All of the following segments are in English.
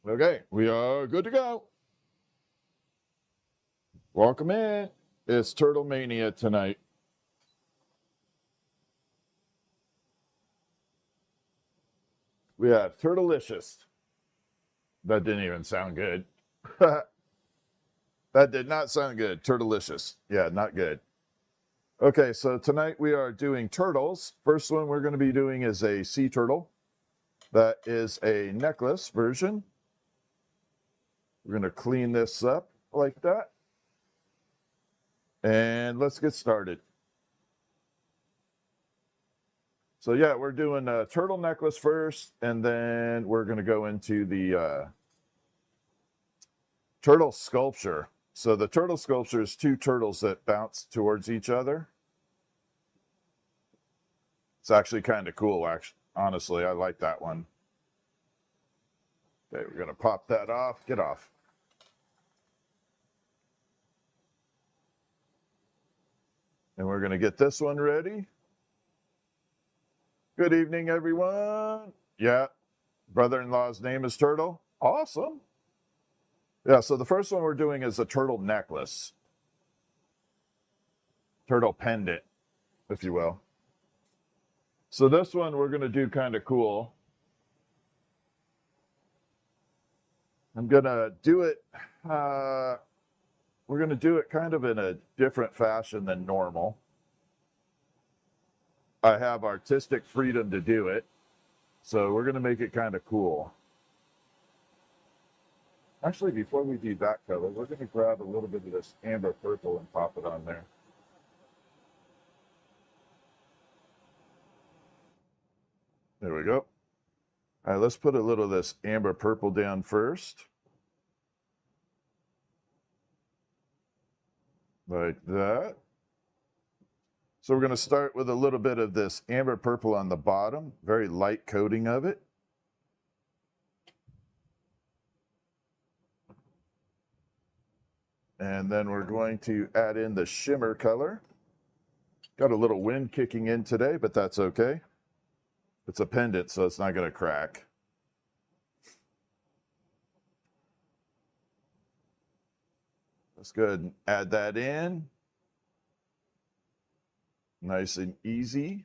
Okay, we are good to go. Welcome in. It's Turtle Mania tonight. We have Turtlelicious. That didn't even sound good. That did not sound good. Turtlelicious. Yeah, not good. Okay, so tonight we are doing turtles. First one we're going to be doing is a sea turtle. That is a necklace version. We're going to clean this up like that. And let's get started. So yeah, we're doing a turtle necklace first, and then we're going to go into the turtle sculpture. So the turtle sculpture is two turtles that bounce towards each other. It's actually kind of cool, actually. Honestly, I like that one. Okay, we're going to pop that off. Get off. And we're going to get this one ready. Good evening, everyone. Yeah, brother-in-law's name is Turtle. Awesome. Yeah, so the first one we're doing is a turtle necklace. Turtle pendant, if you will. So this one we're going to do kind of cool. I'm going to do it, we're going to do it kind of in a different fashion than normal. I have artistic freedom to do it, so we're going to make it kind of cool. Actually, before we do that color, we're going to grab a little bit of this amber purple and pop it on there. There we go. All right, let's put a little of this amber purple down first. Like that. So we're going to start with a little bit of this amber purple on the bottom, very light coating of it. And then we're going to add in the shimmer color. Got a little wind kicking in today, but that's okay. It's a pendant, so it's not going to crack. Let's go ahead and add that in. Nice and easy.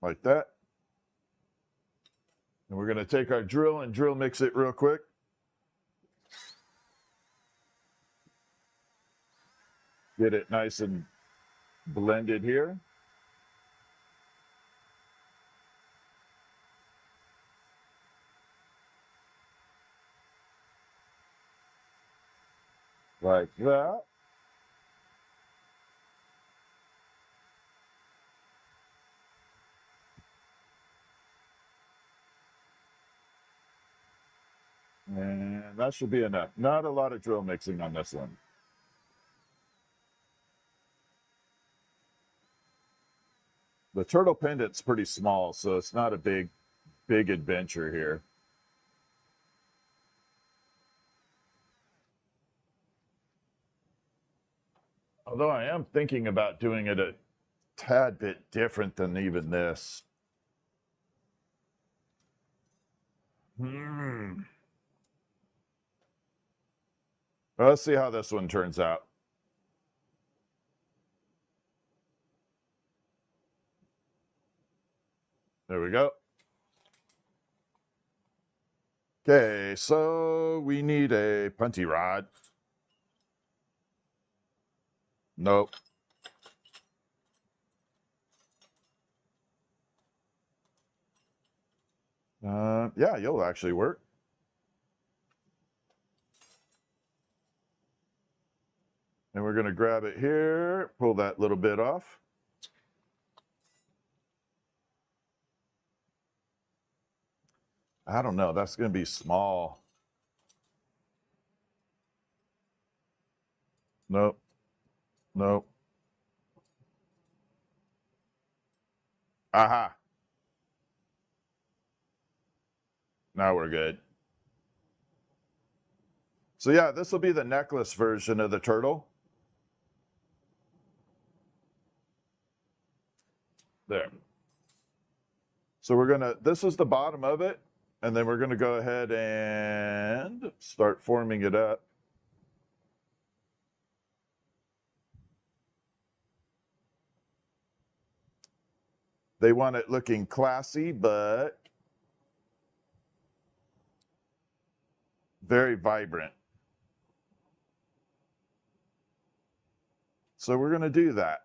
Like that. And we're going to take our drill and drill mix it real quick. Get it nice and blended here. Like that. And that should be enough. Not a lot of drill mixing on this one. The turtle pendant's pretty small, so it's not a big adventure here. Although I am thinking about doing it a tad bit different than even this. Well, let's see how this one turns out. There we go. Okay, so we need a punty rod. Nope. Yeah, you'll actually work. And we're going to grab it here, pull that little bit off. I don't know, that's going to be small. Nope. Nope. Aha. Now we're good. So yeah, this will be the necklace version of the turtle. There. So we're gonna, this is the bottom of it, and then we're gonna go ahead and start forming it up. They want it looking classy, but very vibrant. So we're gonna do that.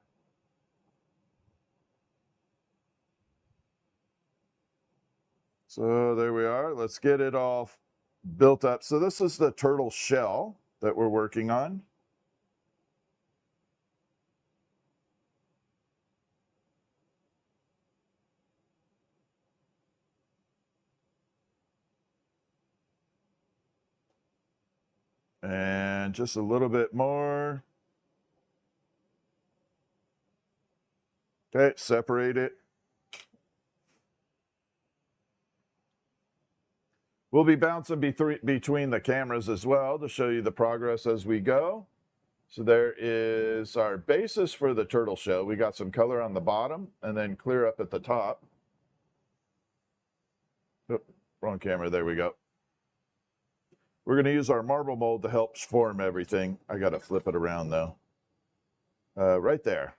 So there we are. Let's get it all built up. So this is the turtle shell that we're working on. And just a little bit more. Okay, separate it. We'll be bouncing between the cameras as well to show you the progress as we go. So there is our basis for the turtle shell. We got some color on the bottom and then clear up at the top. Oh, wrong camera, there we go. We're going to use our marble mold to help form everything. I got to flip it around though. Right there.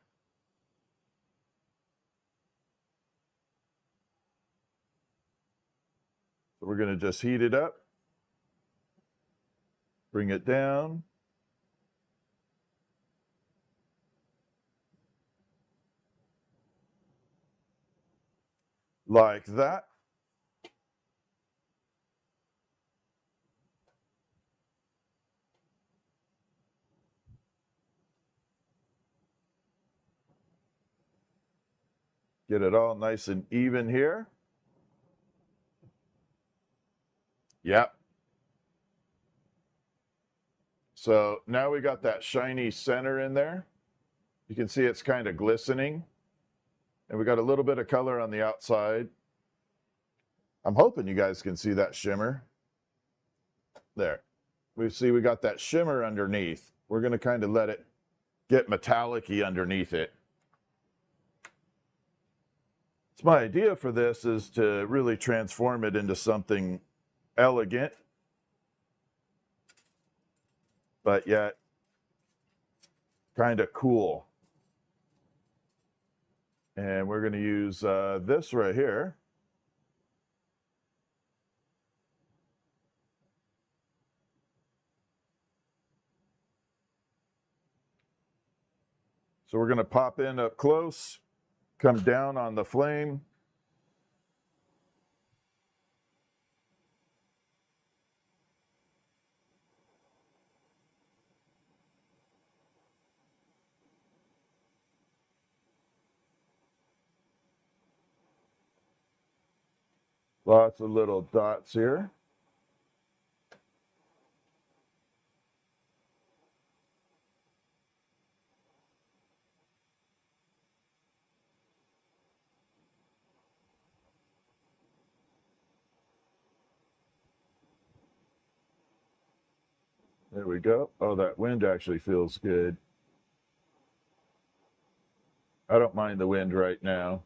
So we're going to just heat it up, bring it down. Like that. Get it all nice and even here. Yep. So now we got that shiny center in there. You can see it's kind of glistening. And we got a little bit of color on the outside. I'm hoping you guys can see that shimmer. There. We see we got that shimmer underneath. We're going to kind of let it get metallic-y underneath it. So my idea for this is to really transform it into something elegant, but yet kind of cool. And we're going to use this right here. So we're going to pop in up close, come down on the flame. Lots of little dots here. There we go. Oh, that wind actually feels good. I don't mind the wind right now.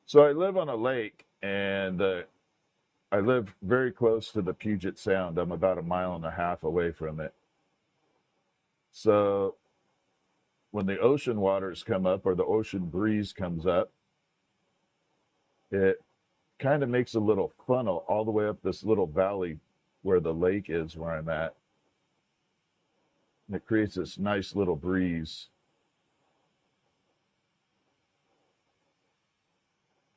So I live on a lake, and I live very close to the Puget Sound. I'm about 1.5 miles away from it. So when the ocean waters come up or the ocean breeze comes up, it kind of makes a little funnel all the way up this little valley where the lake is, where I'm at. And it creates this nice little breeze.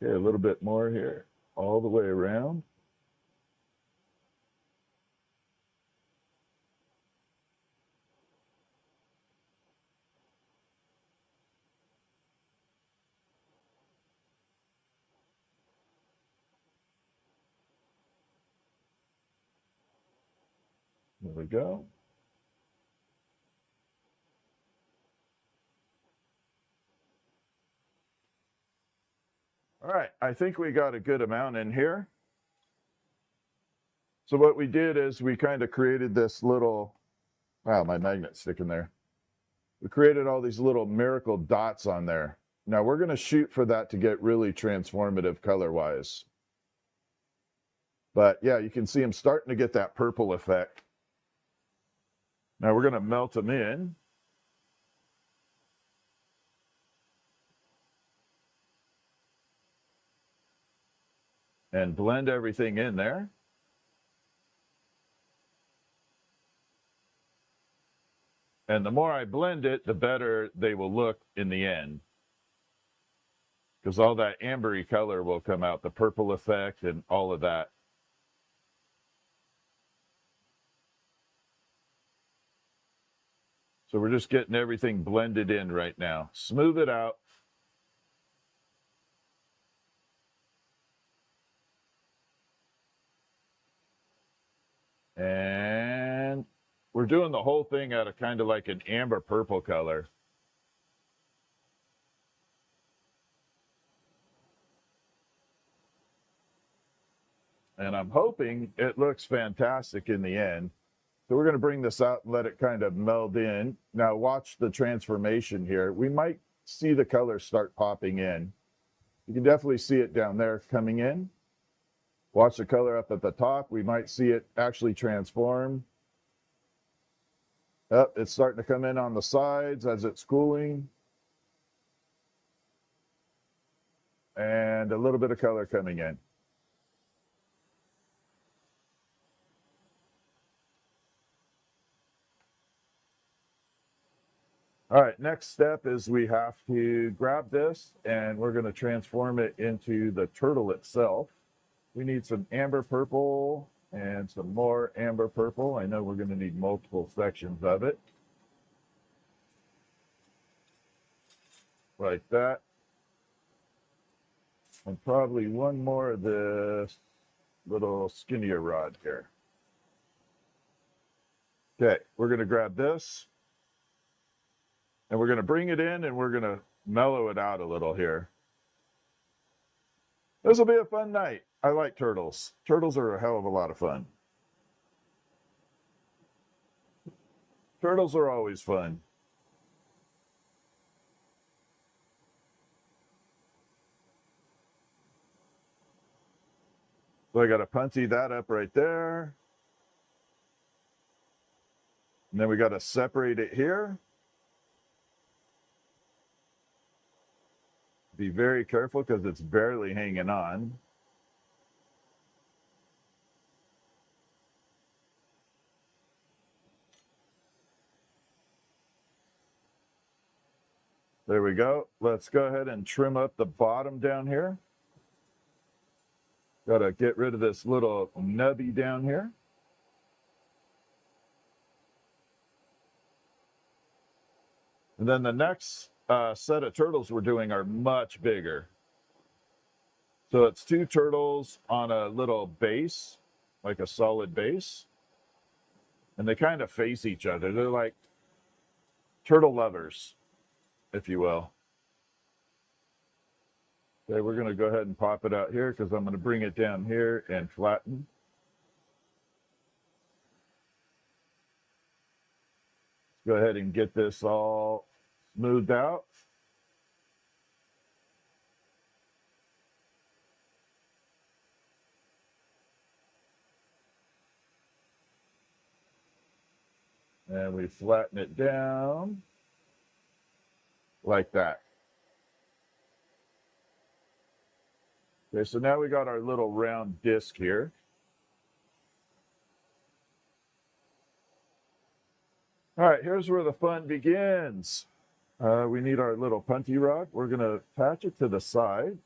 Okay, a little bit more here, all the way around. There we go. All right, I think we got a good amount in here. So what we did is we kind of created this little, wow, my magnet's sticking there. We created all these little miracle dots on there. Now we're going to shoot for that to get really transformative color-wise. But yeah, you can see I'm starting to get that purple effect. Now we're going to melt them in. And blend everything in there. And the more I blend it, the better they will look in the end. Because all that ambery color will come out, the purple effect and all of that. So we're just getting everything blended in right now. Smooth it out. And we're doing the whole thing out of kind of like an amber purple color. And I'm hoping it looks fantastic in the end. So we're going to bring this out and let it kind of meld in. Now watch the transformation here. We might see the color start popping in. You can definitely see it down there coming in. Watch the color up at the top. We might see it actually transform. Oh, it's starting to come in on the sides as it's cooling. And a little bit of color coming in. All right, next step is we have to grab this and we're going to transform it into the turtle itself. We need some amber purple and some more amber purple. I know we're going to need multiple sections of it. Like that. And probably one more of this little skinnier rod here. Okay, we're going to grab this. And we're going to bring it in and we're going to mellow it out a little here. This will be a fun night. I like turtles. Turtles are a hell of a lot of fun. Turtles are always fun. So I got to punchy that up right there. And then we got to separate it here. Be very careful because it's barely hanging on. There we go. Let's go ahead and trim up the bottom down here. Got to get rid of this little nubby down here. And then the next set of turtles we're doing are much bigger. So it's two turtles on a little base, like a solid base. And they kind of face each other. They're like turtle lovers, if you will. Okay, we're going to go ahead and pop it out here because I'm going to bring it down here and flatten. Let's go ahead and get this all smoothed out. And we flatten it down like that. Okay, so now we got our little round disc here. All right, here's where the fun begins. We need our little punchy rod. We're going to attach it to the side.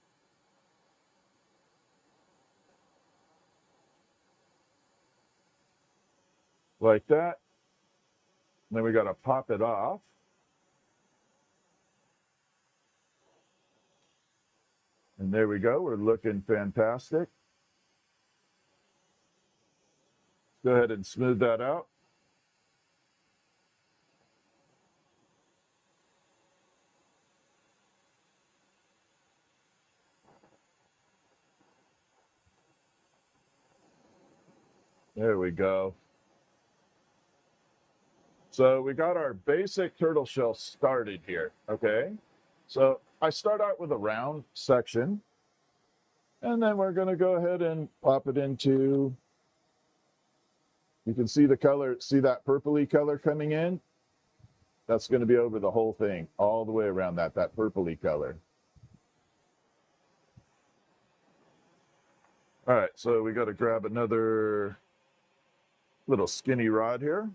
Like that. And then we got to pop it off. And there we go. We're looking fantastic. Go ahead and smooth that out. There we go. So we got our basic turtle shell started here, okay? So I start out with a round section, and then we're going to go ahead and pop it into, you can see the color, see that purpley color coming in? That's going to be over the whole thing, all the way around that purpley color. All right, so we got to grab another little skinny rod here.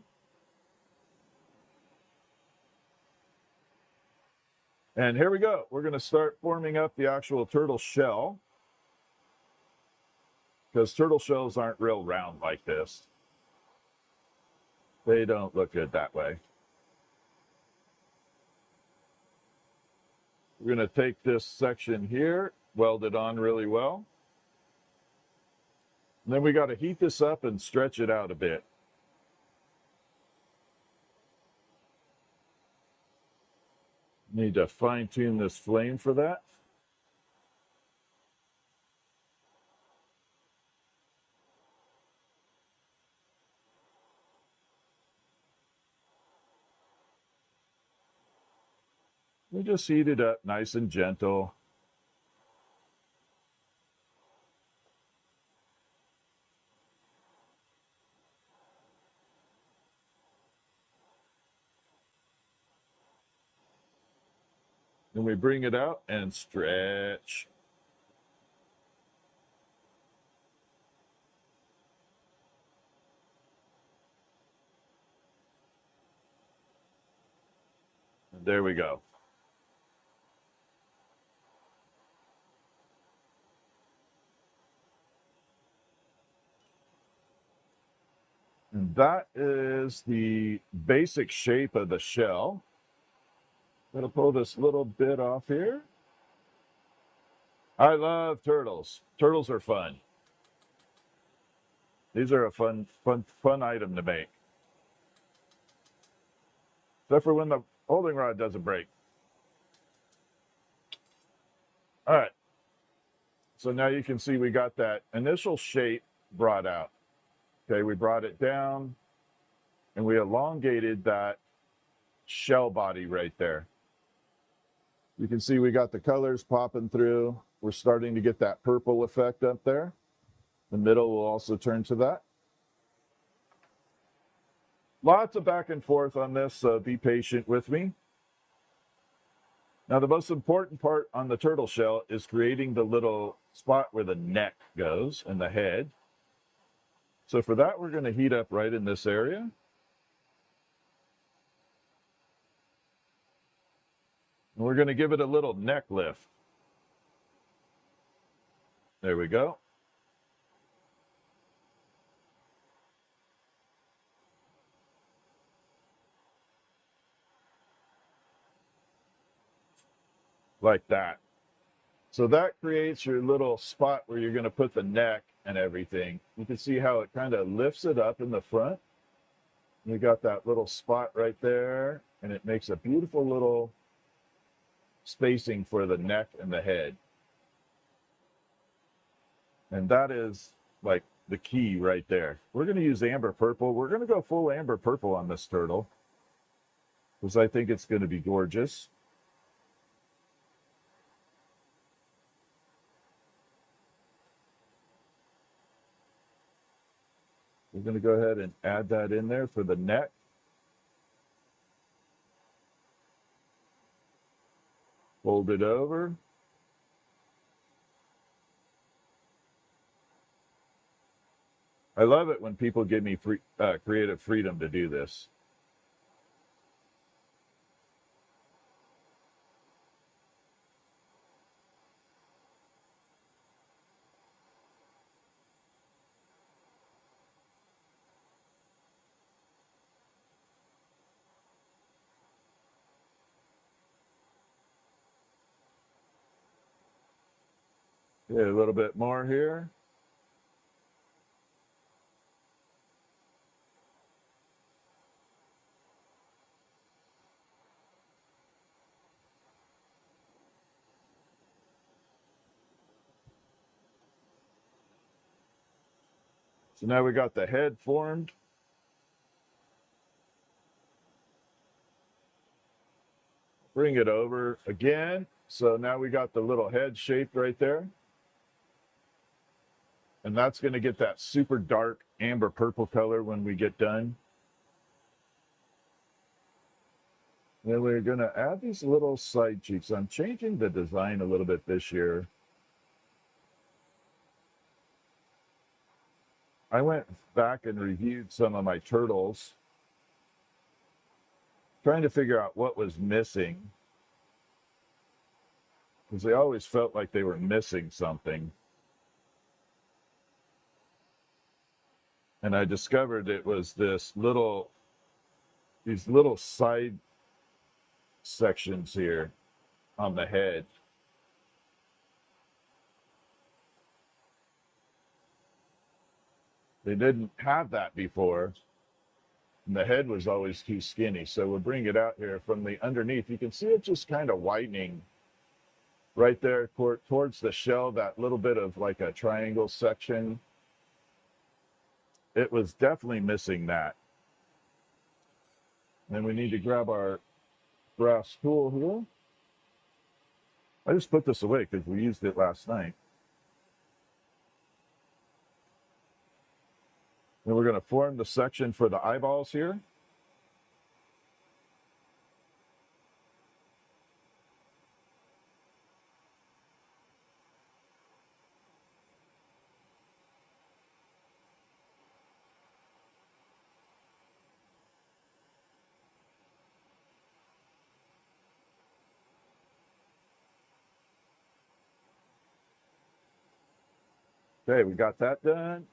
And here we go. We're going to start forming up the actual turtle shell, because turtle shells aren't real round like this. They don't look good that way. We're going to take this section here, weld it on really well. And then we got to heat this up and stretch it out a bit. Need to fine tune this flame for that. We just heat it up nice and gentle. Then we bring it out and stretch. And there we go. And that is the basic shape of the shell. I'm going to pull this little bit off here. I love turtles. Turtles are fun. These are a fun item to make. Except for when the holding rod doesn't break. All right. So now you can see we got that initial shape brought out. Okay, we brought it down and we elongated that shell body right there. You can see we got the colors popping through. We're starting to get that purple effect up there. The middle will also turn to that. Lots of back and forth on this, so be patient with me. Now, the most important part on the turtle shell is creating the little spot where the neck goes and the head. So for that, we're going to heat up right in this area. And we're going to give it a little neck lift. There we go. Like that. So that creates your little spot where you're going to put the neck and everything. You can see how it kind of lifts it up in the front. We got that little spot right there, and it makes a beautiful little spacing for the neck and the head. And that is like the key right there. We're going to use amber purple. We're going to go full amber purple on this turtle because I think it's going to be gorgeous. We're going to go ahead and add that in there for the neck. Fold it over. I love it when people give me creative freedom to do this. Yeah, a little bit more here. So now we got the head formed. Bring it over again. So now we got the little head shaped right there. And that's going to get that super dark amber purple color when we get done. Then we're going to add these little side cheeks. I'm changing the design a little bit this year. I went back and reviewed some of my turtles, trying to figure out what was missing, because they always felt like they were missing something. And I discovered it was these little side sections here on the head. They didn't have that before. And the head was always too skinny. So we'll bring it out here from the underneath. You can see it just kind of widening right there towards the shell, that little bit of like a triangle section. It was definitely missing that. Then we need to grab our brass tool here. I just put this away because we used it last night. Then we're going to form the section for the eyeballs here. Okay, we got that done.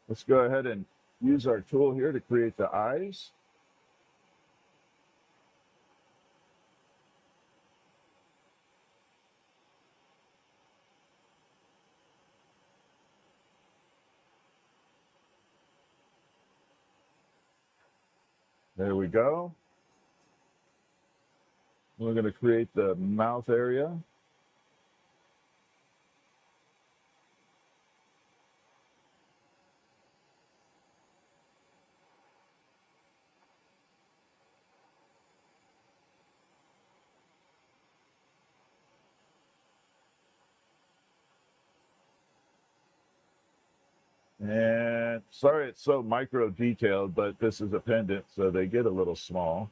Let's go ahead and use our tool here to create the eyes. There we go. We're going to create the mouth area. And sorry it's so micro detailed, but this is a pendant, so they get a little small.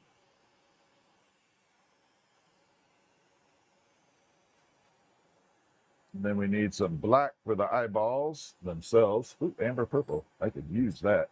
And then we need some black for the eyeballs themselves. Ooh, amber purple. I could use that.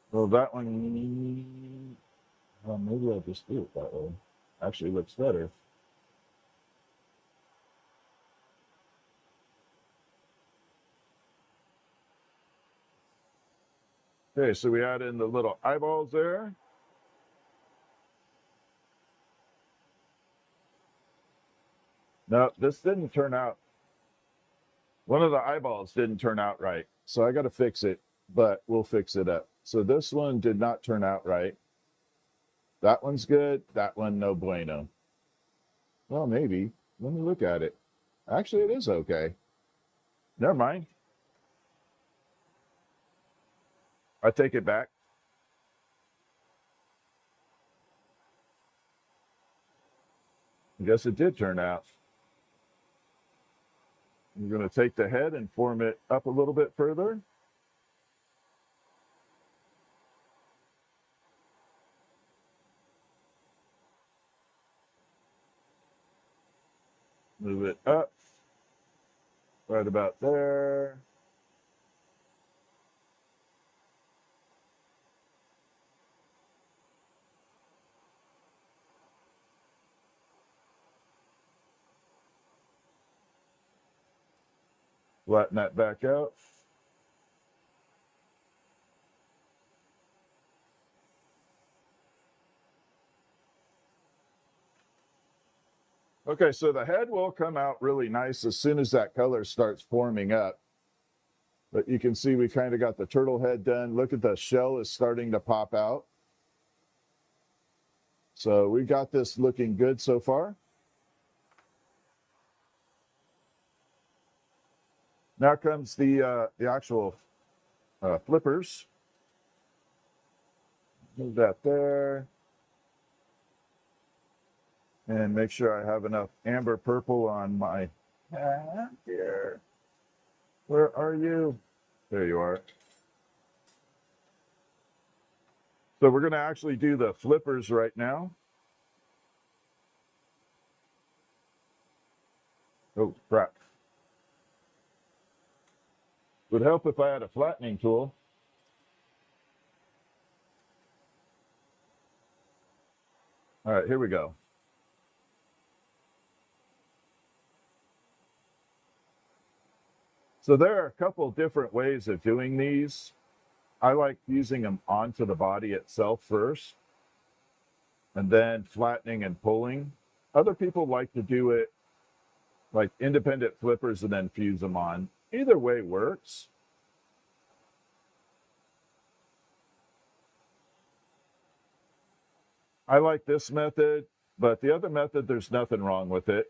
Well, that one, well, maybe I'll just do it that way. Actually looks better. Okay, so we add in the little eyeballs there. No, this didn't turn out. One of the eyeballs didn't turn out right. So I got to fix it, but we'll fix it up. So this one did not turn out right. That one's good. That one, no bueno. Well, maybe. Let me look at it. Actually, it is okay. Never mind. I take it back. I guess it did turn out. We're going to take the head and form it up a little bit further. Move it up right about there. Flatten that back out. Okay, so the head will come out really nice as soon as that color starts forming up. But you can see we kind of got the turtle head done. Look at the shell is starting to pop out. So we got this looking good so far. Now comes the actual flippers. Move that there. And make sure I have enough amber purple on my hat here. Where are you? There you are. So we're going to actually do the flippers right now. Oh, crap. Would help if I had a flattening tool. All right, here we go. So there are a couple different ways of doing these. I like using them onto the body itself first, and then flattening and pulling. Other people like to do it like independent flippers and then fuse them on. Either way works. I like this method, but the other method, there's nothing wrong with it.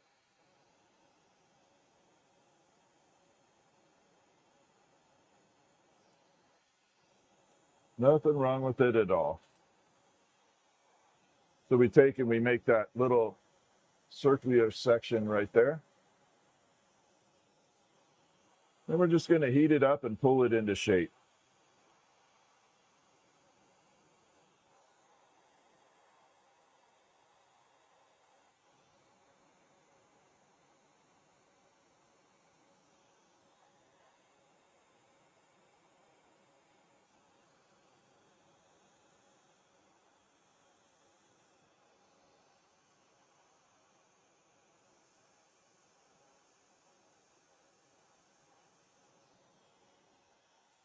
Nothing wrong with it at all. So we take and we make that little circular section right there. Then we're just going to heat it up and pull it into shape.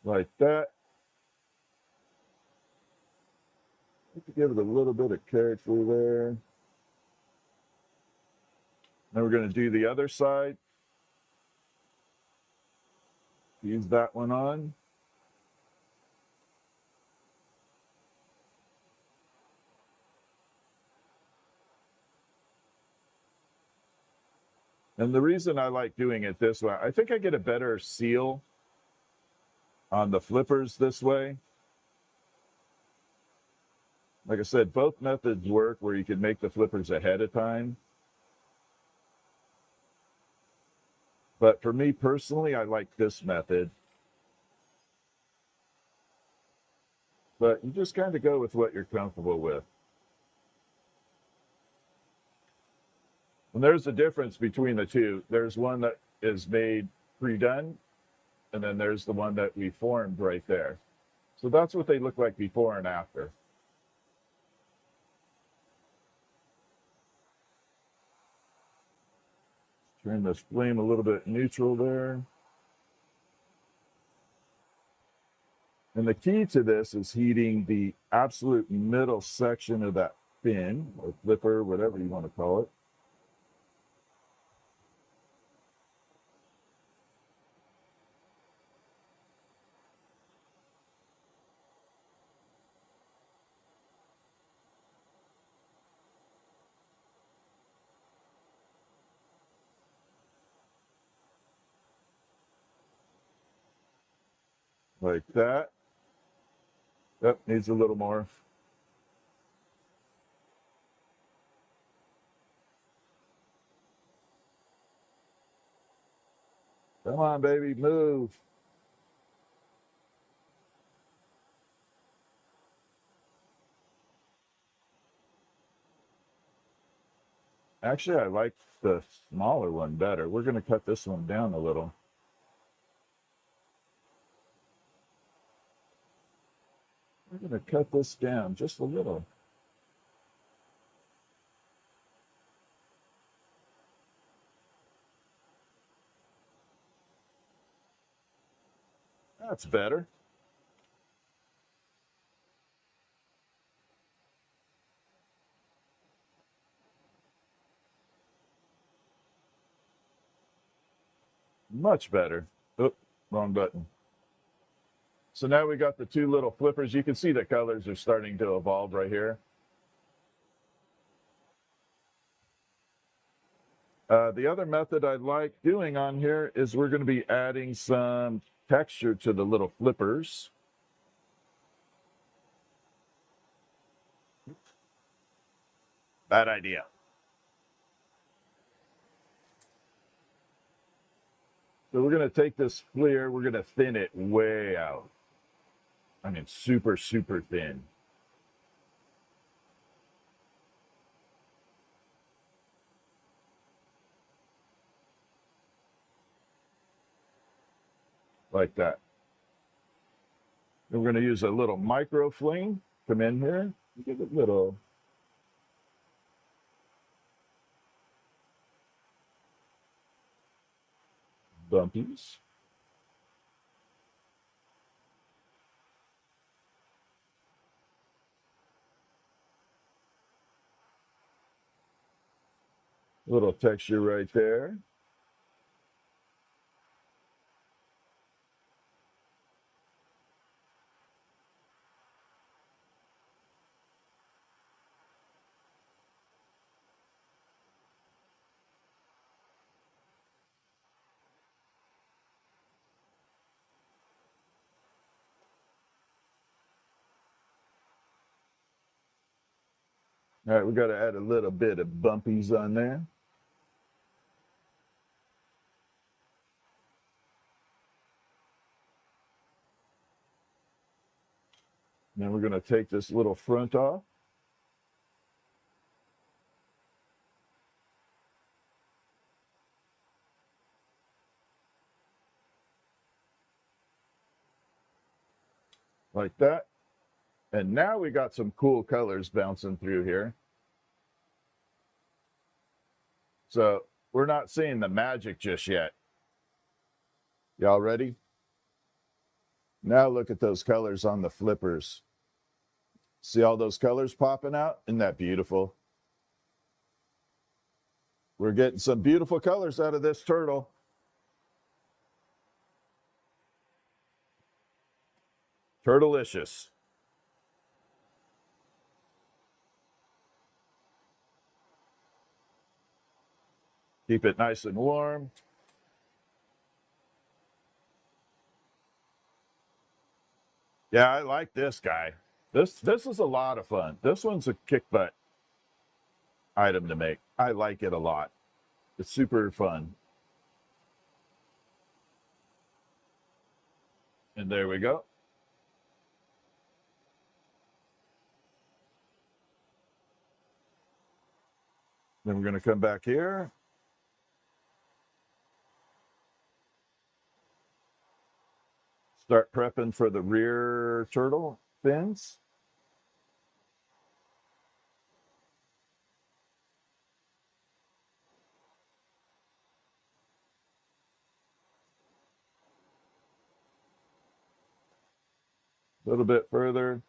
Like that. Give it a little bit of character there. Then we're going to do the other side. Use that one on. And the reason I like doing it this way, I think I get a better seal on the flippers this way. Like I said, both methods work where you can make the flippers ahead of time. But for me personally, I like this method. But you just kind of go with what you're comfortable with. And there's a difference between the two. There's one that is made pre-done, and then there's the one that we formed right there. So that's what they look like before and after. Turn this flame a little bit neutral there. And the key to this is heating the absolute middle section of that fin, or flipper, whatever you want to call it. Like that. Yep, needs a little more. Come on, baby, move. Actually, I like the smaller one better. We're going to cut this one down a little. We're going to cut this down just a little. That's better. much better. Oop, wrong button. So now we got the two little flippers. You can see the colors are starting to evolve right here. The other method I like doing on here is we're going to be adding some texture to the little flippers. Bad idea. So we're going to take this clear, we're going to thin it way out. I mean, super, super thin. Like that. And we're going to use a little micro fling. Come in here, give it little. Bumpies. Little texture right there. All right, we got to add a little bit of bumpies on there. Then we're going to take this little front off. Like that. And now we got some cool colors bouncing through here. So we're not seeing the magic just yet. Y'all ready? Now look at those colors on the flippers. See all those colors popping out? Isn't that beautiful? We're getting some beautiful colors out of this turtle. Turtlicious. Keep it nice and warm. Yeah, I like this guy. This is a lot of fun. This one's a kick butt item to make. I like it a lot. It's super fun. And there we go. Then we're going to come back here. Start prepping for the rear turtle fins. A little bit further.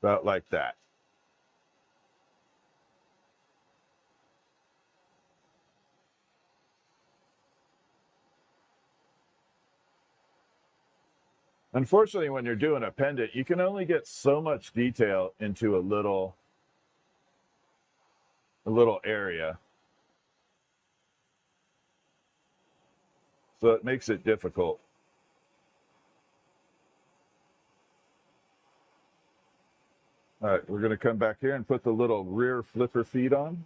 About like that. Unfortunately, when you're doing a pendant, you can only get so much detail into a little area. So it makes it difficult. All right, we're going to come back here and put the little rear flipper feet on.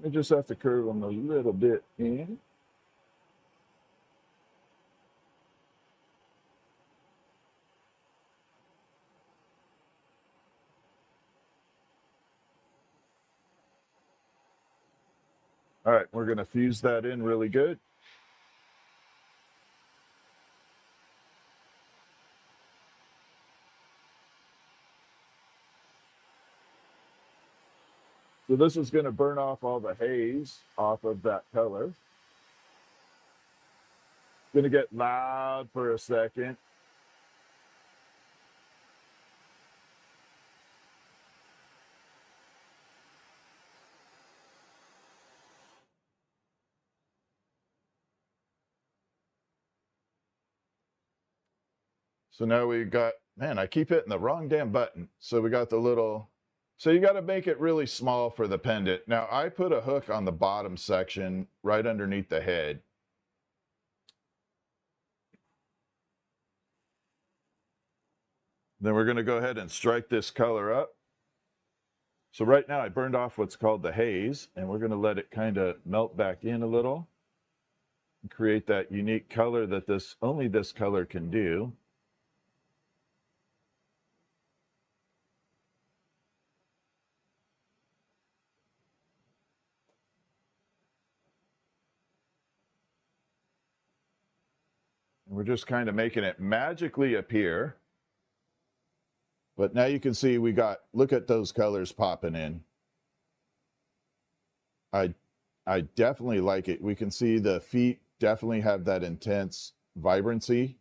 I just have to curve them a little bit in. All right, we're going to fuse that in really good. So this is going to burn off all the haze off of that color. It's going to get loud for a second. So now we got, man, I keep hitting the wrong damn button. So we got the little, so you got to make it really small for the pendant. Now I put a hook on the bottom section right underneath the head. Then we're going to go ahead and strike this color up. So right now I burned off what's called the haze, and we're going to let it kind of melt back in a little and create that unique color that only this color can do. And we're just kind of making it magically appear. But now you can see we got, look at those colors popping in. I definitely like it. We can see the feet definitely have that intense vibrancy.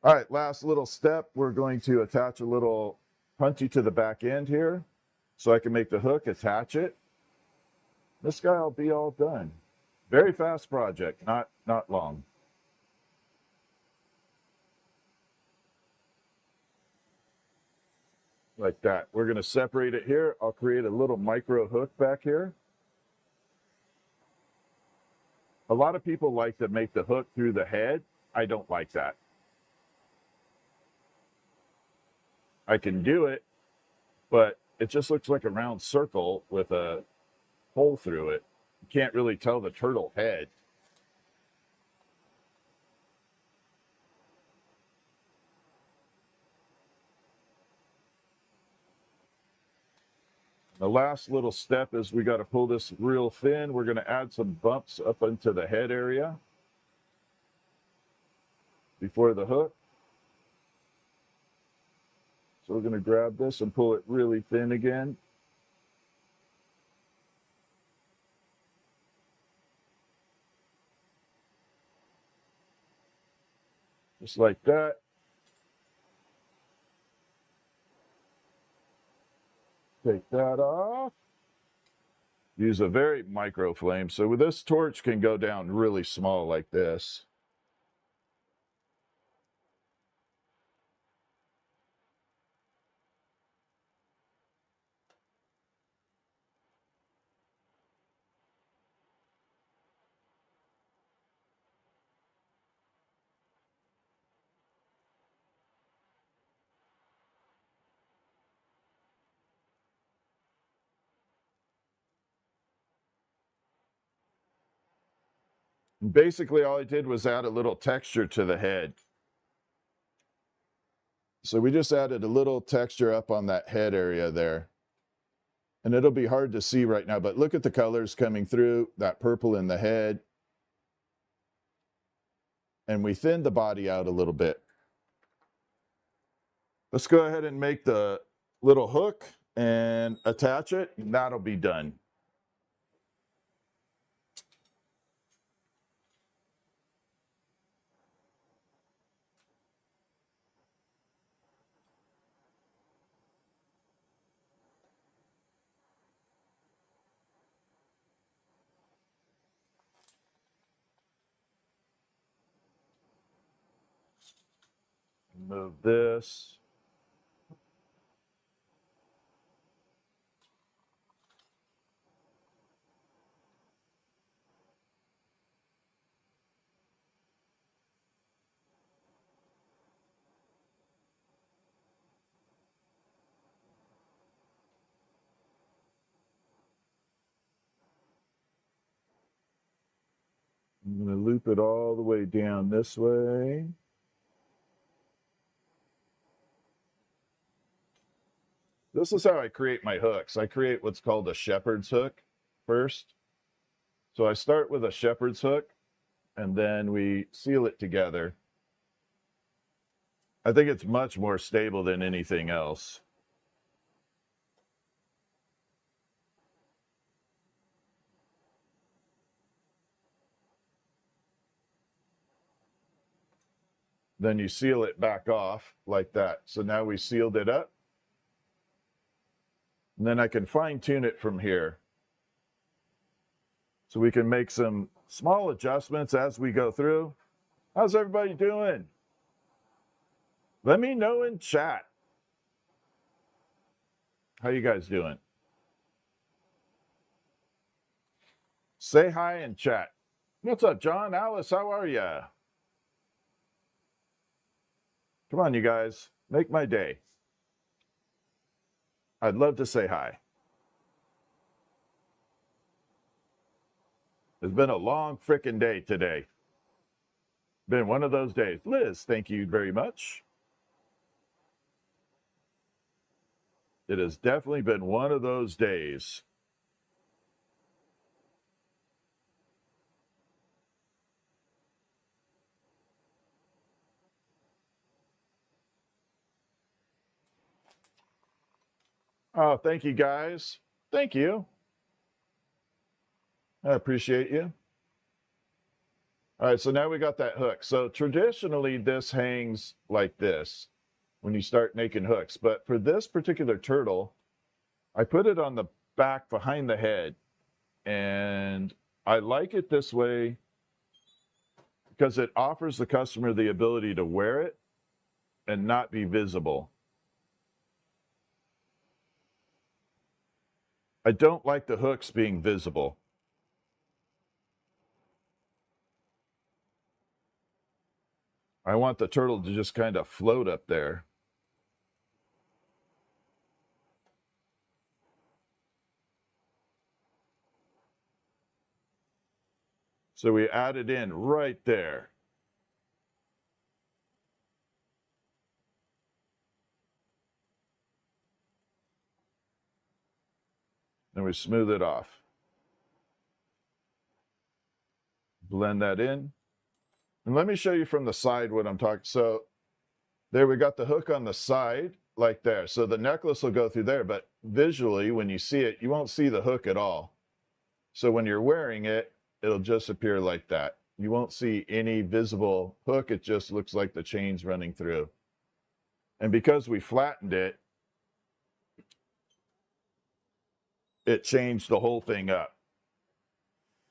All right, last little step. We're going to attach a little punchy to the back end here so I can make the hook, attach it. This guy will be all done. Very fast project, not long. Like that. We're going to separate it here. I'll create a little micro hook back here. A lot of people like to make the hook through the head. I don't like that. I can do it, but it just looks like a round circle with a hole through it. You can't really tell the turtle head. The last little step is we got to pull this real thin. We're going to add some bumps up into the head area before the hook. So we're going to grab this and pull it really thin again. Just like that. Take that off. Use a very micro flame. So with this torch can go down really small like this. Basically, all I did was add a little texture to the head. So we just added a little texture up on that head area there. And it'll be hard to see right now, but look at the colors coming through, that purple in the head. And we thinned the body out a little bit. Let's go ahead and make the little hook and attach it, and that'll be done. Move this. loop it all the way down this way. This is how I create my hooks. I create what's called a shepherd's hook first. So I start with a shepherd's hook, and then we seal it together. I think it's much more stable than anything else. Then you seal it back off like that. So now we sealed it up. And then I can fine tune it from here. So we can make some small adjustments as we go through. How's everybody doing? Let me know in chat. How you guys doing? Say hi in chat. What's up, John? Alice, how are ya? Come on, you guys. Make my day. I'd love to say hi. It's been a long frickin' day today. Been one of those days. Liz, thank you very much. It has definitely been one of those days. Oh, thank you guys. Thank you. I appreciate you. All right, so now we got that hook. So traditionally this hangs like this when you start making hooks. But for this particular turtle, I put it on the back behind the head. And I like it this way because it offers the customer the ability to wear it and not be visible. I don't like the hooks being visible. I want the turtle to just kind of float up there. So we add it in right there. And we smooth it off. Blend that in. And let me show you from the side what I'm talking. So there we got the hook on the side like there. So the necklace will go through there, but visually when you see it, you won't see the hook at all. So when you're wearing it, it'll just appear like that. You won't see any visible hook. It just looks like the chain's running through. And because we flattened it, it changed the whole thing up.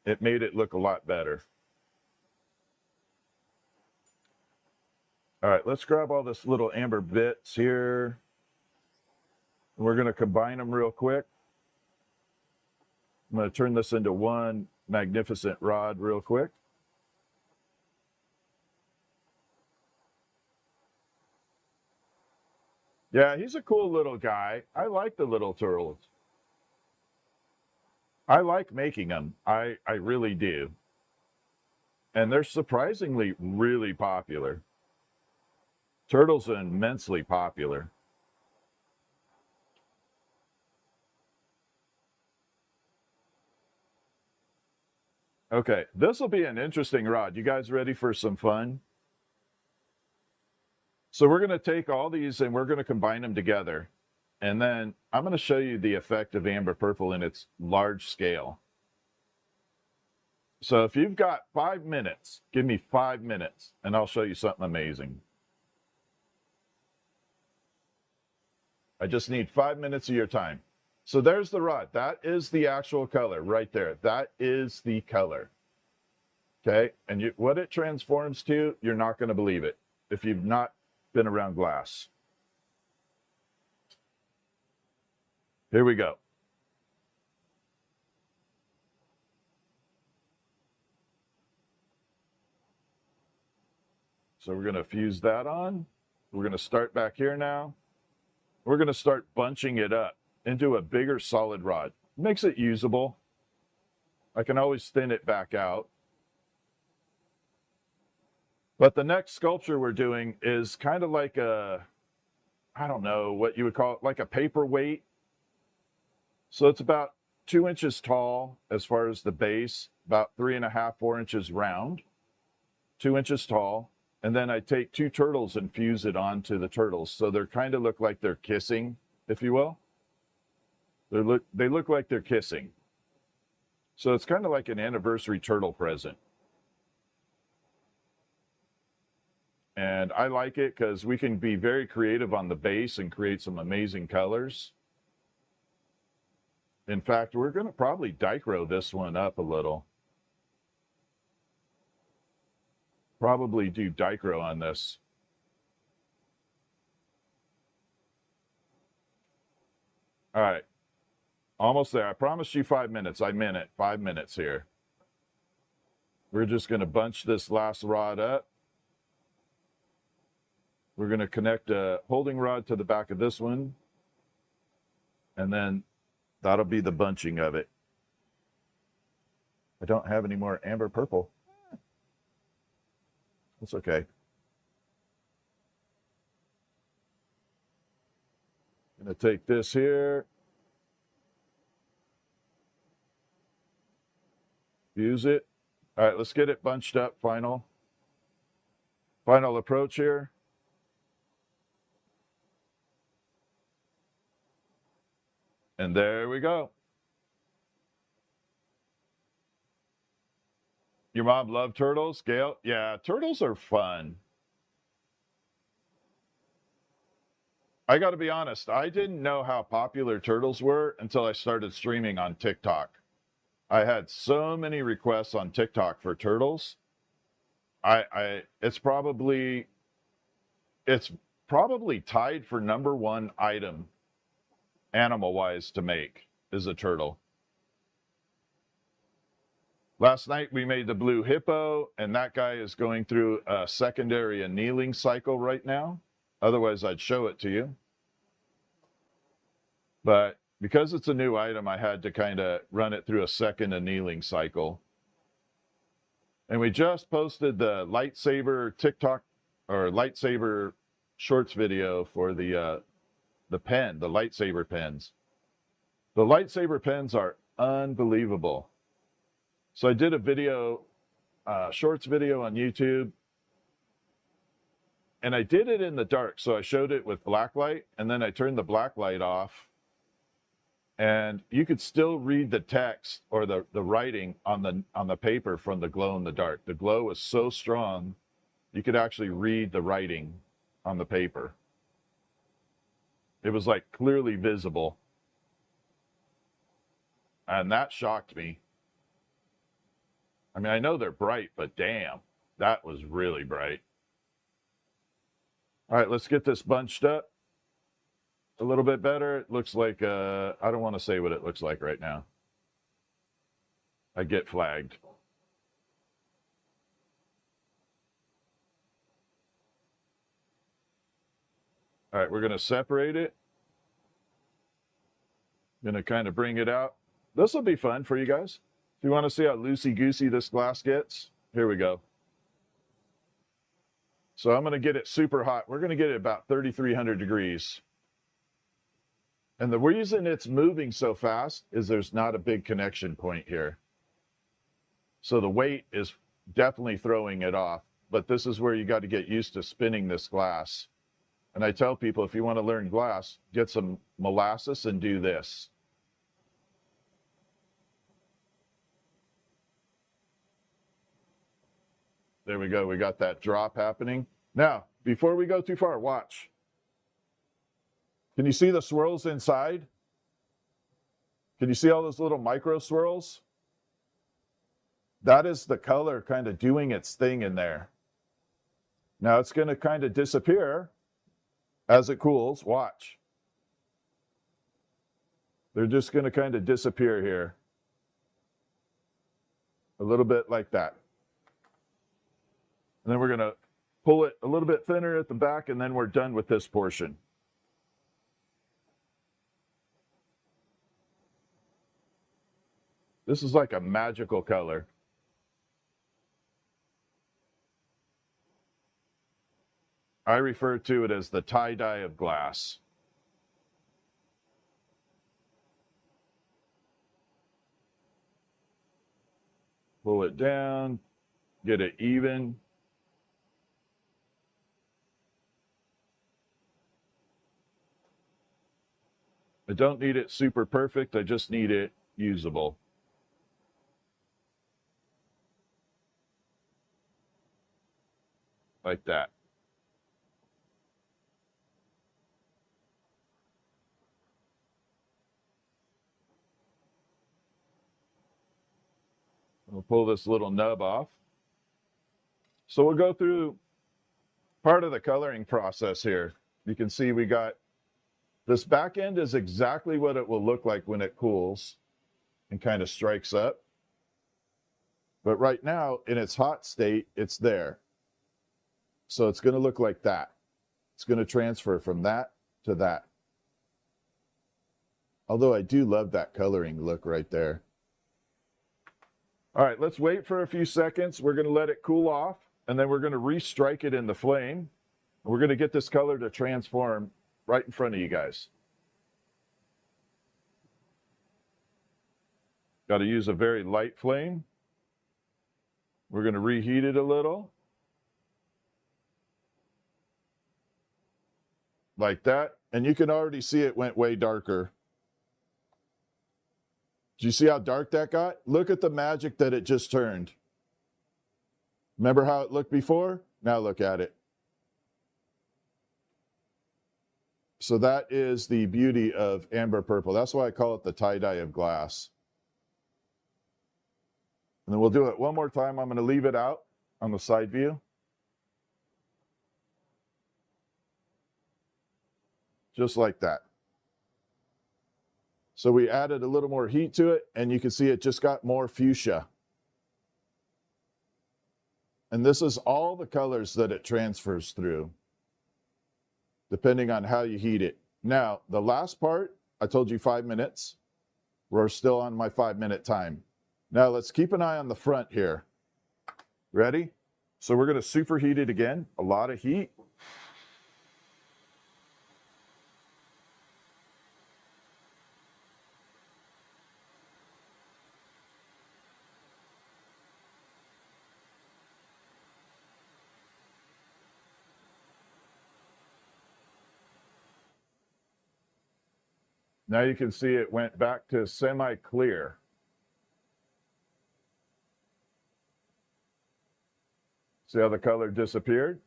It made it look a lot better. All right, let's grab all this little amber bits here. We're going to combine them real quick. I'm going to turn this into one magnificent rod real quick. Yeah, he's a cool little guy. I like the little turtles. I like making them. I really do. And they're surprisingly really popular. Turtles are immensely popular. Okay, this will be an interesting rod. You guys ready for some fun? So we're going to take all these and we're going to combine them together. And then I'm going to show you the effect of amber purple in its large scale. So if you've got 5 minutes, give me 5 minutes and I'll show you something amazing. I just need 5 minutes of your time. So there's the rod. That is the actual color right there. That is the color. Okay, and what it transforms to, you're not going to believe it if you've not been around glass. Here we go. So we're going to fuse that on. We're going to start back here now. We're going to start bunching it up into a bigger solid rod. Makes it usable. I can always thin it back out. But the next sculpture we're doing is kind of like a, I don't know what you would call it, like a paperweight. So it's about 2 inches tall as far as the base, about 3.5, 4 inches round, 2 inches tall. And then I take 2 turtles and fuse it onto the turtles. So they're kind of look like they're kissing, if you will. They look like they're kissing. So it's kind of like an anniversary turtle present. And I like it because we can be very creative on the base and create some amazing colors. In fact, we're going to probably dichro this one up a little. Probably do dichro on this. All right. Almost there. I promised you 5 minutes. I meant it. 5 minutes here. We're just going to bunch this last rod up. We're going to connect a holding rod to the back of this one. And then that'll be the bunching of it. I don't have any more amber purple. That's okay. I'm going to take this here. Fuse it. All right, let's get it bunched up. Final approach here. And there we go. Your mom loved turtles, Gail? Yeah, turtles are fun. I got to be honest, I didn't know how popular turtles were until I started streaming on TikTok. I had so many requests on TikTok for turtles. It's probably tied for #1 item animal-wise to make is a turtle. Last night we made the blue hippo, and that guy is going through a secondary annealing cycle right now. Otherwise, I'd show it to you. But because it's a new item, I had to kind of run it through a second annealing cycle. And we just posted the lightsaber TikTok or lightsaber shorts video for the pen, the lightsaber pens. The lightsaber pens are unbelievable. So I did a video, shorts video on YouTube, and I did it in the dark. So I showed it with black light, and then I turned the black light off, and you could still read the text or the writing on the paper from the glow in the dark. The glow was so strong, you could actually read the writing on the paper. It was like clearly visible. And that shocked me. I mean, I know they're bright, but damn, that was really bright. All right, let's get this bunched up a little bit better. It looks like, I don't want to say what it looks like right now. I get flagged. All right, we're going to separate it. Going to kind of bring it out. This will be fun for you guys. If you want to see how loosey-goosey this glass gets, here we go. So I'm going to get it super hot. We're going to get it about 3,300 degrees. And the reason it's moving so fast is there's not a big connection point here. So the weight is definitely throwing it off. But this is where you got to get used to spinning this glass. And I tell people, if you want to learn glass, get some molasses and do this. There we go. We got that drop happening. Now, before we go too far, watch. Can you see the swirls inside? Can you see all those little micro swirls? That is the color kind of doing its thing in there. Now it's going to kind of disappear as it cools. Watch. They're just going to kind of disappear here. A little bit like that. And then we're going to pull it a little bit thinner at the back, and then we're done with this portion. This is like a magical color. I refer to it as the tie-dye of glass. Pull it down, get it even. I don't need it super perfect, I just need it usable. Like that. We'll pull this little nub off. So we'll go through part of the coloring process here. You can see we got this back end is exactly what it will look like when it cools and kind of strikes up. But right now, in its hot state, it's there. So it's going to look like that. It's going to transfer from that to that. Although I do love that coloring look right there. All right, let's wait for a few seconds. We're going to let it cool off, and then we're going to restrike it in the flame. We're going to get this color to transform right in front of you guys. Got to use a very light flame. We're going to reheat it a little. Like that. And you can already see it went way darker. Do you see how dark that got? Look at the magic that it just turned. Remember how it looked before? Now look at it. So that is the beauty of amber purple. That's why I call it the tie-dye of glass. And then we'll do it one more time. I'm going to leave it out on the side view. Just like that. So we added a little more heat to it, and you can see it just got more fuchsia. And this is all the colors that it transfers through, depending on how you heat it. Now, the last part, I told you 5 minutes. We're still on my 5-minute time. Now let's keep an eye on the front here. Ready? So we're going to superheat it again, a lot of heat. Now you can see it went back to semi-clear. See how the color disappeared?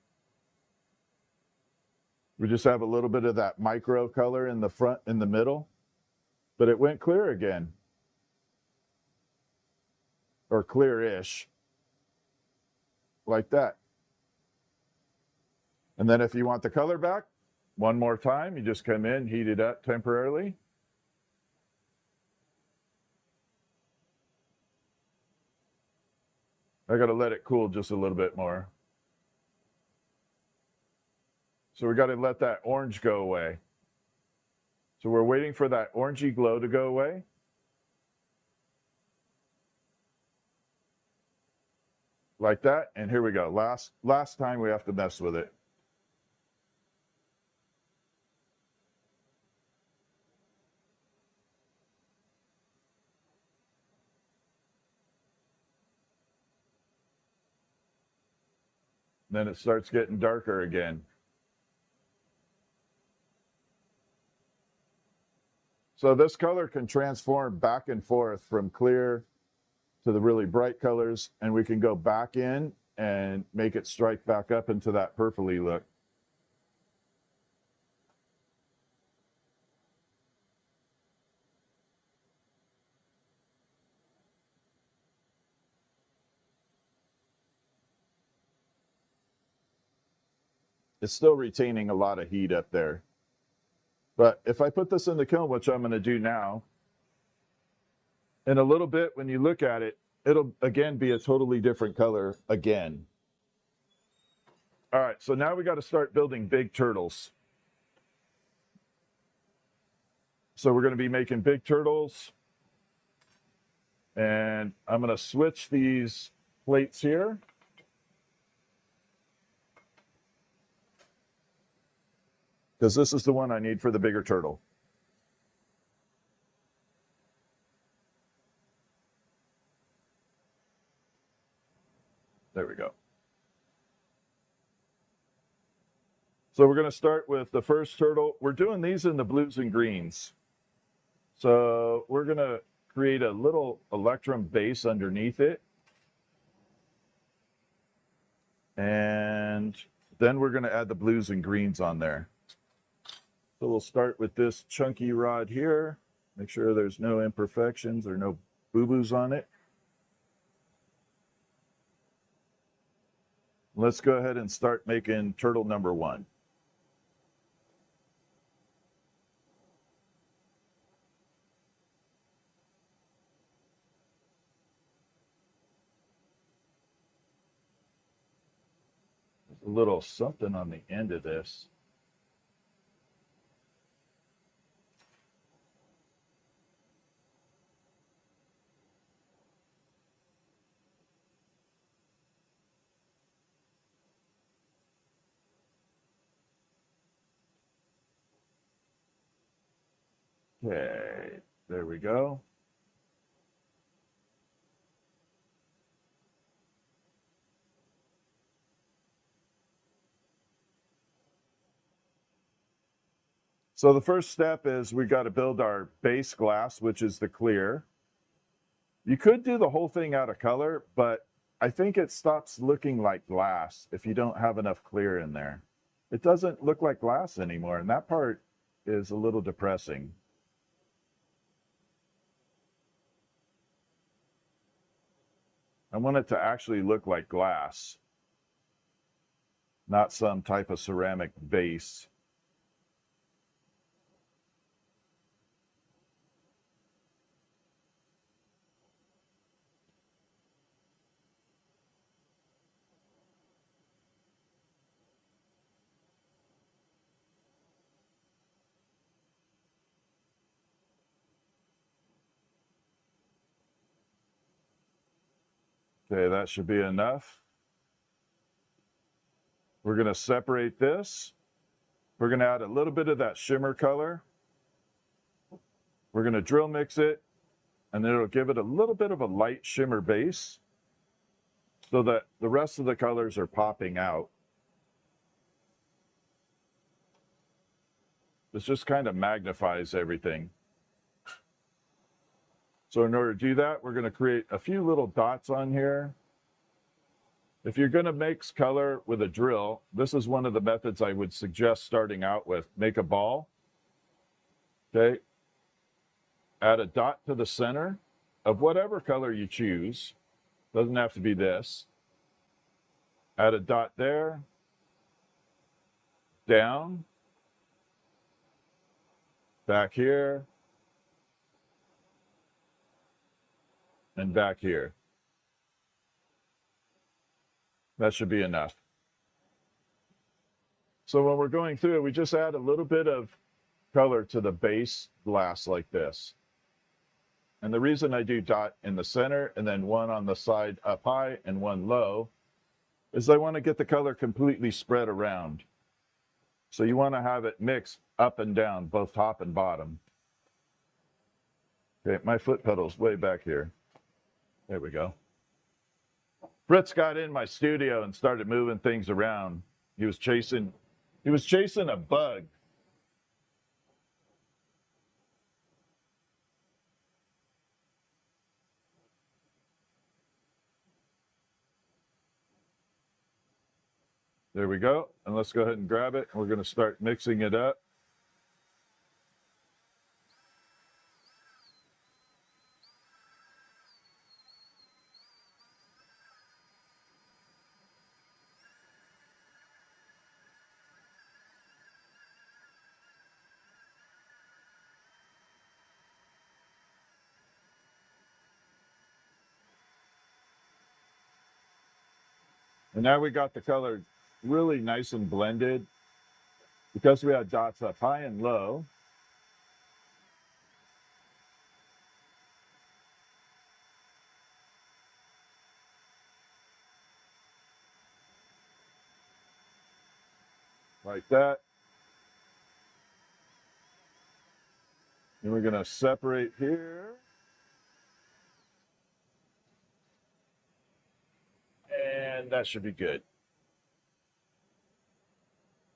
We just have a little bit of that micro color in the front, in the middle, but it went clear again. Or clear-ish. Like that. And then if you want the color back, one more time, you just come in, heat it up temporarily. I got to let it cool just a little bit more. So we got to let that orange go away. So we're waiting for that orangey glow to go away. Like that, and here we go. Last time we have to mess with it. Then it starts getting darker again. So this color can transform back and forth from clear to the really bright colors, and we can go back in and make it strike back up into that purpley look. It's still retaining a lot of heat up there. But if I put this in the kiln, which I'm going to do now, in a little bit, when you look at it, it'll again be a totally different color again. All right, so now we got to start building big turtles. So we're going to be making big turtles. And I'm going to switch these plates here. because this is the one I need for the bigger turtle. There we go. So we're going to start with the first turtle. We're doing these in the blues and greens. So we're going to create a little electrum base underneath it. And then we're going to add the blues and greens on there. So we'll start with this chunky rod here. Make sure there's no imperfections or no boo-boos on it. Let's go ahead and start making turtle number 1. There's a little something on the end of this. Okay, there we go. So the first step is we got to build our base glass, which is the clear. You could do the whole thing out of color, but I think it stops looking like glass if you don't have enough clear in there. It doesn't look like glass anymore, and that part is a little depressing. I want it to actually look like glass, not some type of ceramic base. Okay, that should be enough. We're going to separate this. We're going to add a little bit of that shimmer color. We're going to drill mix it, and then it'll give it a little bit of a light shimmer base so that the rest of the colors are popping out. This just kind of magnifies everything. So in order to do that, we're going to create a few little dots on here. If you're going to mix color with a drill, this is one of the methods I would suggest starting out with. Make a ball. Okay. Add a dot to the center of whatever color you choose. Doesn't have to be this. Add a dot there. Down. Back here. And back here. That should be enough. So when we're going through it, we just add a little bit of color to the base glass like this. And the reason I do dot in the center and then one on the side up high and one low is I want to get the color completely spread around. So you want to have it mixed up and down, both top and bottom. Okay, my foot pedal's way back here. There we go. Fritz got in my studio and started moving things around. He was chasing a bug. There we go. And let's go ahead and grab it. We're going to start mixing it up. And now we got the color really nice and blended. Because we had dots up high and low, like that. Then we're going to separate here. And that should be good.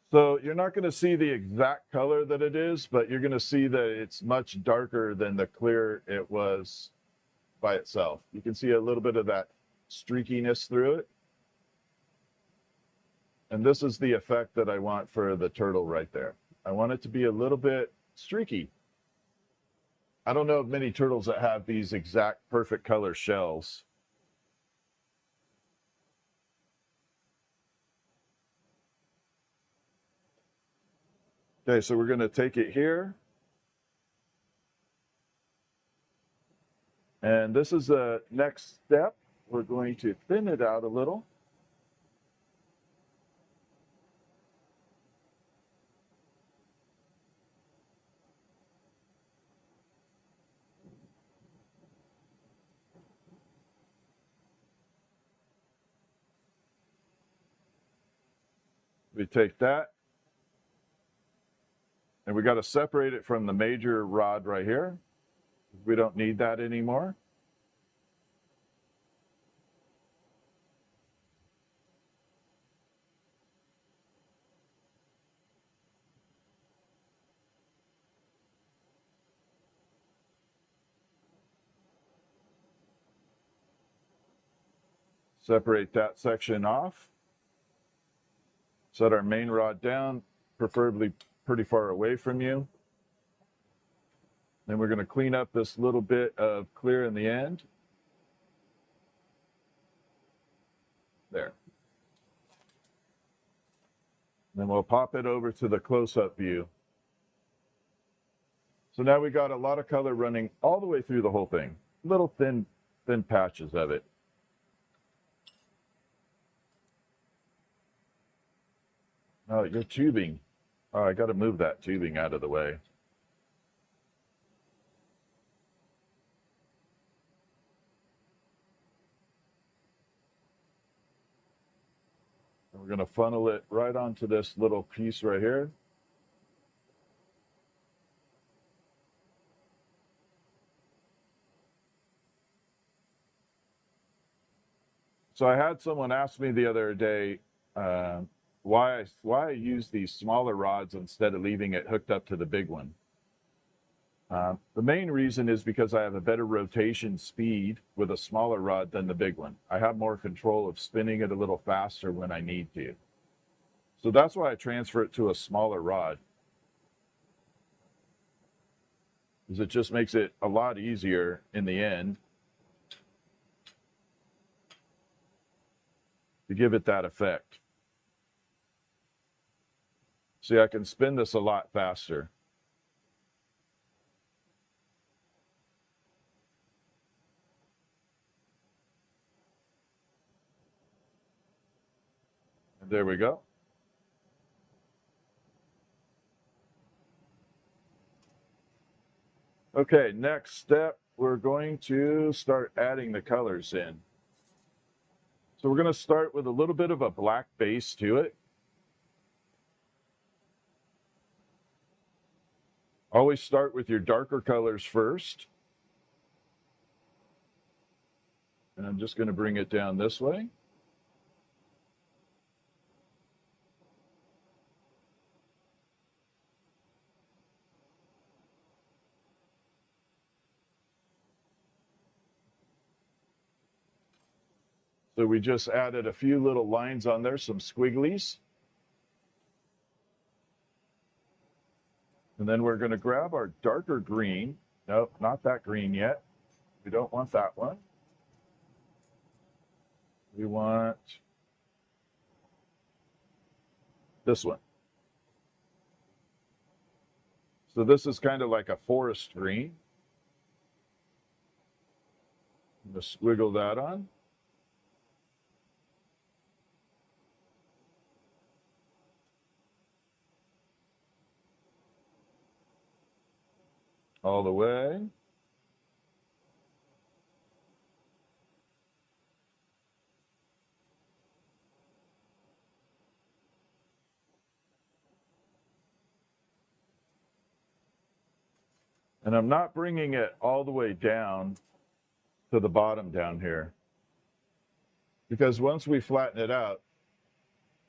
So you're not going to see the exact color that it is, but you're going to see that it's much darker than the clear it was by itself. You can see a little bit of that streakiness through it. And this is the effect that I want for the turtle right there. I want it to be a little bit streaky. I don't know of many turtles that have these exact perfect color shells. Okay, so we're going to take it here. And this is the next step. We're going to thin it out a little. We take that, and we got to separate it from the major rod right here. We don't need that anymore. Separate that section off. Set our main rod down, preferably pretty far away from you. Then we're going to clean up this little bit of clear in the end. There. Then we'll pop it over to the close-up view. So now we got a lot of color running all the way through the whole thing. Little thin patches of it. Oh, you're tubing. Oh, I got to move that tubing out of the way. And we're going to funnel it right onto this little piece right here. So I had someone ask me the other day, why I use these smaller rods instead of leaving it hooked up to the big one. The main reason is because I have a better rotation speed with a smaller rod than the big one. I have more control of spinning it a little faster when I need to. So that's why I transfer it to a smaller rod. Because it just makes it a lot easier in the end to give it that effect. See, I can spin this a lot faster. And there we go. Okay, next step, we're going to start adding the colors in. So we're going to start with a little bit of a black base to it. Always start with your darker colors first. And I'm just going to bring it down this way. So we just added a few little lines on there, some squigglies. And then we're going to grab our darker green. Nope, not that green yet. We don't want that one. We want this one. So this is kind of like a forest green. I'm going to squiggle that on. All the way. And I'm not bringing it all the way down to the bottom down here, because once we flatten it out,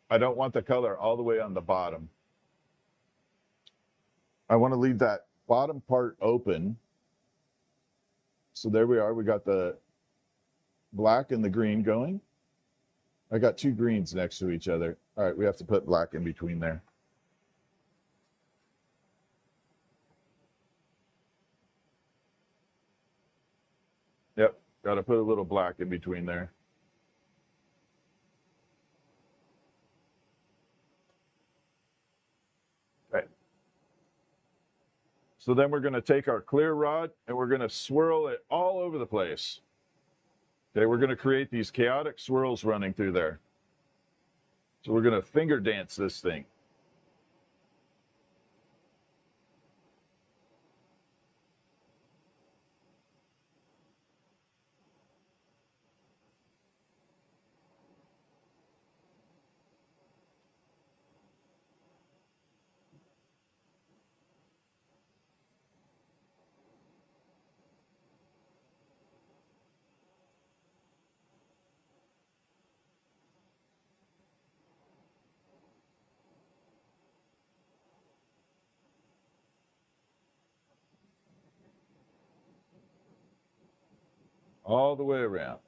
I don't want the color all the way on the bottom. I want to leave that bottom part open. So there we are. We got the black and the green going. I got two greens next to each other. All right, we have to put black in between there. Yep, got to put a little black in between there. Okay. So then we're going to take our clear rod and we're going to swirl it all over the place. Okay, we're going to create these chaotic swirls running through there. So we're going to finger dance this thing. All the way around.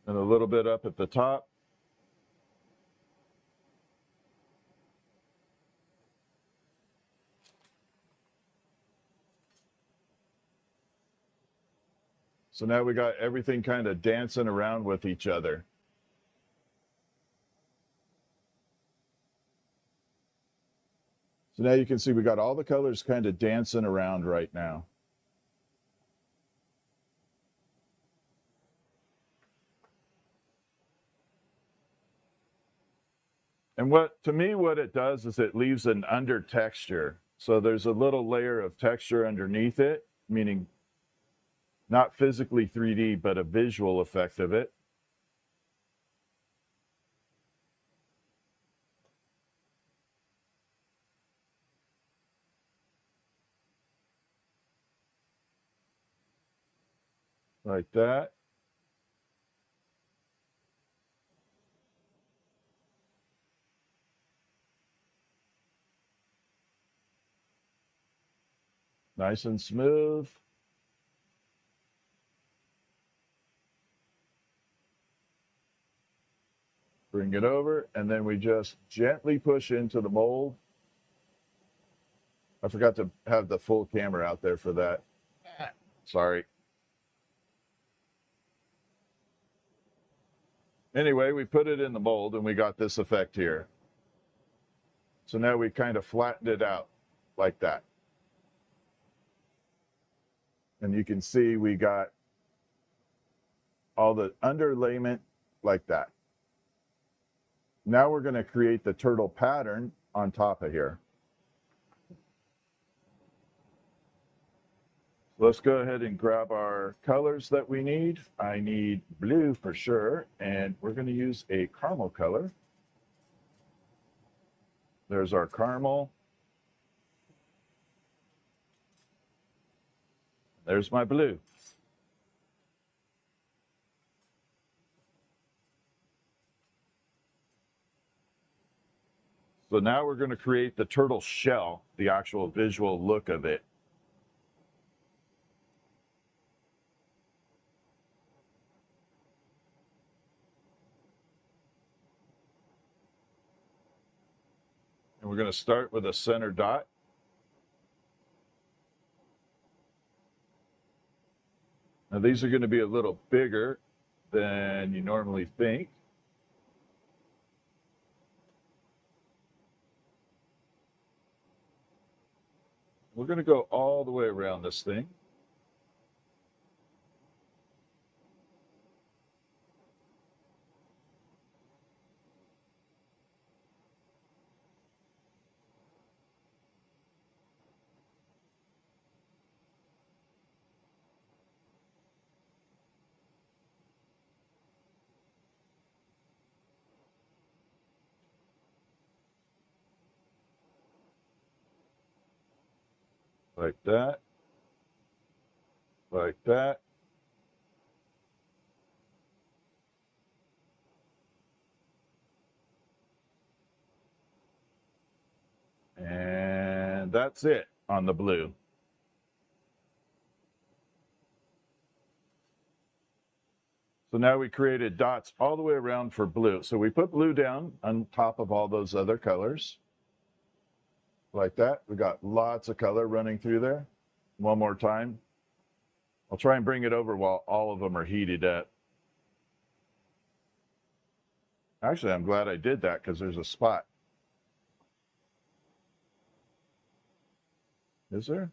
And a little bit up at the top. So now we got everything kind of dancing around with each other. So now you can see we got all the colors kind of dancing around right now. And to me, what it does is it leaves an under texture. So there's a little layer of texture underneath it, meaning not physically 3D, but a visual effect of it. Like that. Nice and smooth. Bring it over, and then we just gently push into the mold. I forgot to have the full camera out there for that. Sorry. Anyway, we put it in the mold and we got this effect here. So now we kind of flattened it out like that. And you can see we got all the underlayment like that. Now we're going to create the turtle pattern on top of here. Let's go ahead and grab our colors that we need. I need blue for sure, and we're going to use a caramel color. There's our caramel. There's my blue. So now we're going to create the turtle shell, the actual visual look of it. And we're going to start with a center dot. Now these are going to be a little bigger than you normally think. We're going to go all the way around this thing. like that, like that. And that's it on the blue. So now we created dots all the way around for blue. So we put blue down on top of all those other colors. Like that. We got lots of color running through there. One more time. I'll try and bring it over while all of them are heated up. Actually, I'm glad I did that because there's a spot. Is there?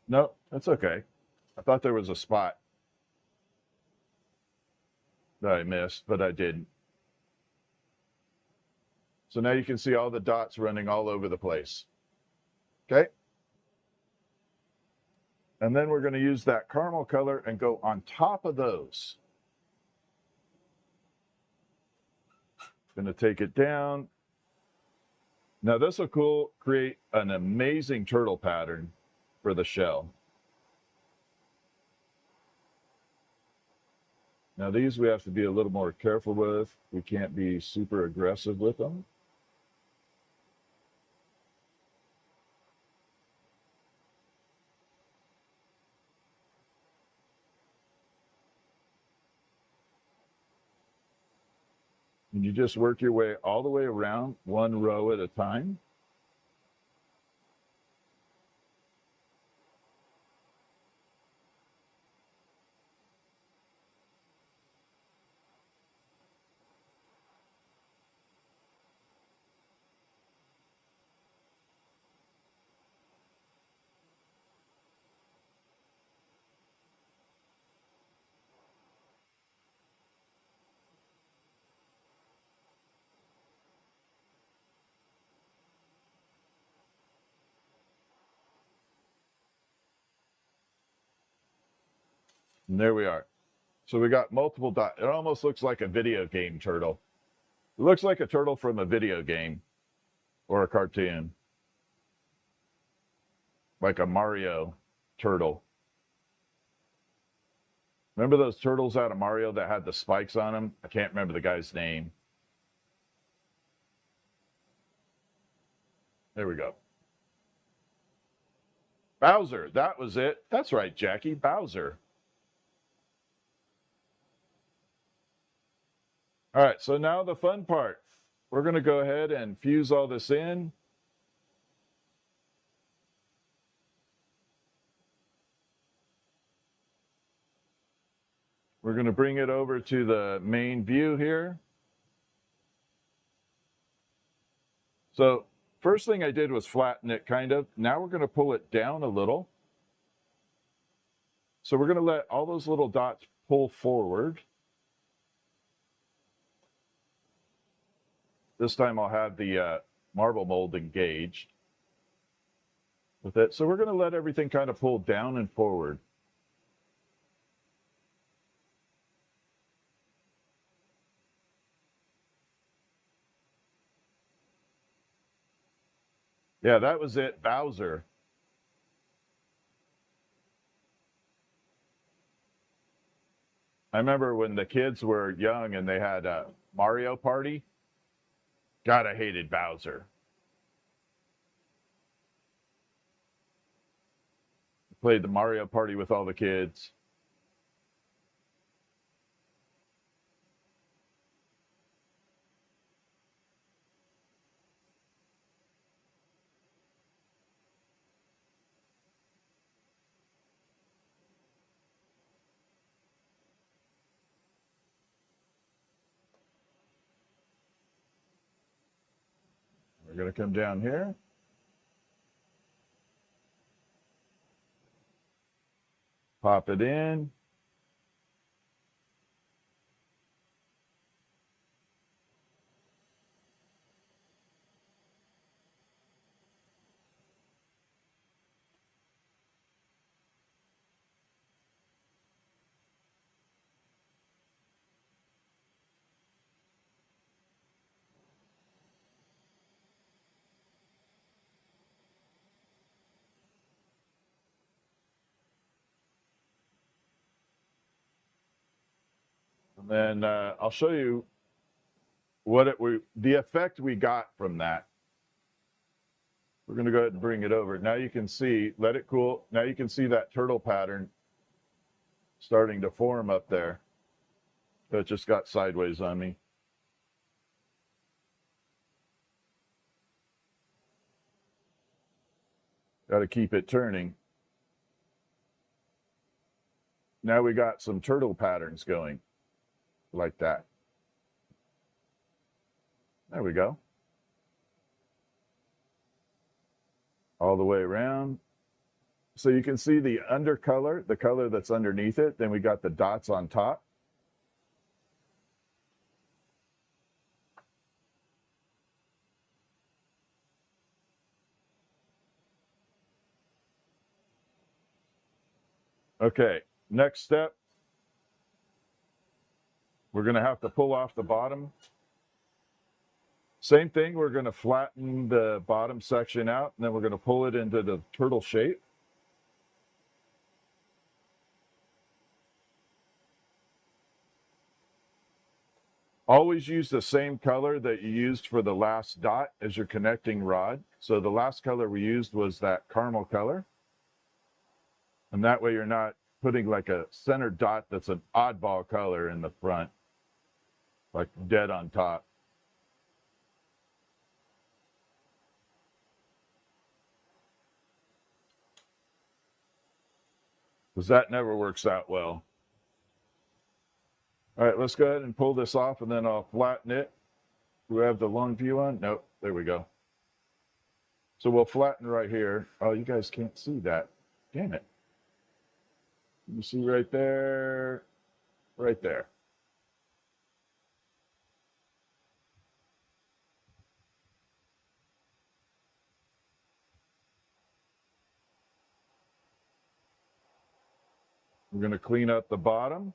No, that's okay. I thought there was a spot that I missed, but I didn't. So now you can see all the dots running all over the place. Okay. And then we're going to use that caramel color and go on top of those. Going to take it down. Now this will create an amazing turtle pattern for the shell. Now these we have to be a little more careful with. We can't be super aggressive with them. And you just work your way all the way around, one row at a time. And there we are. So we got multiple dots. It almost looks like a video game turtle. It looks like a turtle from a video game or a cartoon. Like a Mario turtle. Remember those turtles out of Mario that had the spikes on them? I can't remember the guy's name. There we go. Bowser, that was it. That's right, Jackie, Bowser. All right, so now the fun part. We're going to go ahead and fuse all this in. We're going to bring it over to the main view here. So first thing I did was flatten it kind of. Now we're going to pull it down a little. So we're going to let all those little dots pull forward. This time I'll have the marble mold engaged with it. So we're going to let everything kind of pull down and forward. Yeah, that was it, Bowser. I remember when the kids were young and they had a Mario Party. God, I hated Bowser. Played the Mario Party with all the kids. We're going to come down here. Pop it in. And then I'll show you what the effect we got from that. We're going to go ahead and bring it over. Now you can see, let it cool. Now you can see that turtle pattern starting to form up there. It just got sideways on me. Got to keep it turning. Now we got some turtle patterns going like that. There we go. All the way around. So you can see the undercolor, the color that's underneath it. Then we got the dots on top. Okay, next step. We're going to have to pull off the bottom. Same thing, we're going to flatten the bottom section out, and then we're going to pull it into the turtle shape. Always use the same color that you used for the last dot as your connecting rod. So the last color we used was that caramel color. And that way you're not putting like a center dot that's an oddball color in the front, like dead on top. Because that never works out well. All right, let's go ahead and pull this off, and then I'll flatten it. Do we have the long view on? Nope, there we go. So we'll flatten right here. Oh, you guys can't see that. Damn it. You see right there, right there. We're going to clean up the bottom.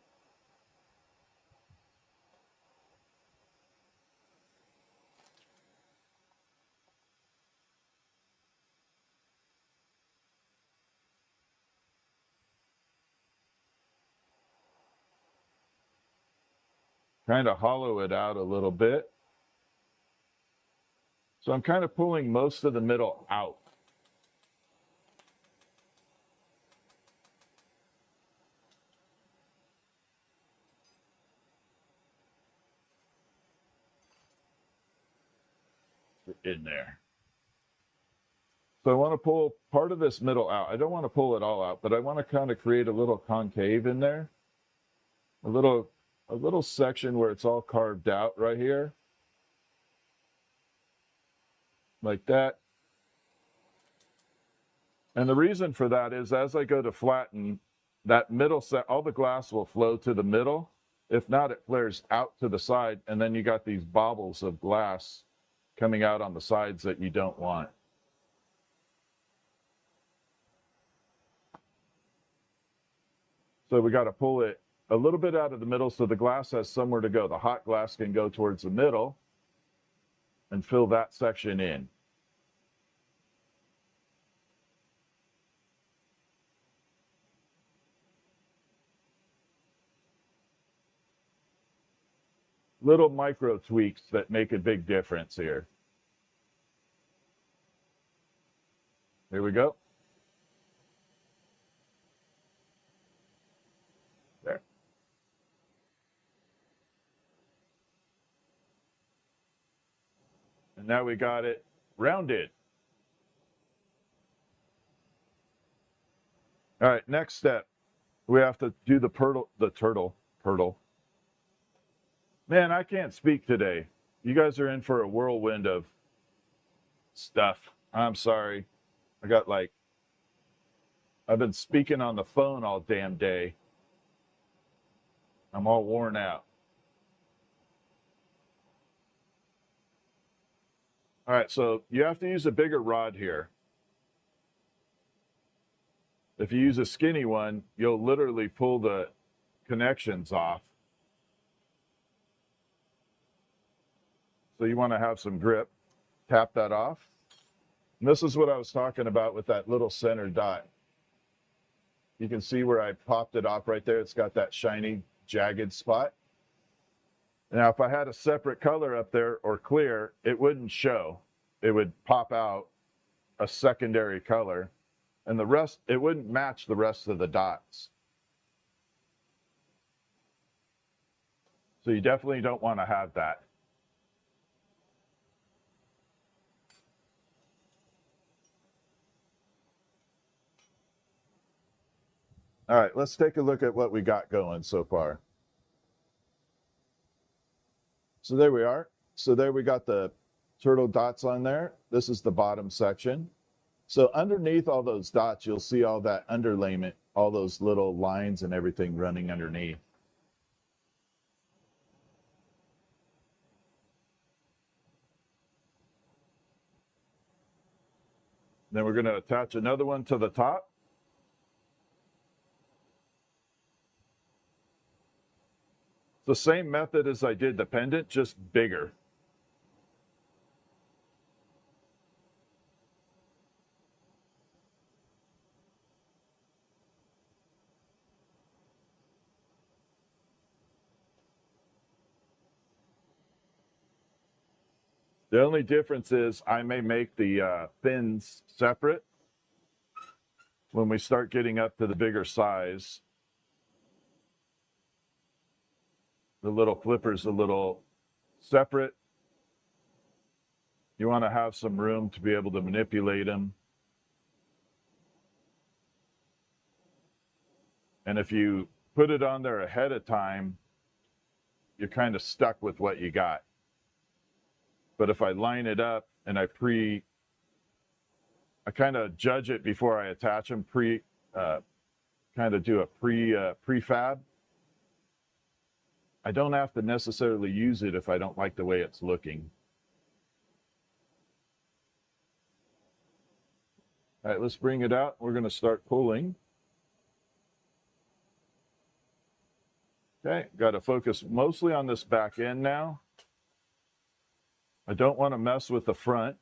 Kind of hollow it out a little bit. So I'm kind of pulling most of the middle out. In there. So I want to pull part of this middle out. I don't want to pull it all out, but I want to kind of create a little concave in there. A little section where it's all carved out right here. Like that. And the reason for that is as I go to flatten, that middle set, all the glass will flow to the middle. If not, it flares out to the side, and then you got these bobbles of glass coming out on the sides that you don't want. So we got to pull it a little bit out of the middle so the glass has somewhere to go. The hot glass can go towards the middle and fill that section in. Little micro tweaks that make a big difference here. Here we go. There. And now we got it rounded. All right, next step. We have to do the turtle. Man, I can't speak today. You guys are in for a whirlwind of stuff. I'm sorry. I've been speaking on the phone all damn day. I'm all worn out. All right, so you have to use a bigger rod here. If you use a skinny one, you'll literally pull the connections off. So you want to have some grip. Tap that off. And this is what I was talking about with that little center dot. You can see where I popped it off right there. It's got that shiny, jagged spot. Now, if I had a separate color up there or clear, it wouldn't show. It would pop out a secondary color, and the rest, it wouldn't match the rest of the dots. So you definitely don't want to have that. All right, let's take a look at what we got going so far. So there we are. So there we got the turtle dots on there. This is the bottom section. So underneath all those dots, you'll see all that underlayment, all those little lines and everything running underneath. Then we're going to attach another one to the top. The same method as I did the pendant, just bigger. The only difference is I may make the fins separate when we start getting up to the bigger size. The little flipper's a little separate. You want to have some room to be able to manipulate them. And if you put it on there ahead of time, you're kind of stuck with what you got. But if I line it up and I kind of judge it before I attach them, kind of do a prefab. I don't have to necessarily use it if I don't like the way it's looking. All right, let's bring it out. We're going to start pulling. Okay, got to focus mostly on this back end now. I don't want to mess with the front.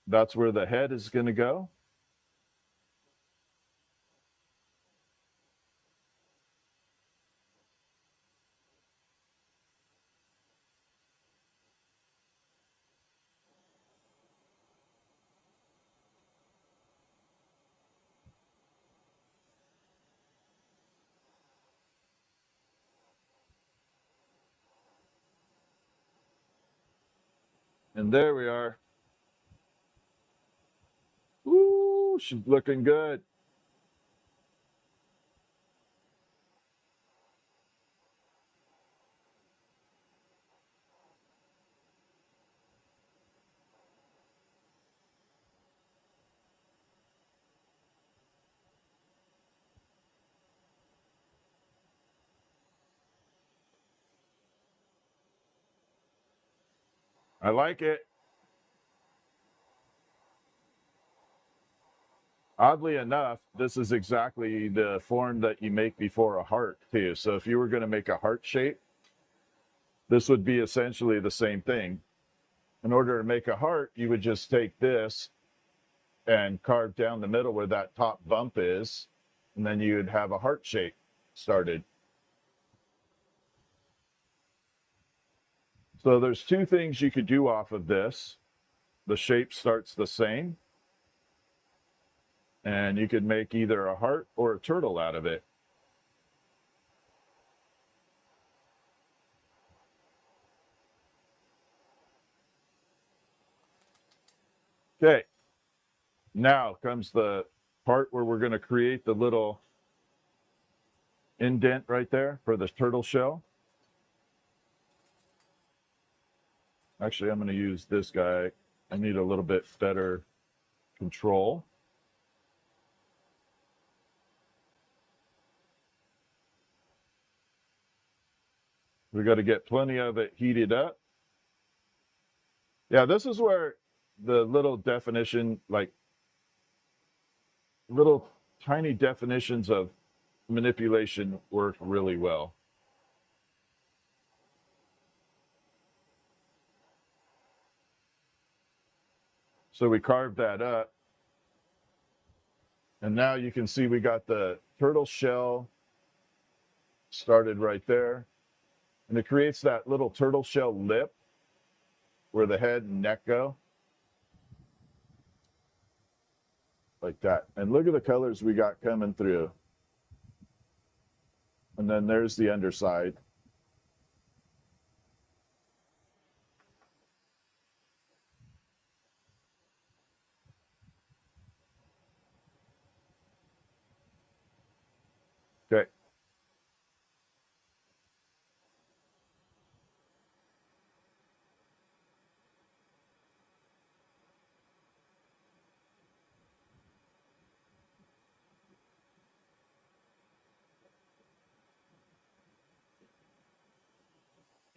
That's where the head is going to go. And there we are. Ooh, she's looking good. I like it. Oddly enough, this is exactly the form that you make before a heart too. So if you were going to make a heart shape, this would be essentially the same thing. In order to make a heart, you would just take this and carve down the middle where that top bump is, and then you would have a heart shape started. So there's two things you could do off of this. The shape starts the same, and you could make either a heart or a turtle out of it. Okay, now comes the part where we're going to create the little indent right there for the turtle shell. Actually, I'm going to use this guy. I need a little bit better control. We got to get plenty of it heated up. Yeah, this is where the little definition, like little tiny definitions of manipulation work really well. So we carved that up. And now you can see we got the turtle shell started right there. And it creates that little turtle shell lip where the head and neck go. Like that. And look at the colors we got coming through. And then there's the underside. Okay.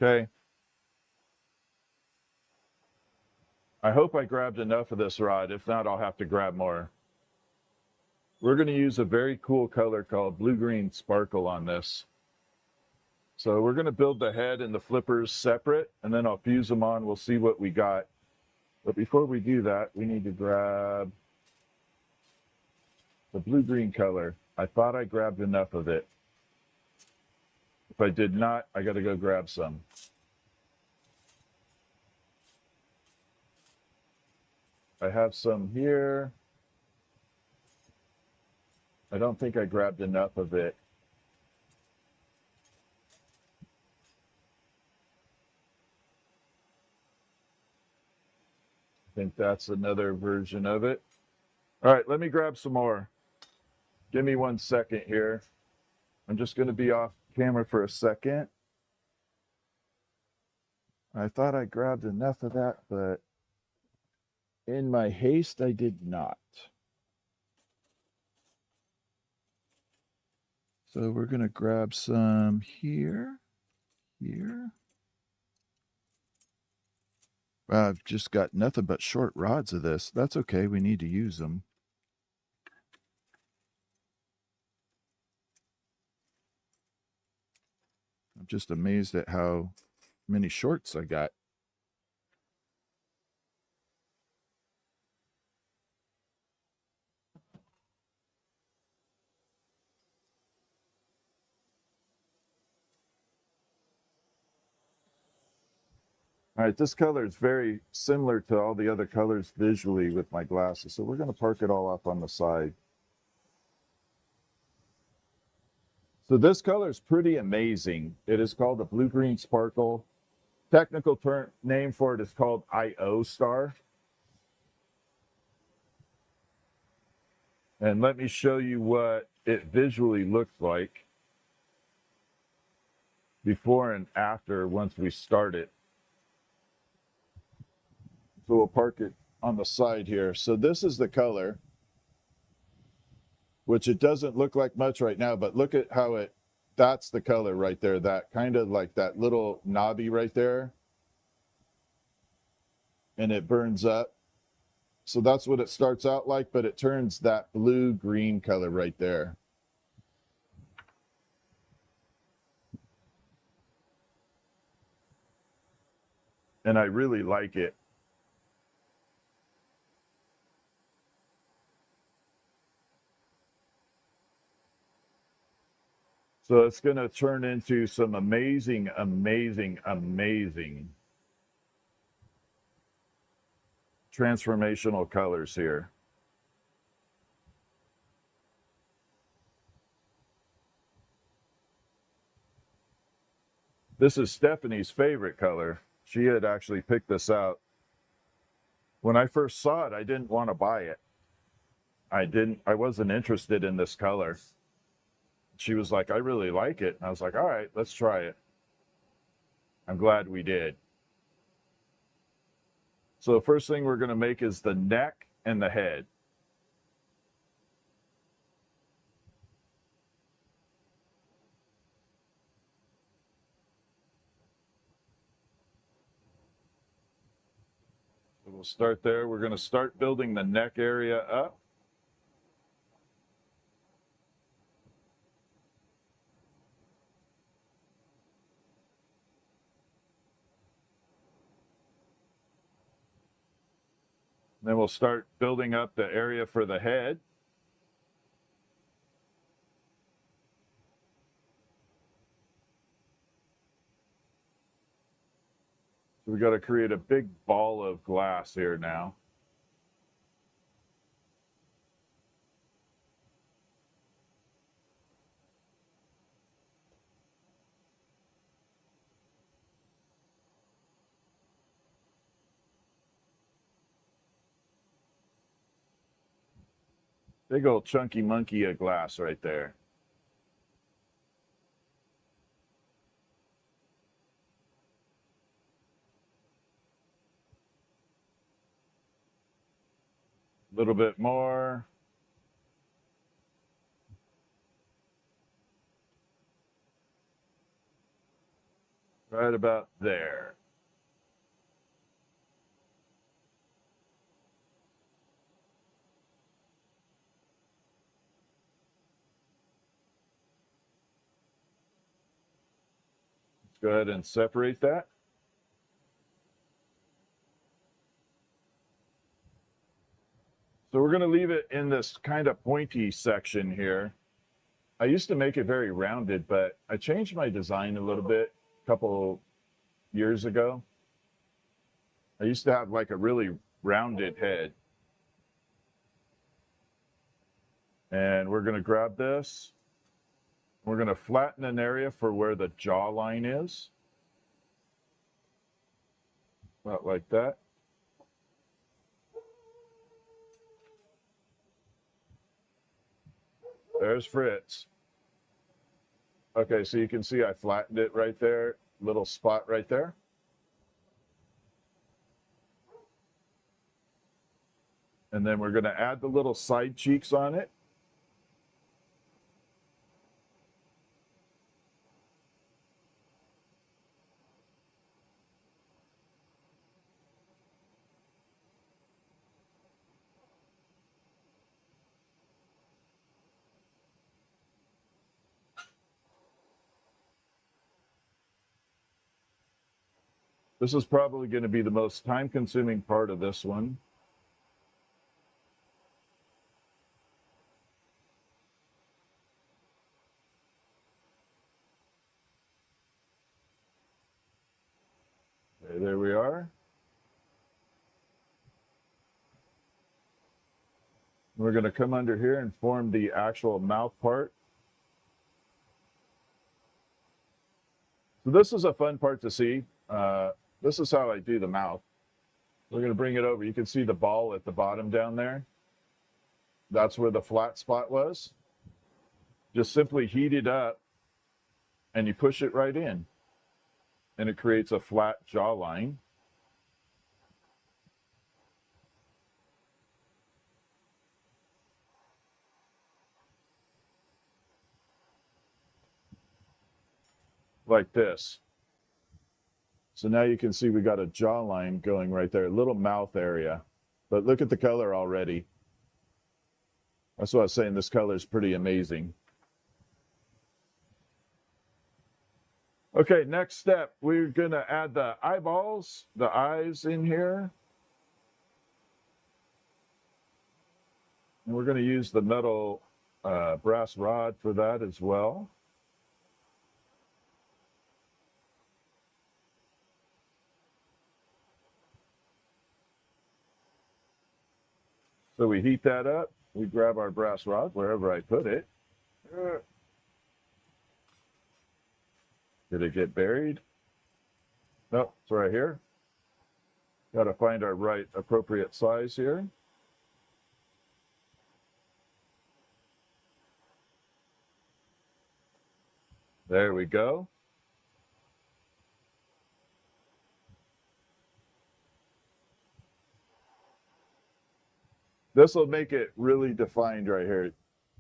Okay. I hope I grabbed enough of this rod. If not, I'll have to grab more. We're going to use a very cool color called blue-green sparkle on this. So we're going to build the head and the flippers separate, and then I'll fuse them on. We'll see what we got. But before we do that, we need to grab the blue-green color. I thought I grabbed enough of it. If I did not, I got to go grab some. I have some here. I don't think I grabbed enough of it. I think that's another version of it. All right, let me grab some more. Give me 1 second here. I'm just going to be off camera for a second. I thought I grabbed enough of that, but in my haste, I did not. So we're going to grab some here. I've just got nothing but short rods of this. That's okay. We need to use them. I'm just amazed at how many shorts I got. All right, this color is very similar to all the other colors visually with my glasses. So we're going to park it all up on the side. So this color is pretty amazing. It is called a blue-green sparkle. Technical name for it is called IO star. And let me show you what it visually looks like before and after once we start it. So we'll park it on the side here. So this is the color, which it doesn't look like much right now, but look at how that's the color right there. That kind of like that little knobby right there. And it burns up. So that's what it starts out like, but it turns that blue-green color right there. And I really like it. So it's going to turn into some amazing, amazing, amazing transformational colors here. This is Stephanie's favorite color. She had actually picked this out. When I first saw it, I didn't want to buy it. I wasn't interested in this color. She was like, I really like it. And I was like, all right, let's try it. I'm glad we did. So the first thing we're going to make is the neck and the head. So we'll start there. We're going to start building the neck area up. Then we'll start building up the area for the head. So we got to create a big ball of glass here now. Big old chunky monkey of glass right there. A little bit more. Right about there. Let's go ahead and separate that. So we're going to leave it in this kind of pointy section here. I used to make it very rounded, but I changed my design a little bit a couple years ago. I used to have like a really rounded head. And we're going to grab this. We're going to flatten an area for where the jawline is. About like that. There's Fritz. Okay, so you can see I flattened it right there, little spot right there. And then we're going to add the little side cheeks on it. This is probably going to be the most time-consuming part of this one. Okay, there we are. We're going to come under here and form the actual mouth part. So this is a fun part to see. This is how I do the mouth. We're going to bring it over. You can see the ball at the bottom down there. That's where the flat spot was. Just simply heat it up and you push it right in. And it creates a flat jawline. Like this. So now you can see we got a jawline going right there, a little mouth area. But look at the color already. That's what I was saying, this color is pretty amazing. Okay, next step, we're gonna add the eyeballs, the eyes in here. And we're gonna use the metal brass rod for that as well. So we heat that up. We grab our brass rod wherever I put it. Did it get buried? No, it's right here. Got to find our right appropriate size here. There we go. This will make it really defined right here.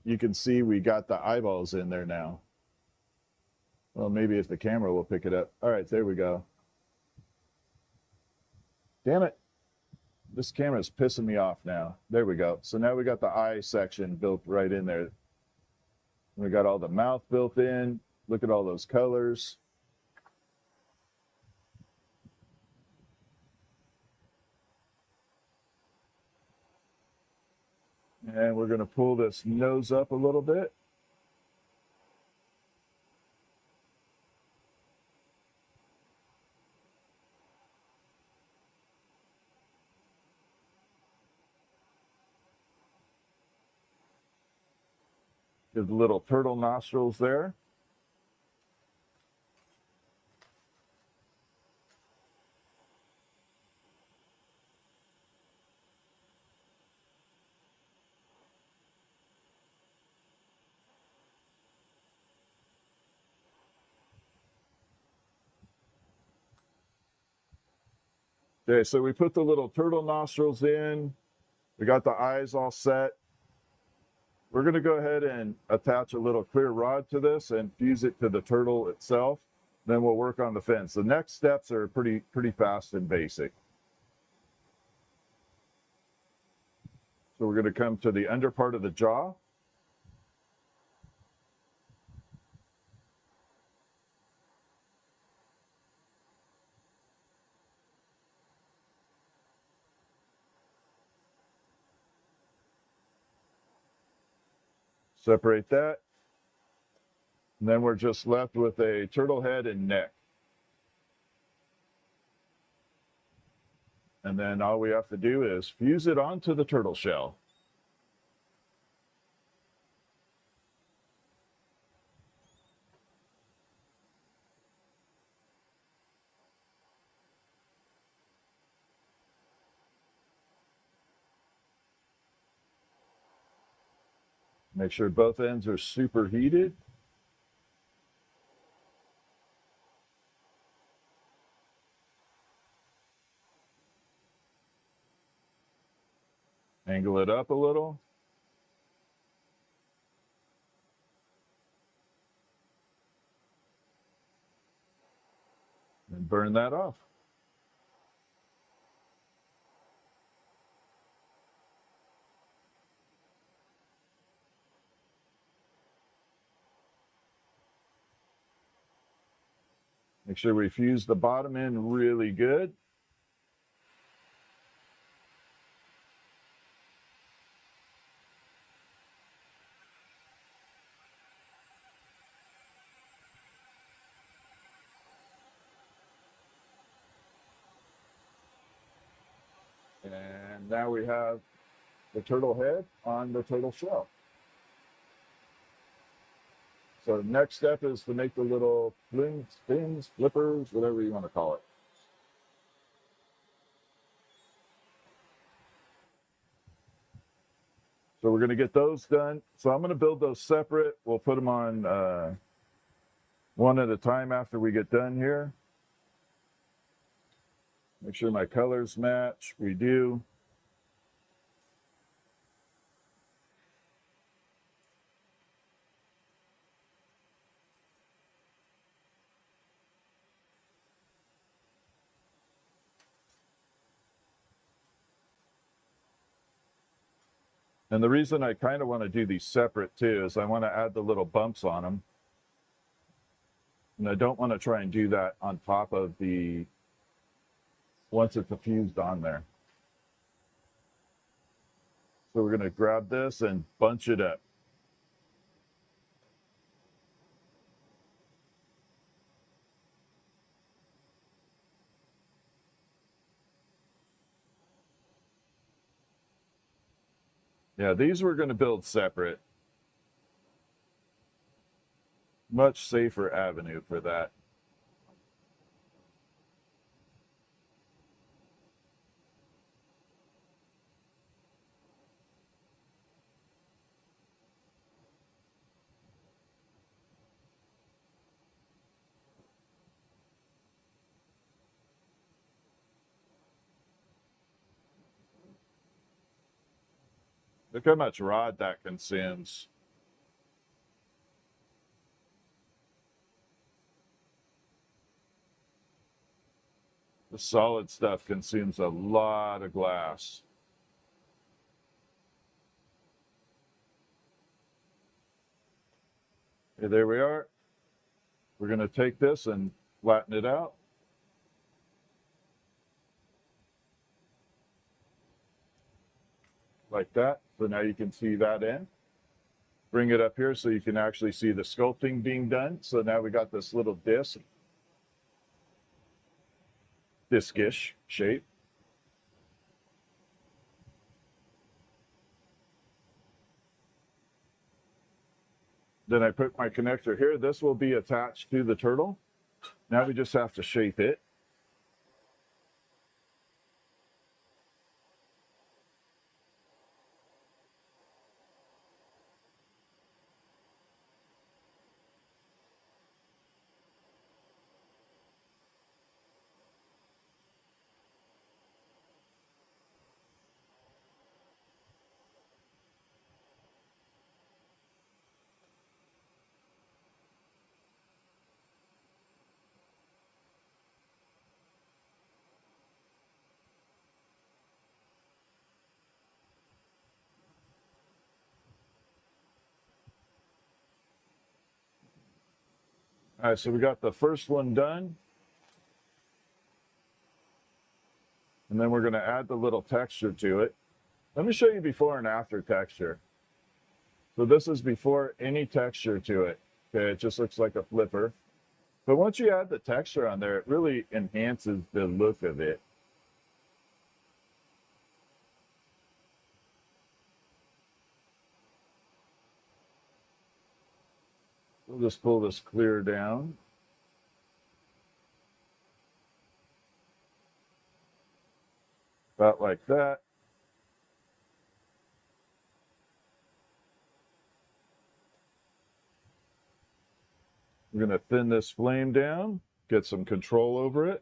You can see we got the eyeballs in there now. Well, maybe if the camera will pick it up. All right, there we go. Damn it. This camera is pissing me off now. There we go. So now we got the eye section built right in there. We got all the mouth built in. Look at all those colors. And we're going to pull this nose up a little bit. Give the little turtle nostrils there. Okay, so we put the little turtle nostrils in. We got the eyes all set. We're going to go ahead and attach a little clear rod to this and fuse it to the turtle itself. Then we'll work on the fins. The next steps are pretty fast and basic. So we're going to come to the under part of the jaw. Separate that. And then we're just left with a turtle head and neck. And then all we have to do is fuse it onto the turtle shell. Make sure both ends are super heated. Angle it up a little. And burn that off. Make sure we fuse the bottom end really good. And now we have the turtle head on the turtle shell. So next step is to make the little fins, flippers, whatever you want to call it. So we're going to get those done. So I'm going to build those separate. We'll put them on one at a time after we get done here. Make sure my colors match. We do. And the reason I kind of want to do these separate too is I want to add the little bumps on them. And I don't want to try and do that on top of the, once it's fused on there. So we're going to grab this and bunch it up. Yeah, these we're going to build separate. Much safer avenue for that. Look how much rod that consumes. The solid stuff consumes a lot of glass. Okay, there we are. We're going to take this and flatten it out. Like that. So now you can see that end. Bring it up here so you can actually see the sculpting being done. So now we got this little disc-ish shape. Then I put my connector here. This will be attached to the turtle. Now we just have to shape it. All right, so we got the first one done. And then we're going to add the little texture to it. Let me show you before and after texture. So this is before any texture to it. Okay, it just looks like a flipper. But once you add the texture on there, it really enhances the look of it. We'll just pull this clear down. About like that. We're going to thin this flame down, get some control over it.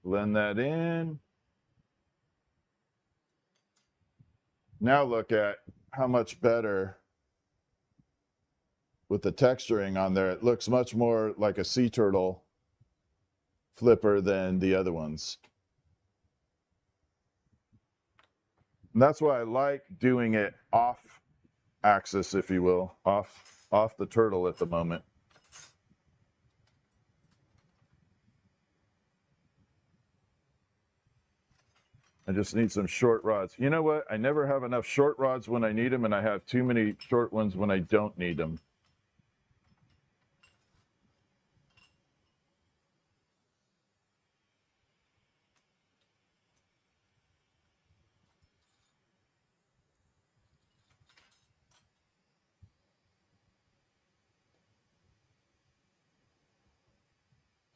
Blend that in. Now look at how much better with the texturing on there. It looks much more like a sea turtle flipper than the other ones. And that's why I like doing it off axis, if you will, off the turtle at the moment. I just need some short rods. You know what? I never have enough short rods when I need them, and I have too many short ones when I don't need them.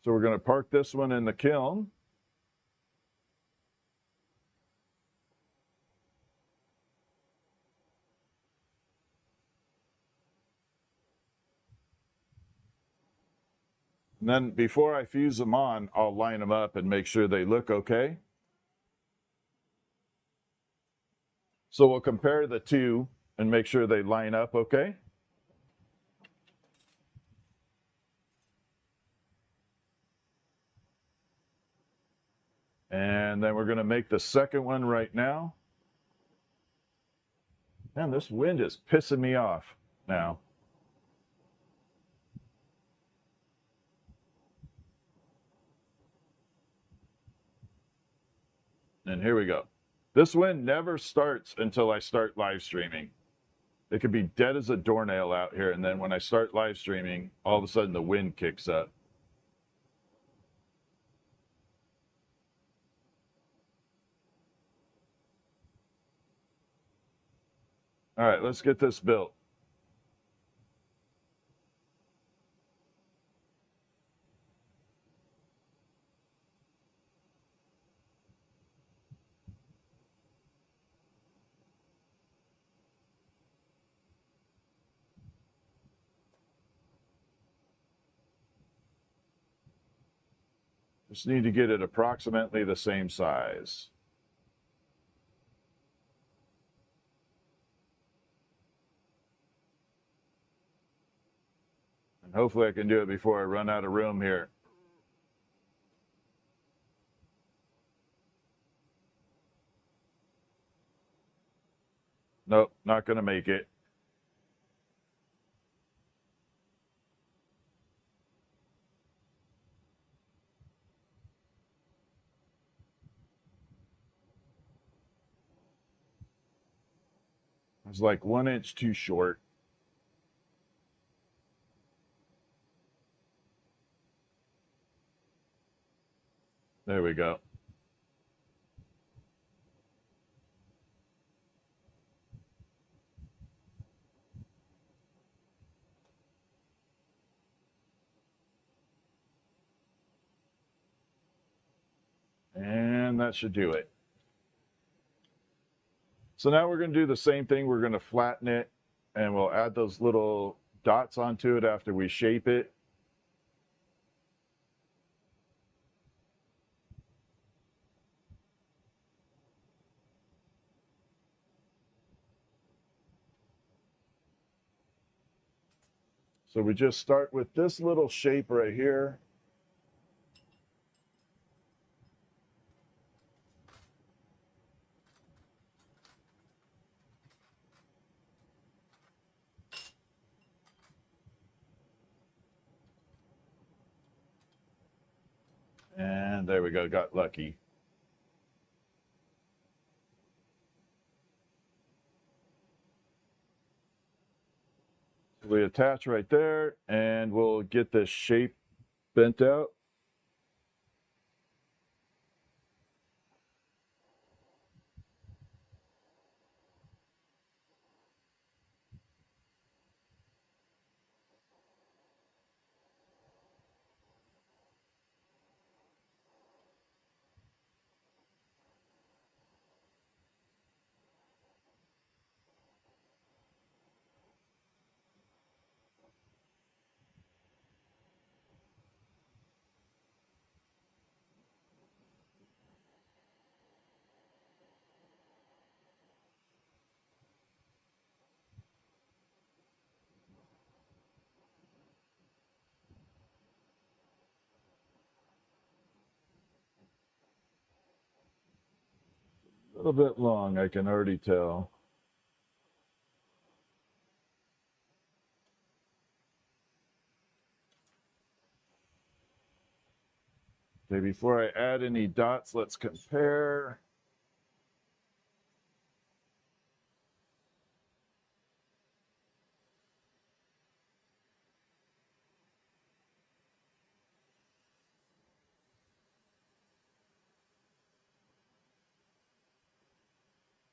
So we're going to park this one in the kiln. And then before I fuse them on, I'll line them up and make sure they look okay. So we'll compare the two and make sure they line up okay. And then we're going to make the second one right now. Man, this wind is pissing me off now. And here we go. This wind never starts until I start live streaming. It could be dead as a doornail out here, and then when I start live streaming, all of a sudden the wind kicks up. All right, let's get this built. Just need to get it approximately the same size. And hopefully I can do it before I run out of room here. Nope, not going to make it. It's like 1 inch too short. There we go. And that should do it. So now we're going to do the same thing. We're going to flatten it, and we'll add those little dots onto it after we shape it. So we just start with this little shape right here. And there we go, got lucky. So we attach right there, and we'll get this shape bent out. A little bit long, I can already tell. Okay, before I add any dots, let's compare.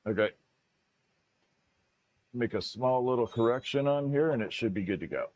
Okay. Make a small little correction on here, and it should be good to go.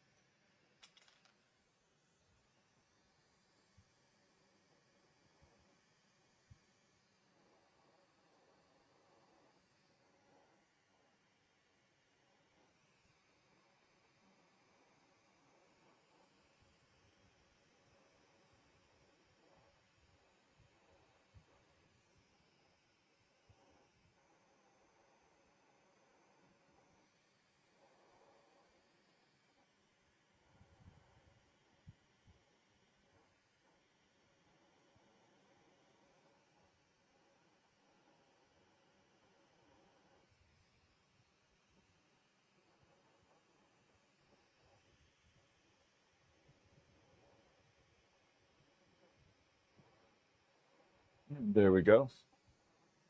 There we go.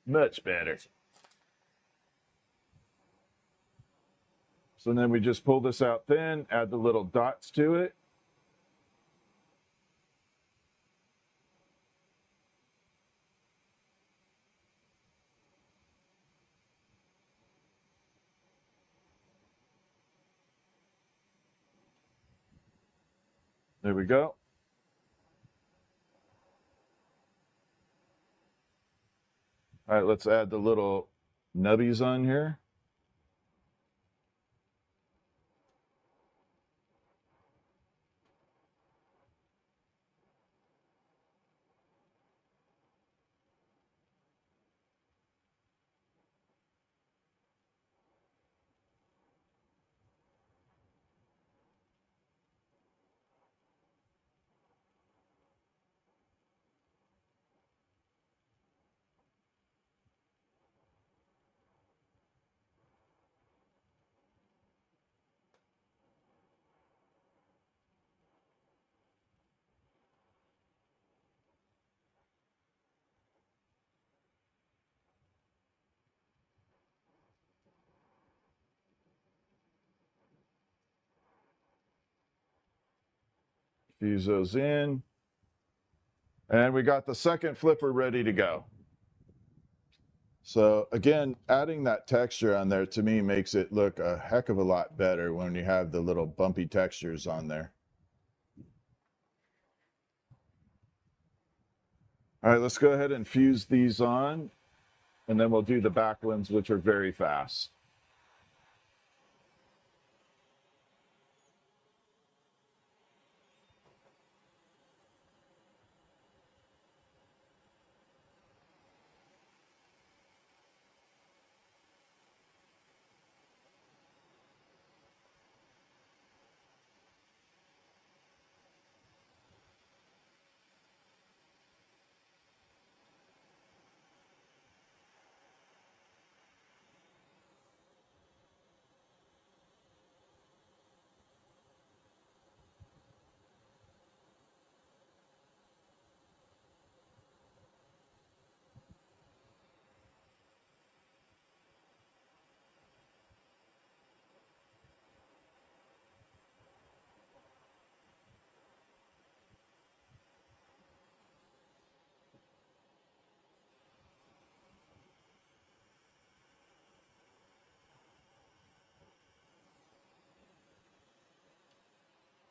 Much better. So then we just pull this out thin, add the little dots to it. There we go. All right, let's add the little nubbies on here. Fuse those in. And we got the second flipper ready to go. So again, adding that texture on there to me makes it look a heck of a lot better when you have the little bumpy textures on there. All right, let's go ahead and fuse these on, and then we'll do the back ones, which are very fast.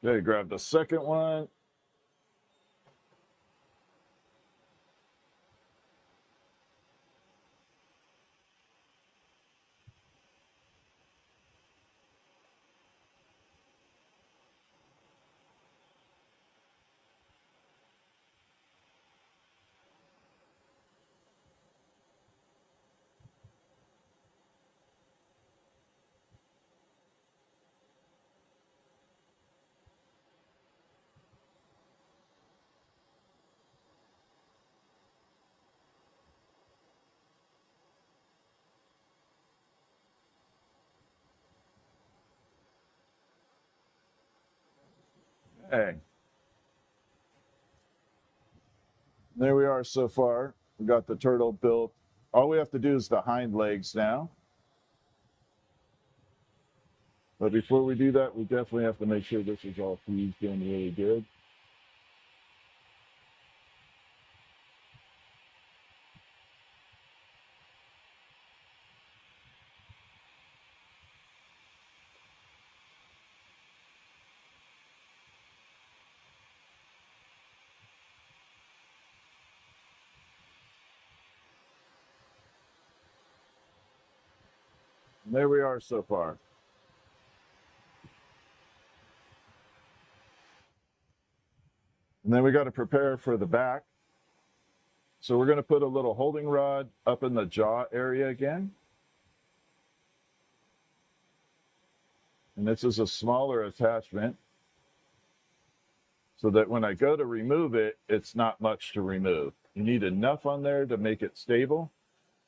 Okay, grab the second one. Hey. There we are so far. We got the turtle built. All we have to do is the hind legs now. But before we do that, we definitely have to make sure this is all fused in really good. And there we are so far. And then we got to prepare for the back. So we're going to put a little holding rod up in the jaw area again. And this is a smaller attachment so that when I go to remove it, it's not much to remove. You need enough on there to make it stable,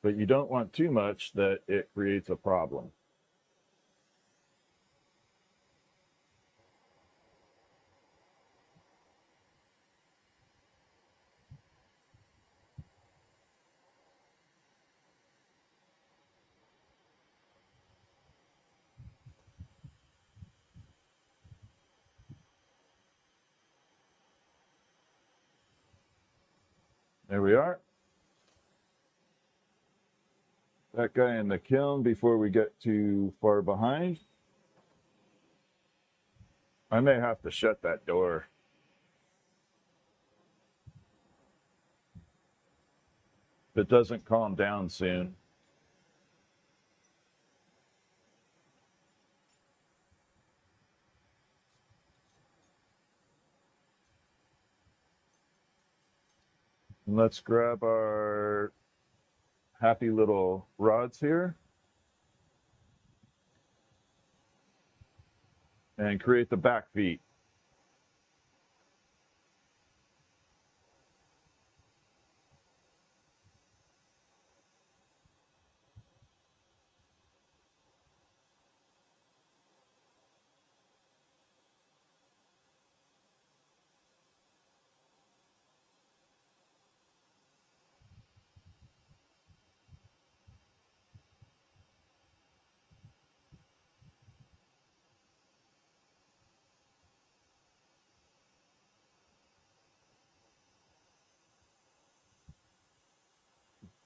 but you don't want too much that it creates a problem. There we are. That guy in the kiln before we get too far behind. I may have to shut that door. If it doesn't calm down soon. And let's grab our happy little rods here and create the back feet.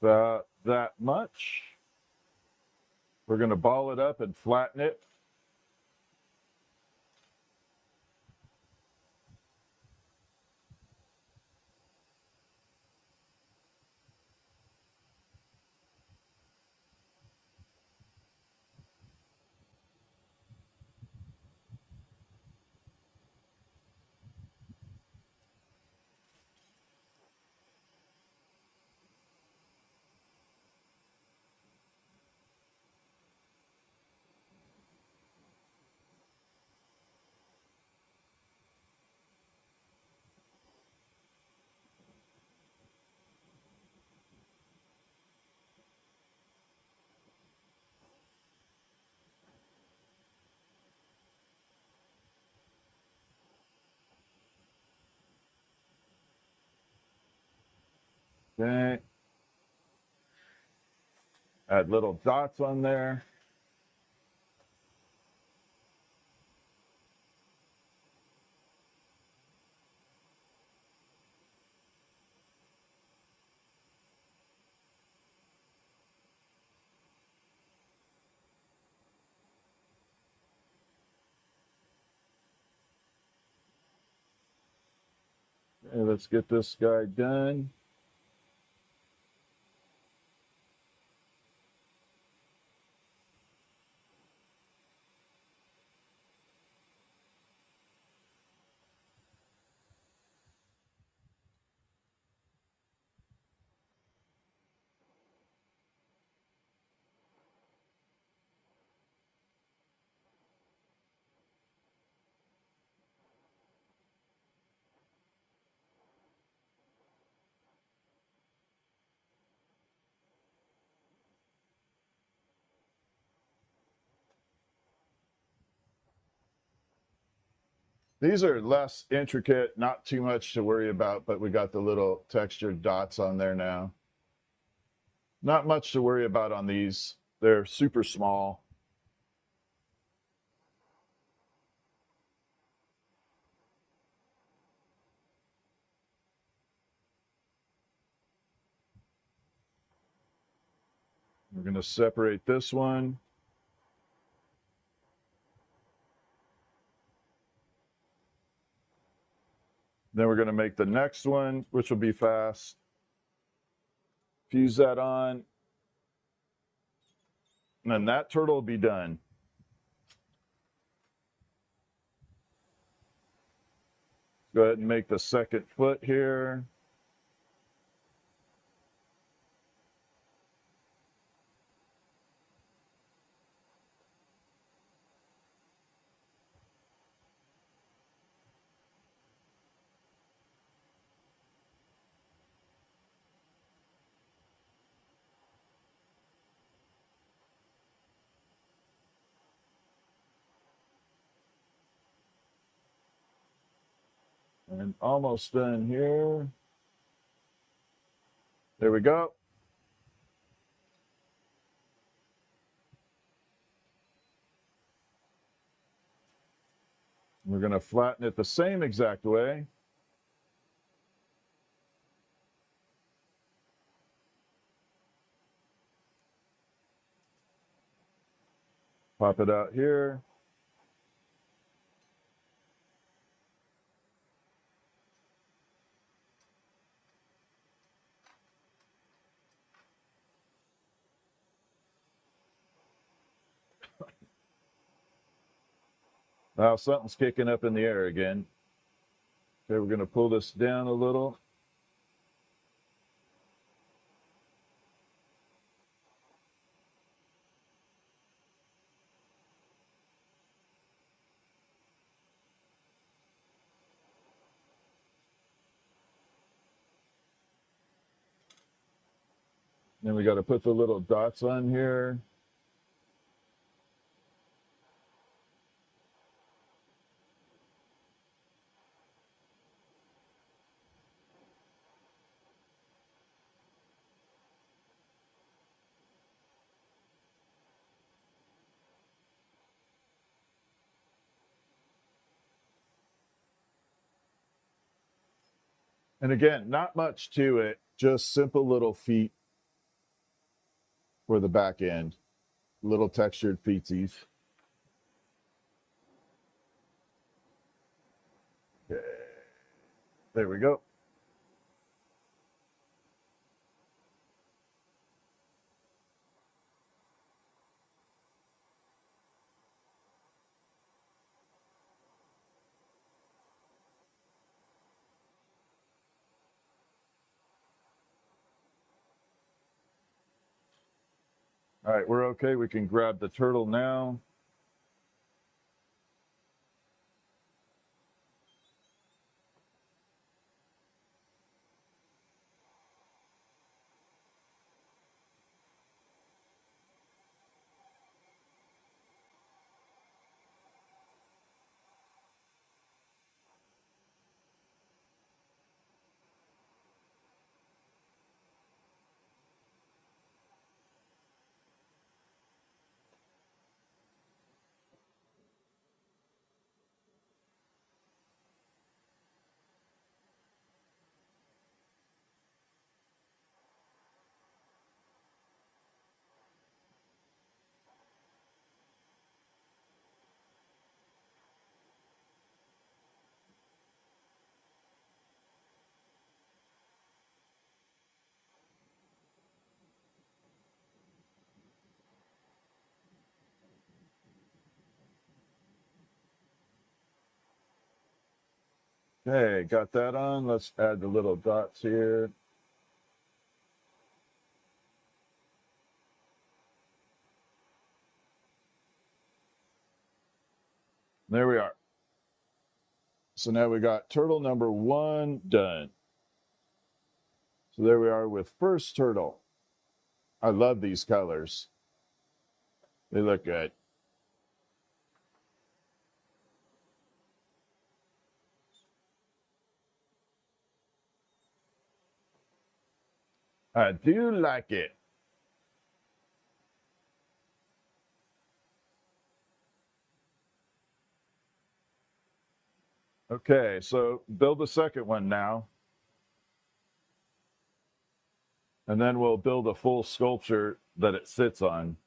About that much. We're going to ball it up and flatten it. Okay. Add little dots on there. Okay, let's get this guy done. These are less intricate, not too much to worry about, but we got the little textured dots on there now. Not much to worry about on these. They're super small. We're going to separate this one. Then we're going to make the next one, which will be fast. Fuse that on. And then that turtle will be done. Go ahead and make the second foot here. And almost done here. There we go. We're going to flatten it the same exact way. Pop it out here. Now something's kicking up in the air again. Okay, we're going to pull this down a little. Then we got to put the little dots on here. And again, not much to it, just simple little feet. for the back end. Little textured feetsies. Okay. There we go. All right, we're okay. We can grab the turtle now. Okay, got that on. Let's add the little dots here. There we are. So now we got turtle number 1 done. So there we are with first turtle. I love these colors. They look good. I do like it. Okay, so build the second one now. And then we'll build a full sculpture that it sits on.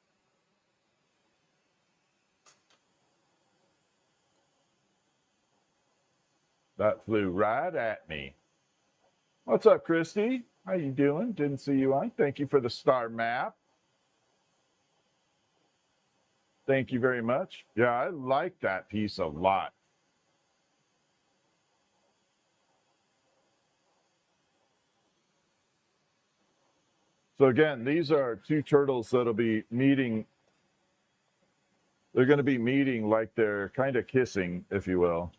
That flew right at me. What's up, Christy? How you doing? Didn't see you on. Thank you for the star map. Thank you very much. Yeah, I like that piece a lot. So again, these are 2 turtles that'll be meeting. They're going to be meeting like they're kind of kissing, if you will.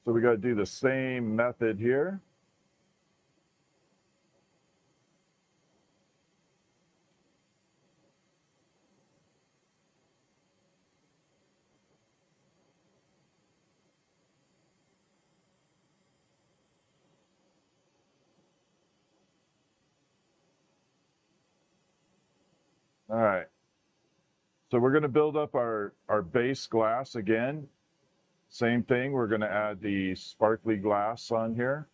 So we got to do the same method here. All right. So we're going to build up our base glass again. Same thing. We're going to add the sparkly glass on here.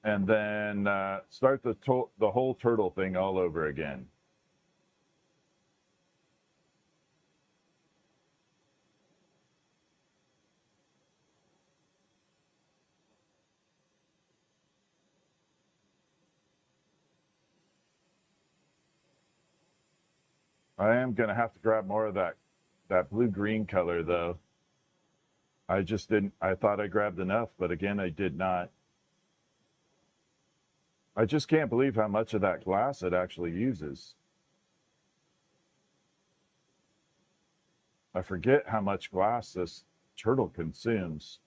And then start the whole turtle thing all over again. I am going to have to grab more of that blue-green color, though. I just didn't. I thought I grabbed enough, but again, I did not. I just can't believe how much of that glass it actually uses. I forget how much glass this turtle consumes.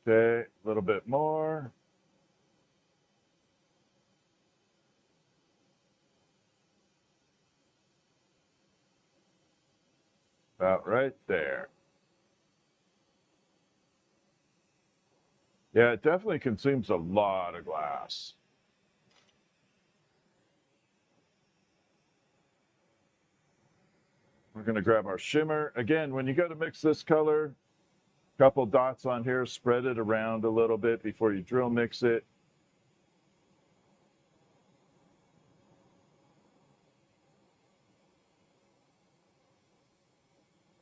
Okay, a little bit more. About right there. Yeah, it definitely consumes a lot of glass. We're going to grab our shimmer. Again, when you go to mix this color, couple dots on here, spread it around a little bit before you drill mix it.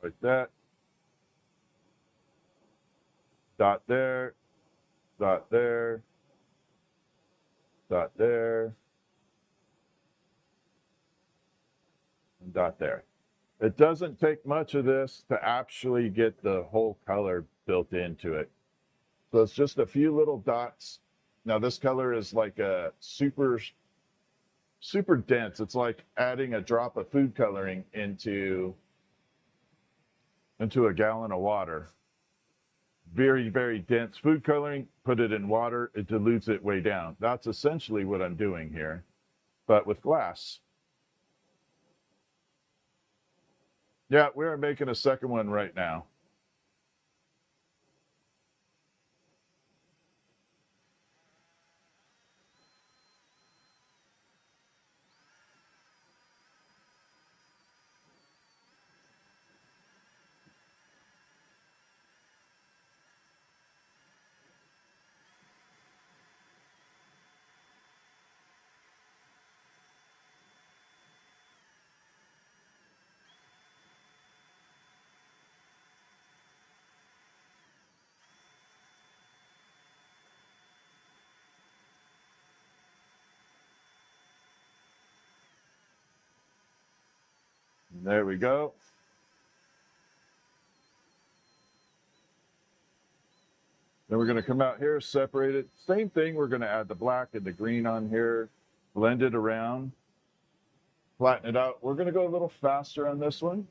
Like that. Dot there, dot there, dot there, and dot there. It doesn't take much of this to actually get the whole color built into it. So it's just a few little dots. Now this color is like a super dense. It's like adding a drop of food coloring into a gallon of water. Very, very dense food coloring, put it in water, it dilutes it way down. That's essentially what I'm doing here, but with glass. Yeah, we are making a second one right now. There we go. Then we're going to come out here, separate it. Same thing, we're going to add the black and the green on here, blend it around, flatten it out. We're going to go a little faster on this one.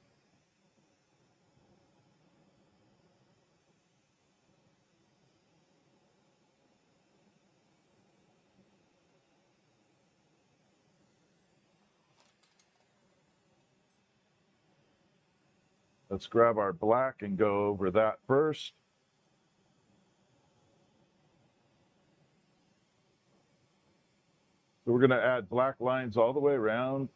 Let's grab our black and go over that first. So we're going to add black lines all the way around.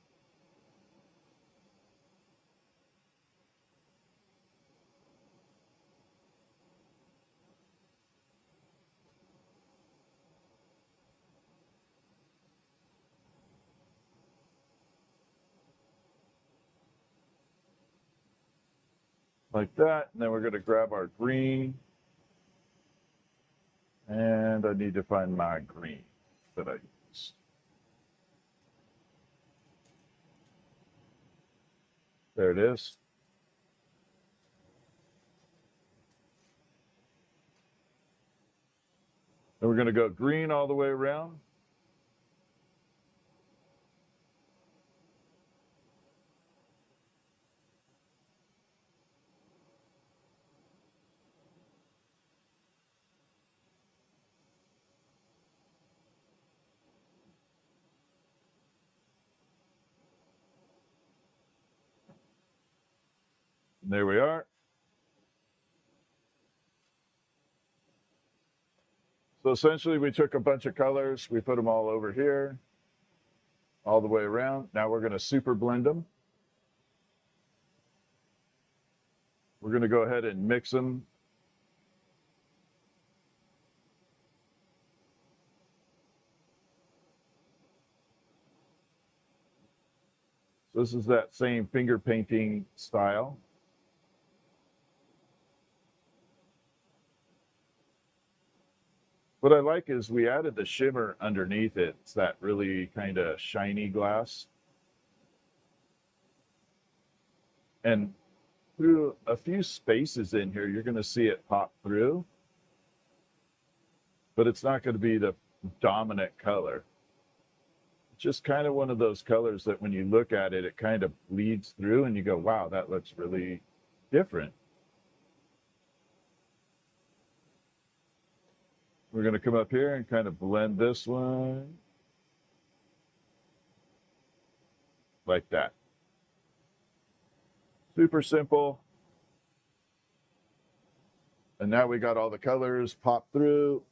Like that, and then we're going to grab our green. And I need to find my green that I use. There it is. And we're going to go green all the way around. And there we are. So essentially we took a bunch of colors, we put them all over here, all the way around. Now we're going to super blend them. We're going to go ahead and mix them. So this is that same finger painting style. What I like is we added the shimmer underneath it. It's that really kind of shiny glass. And through a few spaces in here, you're going to see it pop through. But it's not going to be the dominant color. It's just kind of one of those colors that when you look at it, it kind of bleeds through and you go, wow, that looks really different. We're going to come up here and kind of blend this one like that. Super simple. And now we got all the colors popped through.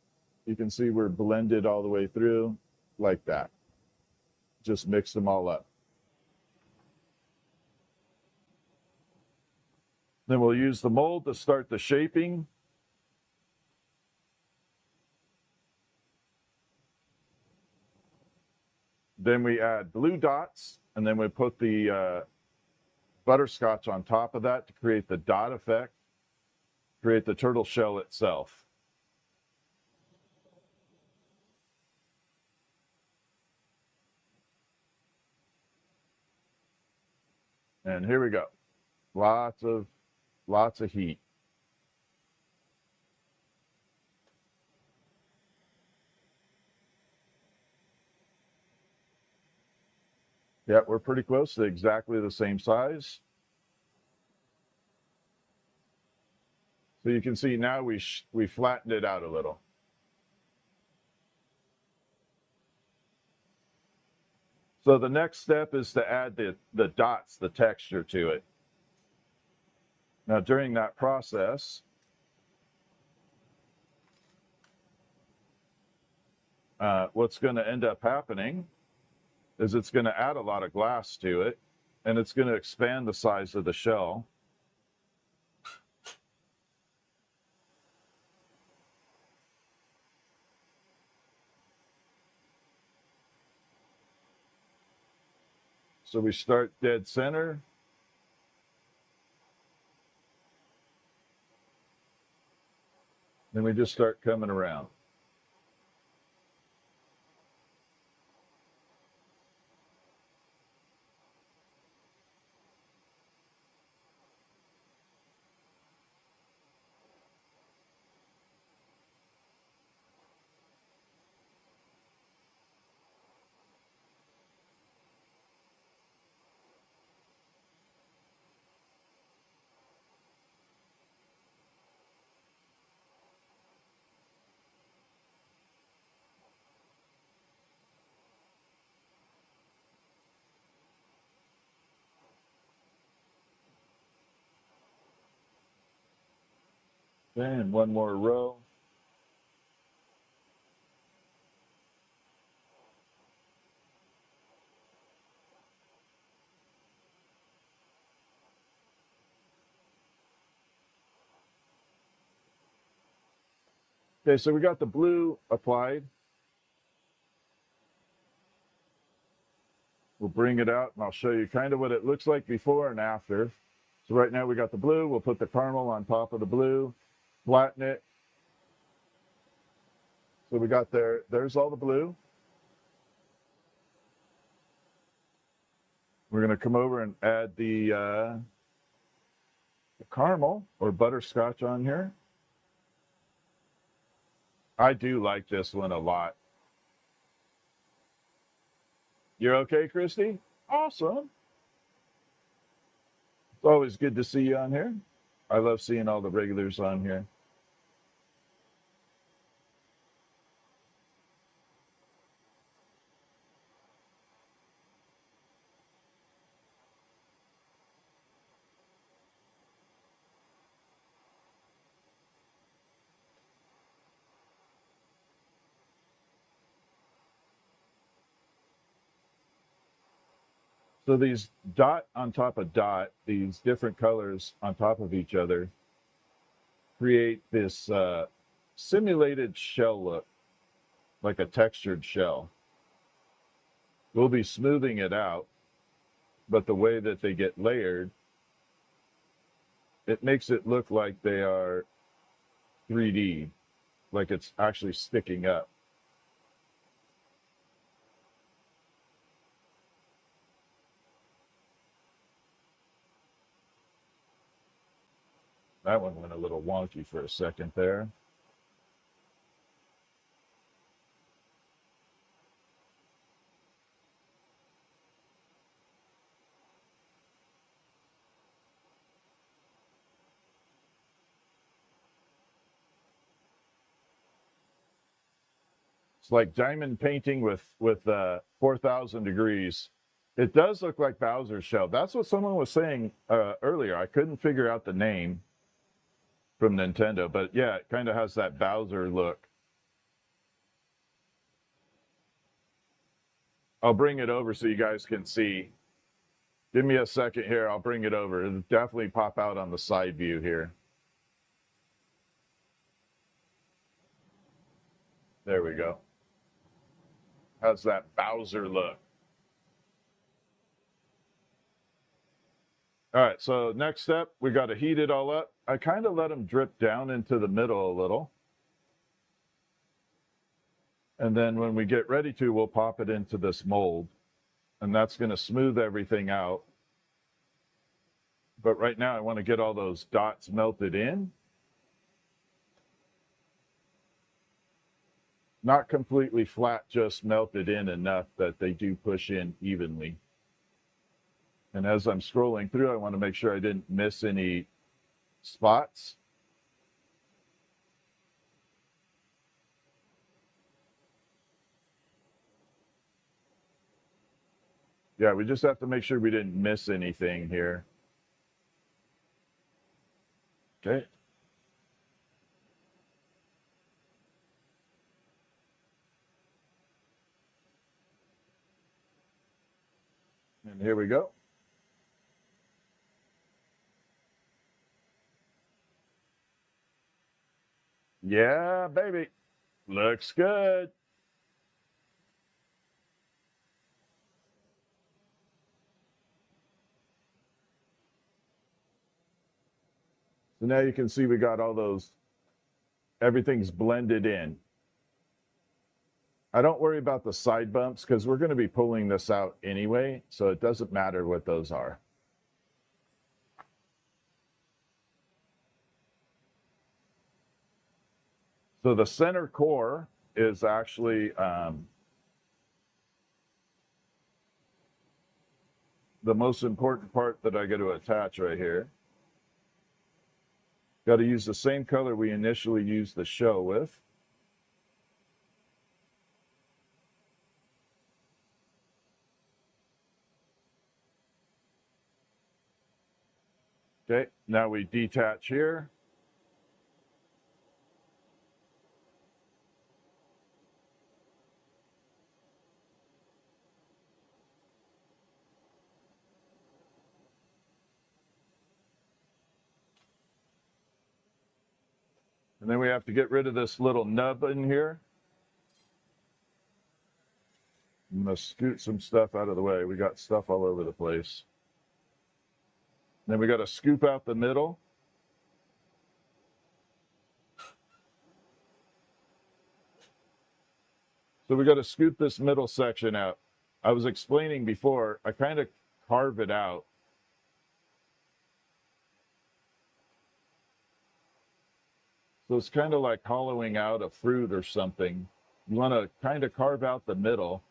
You can see we're blended all the way through like that. Just mix them all up. Then we'll use the mold to start the shaping. Then we add blue dots, and then we put the butterscotch on top of that to create the dot effect, create the turtle shell itself. And here we go. Lots of heat. Yeah, we're pretty close to exactly the same size. So you can see now we flattened it out a little. So the next step is to add the dots, the texture to it. Now during that process, what's going to end up happening is it's going to add a lot of glass to it, and it's going to expand the size of the shell. So we start dead center. Then we just start coming around. And one more row. Okay, so we got the blue applied. We'll bring it out and I'll show you kind of what it looks like before and after. So right now we got the blue. We'll put the caramel on top of the blue, flatten it. So we got there's all the blue. We're going to come over and add the caramel or butterscotch on here. I do like this one a lot. You're okay, Christy? Awesome. It's always good to see you on here. I love seeing all the regulars on here. So these dot on top of dot, these different colors on top of each other, create this simulated shell look, like a textured shell. We'll be smoothing it out, but the way that they get layered, it makes it look like they are 3D, like it's actually sticking up. That one went a little wonky for a second there. It's like diamond painting with 4,000 degrees. It does look like Bowser's shell. That's what someone was saying earlier. I couldn't figure out the name from Nintendo, but yeah, it kind of has that Bowser look. I'll bring it over so you guys can see. Give me a second here. I'll bring it over. It'll definitely pop out on the side view here. There we go. How's that Bowser look? All right, so next step, we got to heat it all up. I kind of let them drip down into the middle a little. And then when we get ready to, we'll pop it into this mold. And that's going to smooth everything out. But right now, I want to get all those dots melted in. Not completely flat, just melted in enough that they do push in evenly. And as I'm scrolling through, I want to make sure I didn't miss any spots. Yeah, we just have to make sure we didn't miss anything here. Okay. And here we go. Yeah, baby. Looks good. So now you can see we got all those, everything's blended in. I don't worry about the side bumps because we're going to be pulling this out anyway, so it doesn't matter what those are. So the center core is actually the most important part that I got to attach right here. Got to use the same color we initially used the shell with. Okay, now we detach here. And then we have to get rid of this little nub in here. I'm going to scoot some stuff out of the way. We got stuff all over the place. Then we got to scoop out the middle. So we got to scoop this middle section out. I was explaining before, I kind of carve it out. So it's kind of like hollowing out a fruit or something. You want to kind of carve out the middle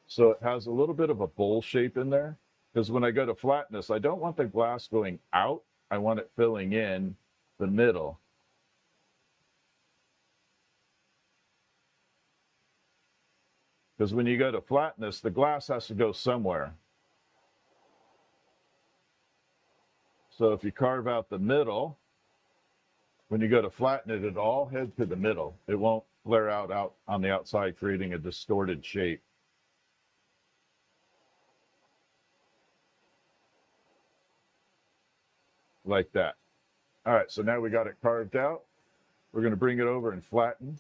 so it has a little bit of a bowl shape in there. Because when I go to flatness, I don't want the glass going out. I want it filling in the middle. Because when you go to flatness, the glass has to go somewhere. So if you carve out the middle, when you go to flatten it, it'll all head to the middle. It won't flare out on the outside, creating a distorted shape. Like that. All right, so now we got it carved out. We're going to bring it over and flatten.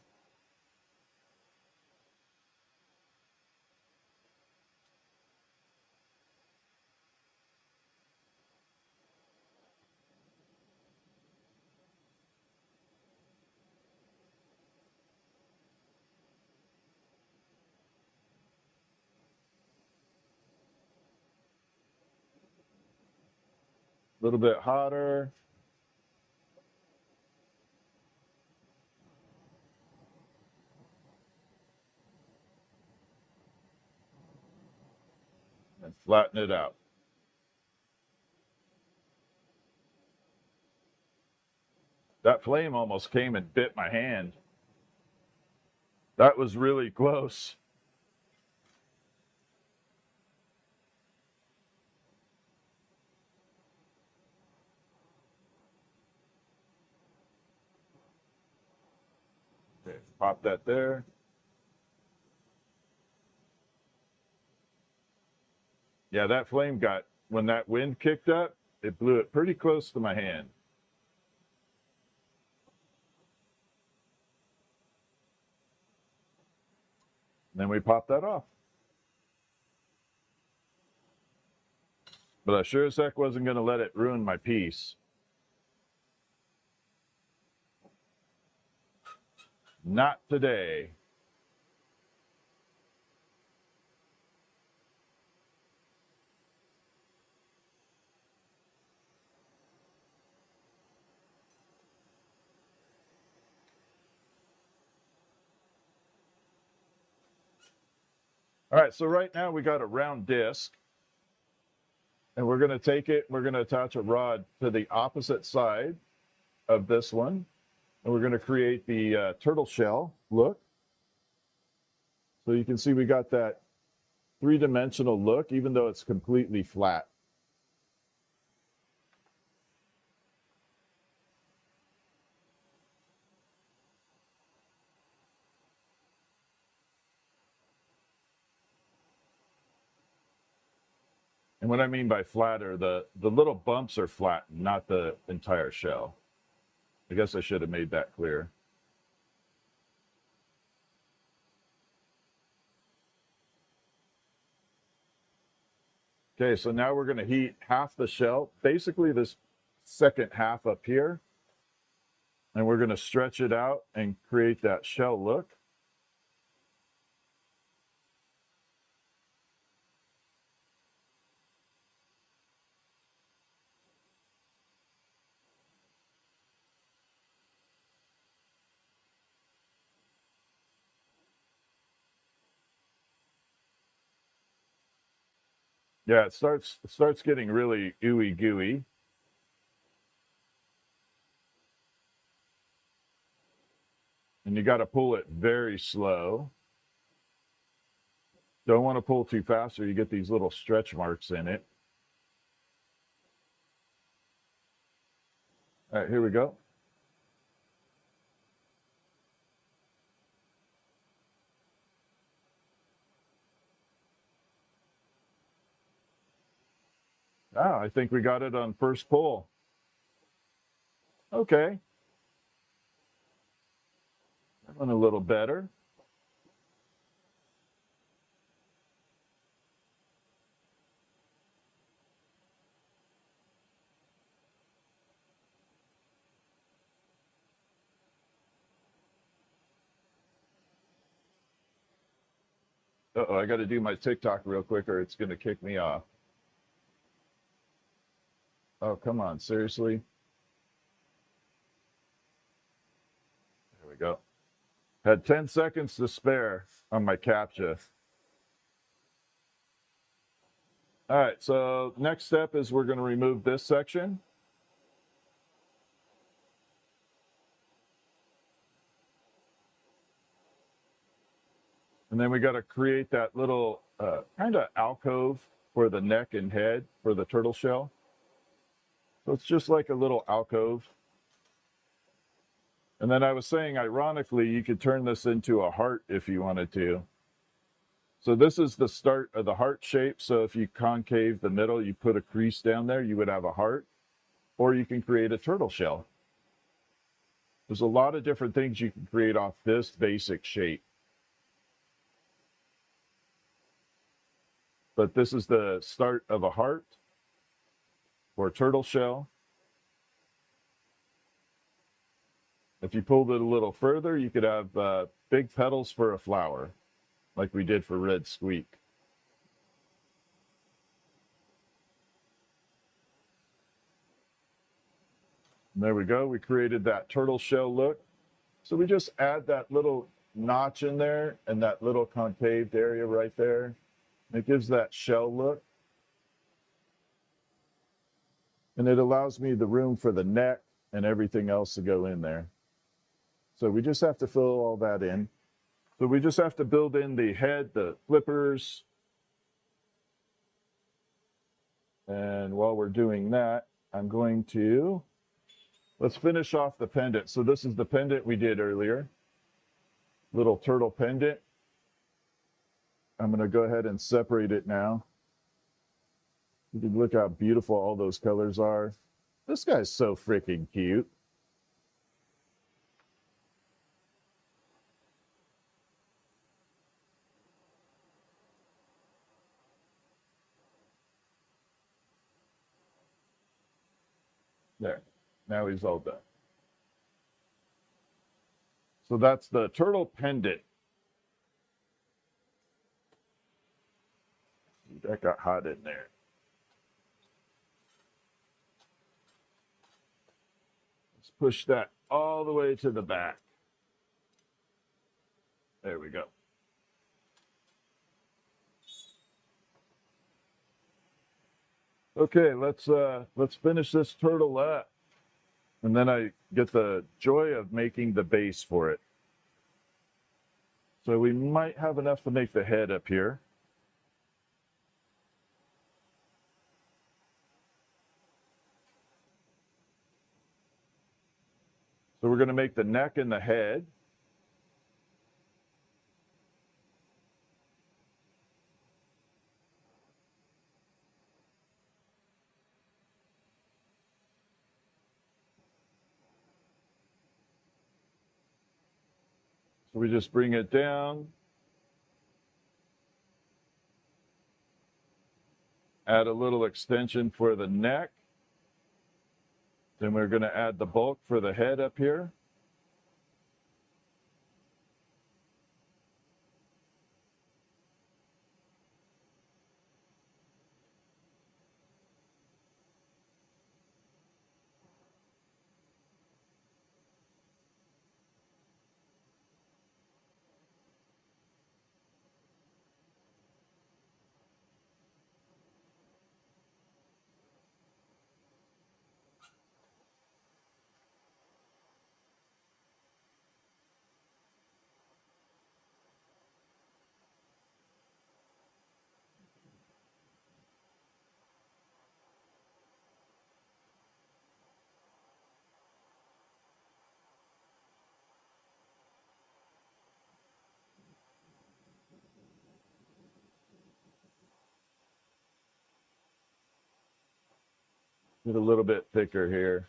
A little bit hotter. And flatten it out. That flame almost came and bit my hand. That was really close. Okay, pop that there. Yeah, that flame got, when that wind kicked up, it blew it pretty close to my hand. And then we pop that off. But I sure as heck wasn't going to let it ruin my piece. Not today. All right, so right now we got a round disc. And we're going to take it, we're going to attach a rod to the opposite side of this one. And we're going to create the turtle shell look. So you can see we got that three-dimensional look, even though it's completely flat. And what I mean by flat are the little bumps are flat, not the entire shell. I guess I should have made that clear. Okay, so now we're going to heat half the shell, basically this second half up here. And we're going to stretch it out and create that shell look. Yeah, it starts getting really ooey gooey. And you got to pull it very slow. Don't want to pull too fast or you get these little stretch marks in it. All right, here we go. Ah, I think we got it on first pull. Okay. That went a little better. Uh-oh, I got to do my TikTok real quick or it's going to kick me off. Oh, come on, seriously? There we go. Had 10 seconds to spare on my CAPTCHA. All right, so next step is we're going to remove this section. And then we got to create that little kind of alcove for the neck and head for the turtle shell. So it's just like a little alcove. And then I was saying, ironically, you could turn this into a heart if you wanted to. So this is the start of the heart shape. So if you concave the middle, you put a crease down there, you would have a heart. Or you can create a turtle shell. There's a lot of different things you can create off this basic shape. But this is the start of a heart or turtle shell. If you pulled it a little further, you could have big petals for a flower, like we did for Red Squeak. And there we go. We created that turtle shell look. So we just add that little notch in there and that little concaved area right there. It gives that shell look. And it allows me the room for the neck and everything else to go in there. So we just have to fill all that in. So we just have to build in the head, the flippers. And while we're doing that, I'm going to, let's finish off the pendant. So this is the pendant we did earlier. Little turtle pendant. I'm going to go ahead and separate it now. You can look how beautiful all those colors are. This guy's so freaking cute. There, now he's all done. So that's the turtle pendant. That got hot in there. Let's push that all the way to the back. There we go. Okay, let's finish this turtle up. And then I get the joy of making the base for it. So we might have enough to make the head up here. So we're going to make the neck and the head. So we just bring it down, add a little extension for the neck. Then we're going to add the bulk for the head up here. Get a little bit thicker here.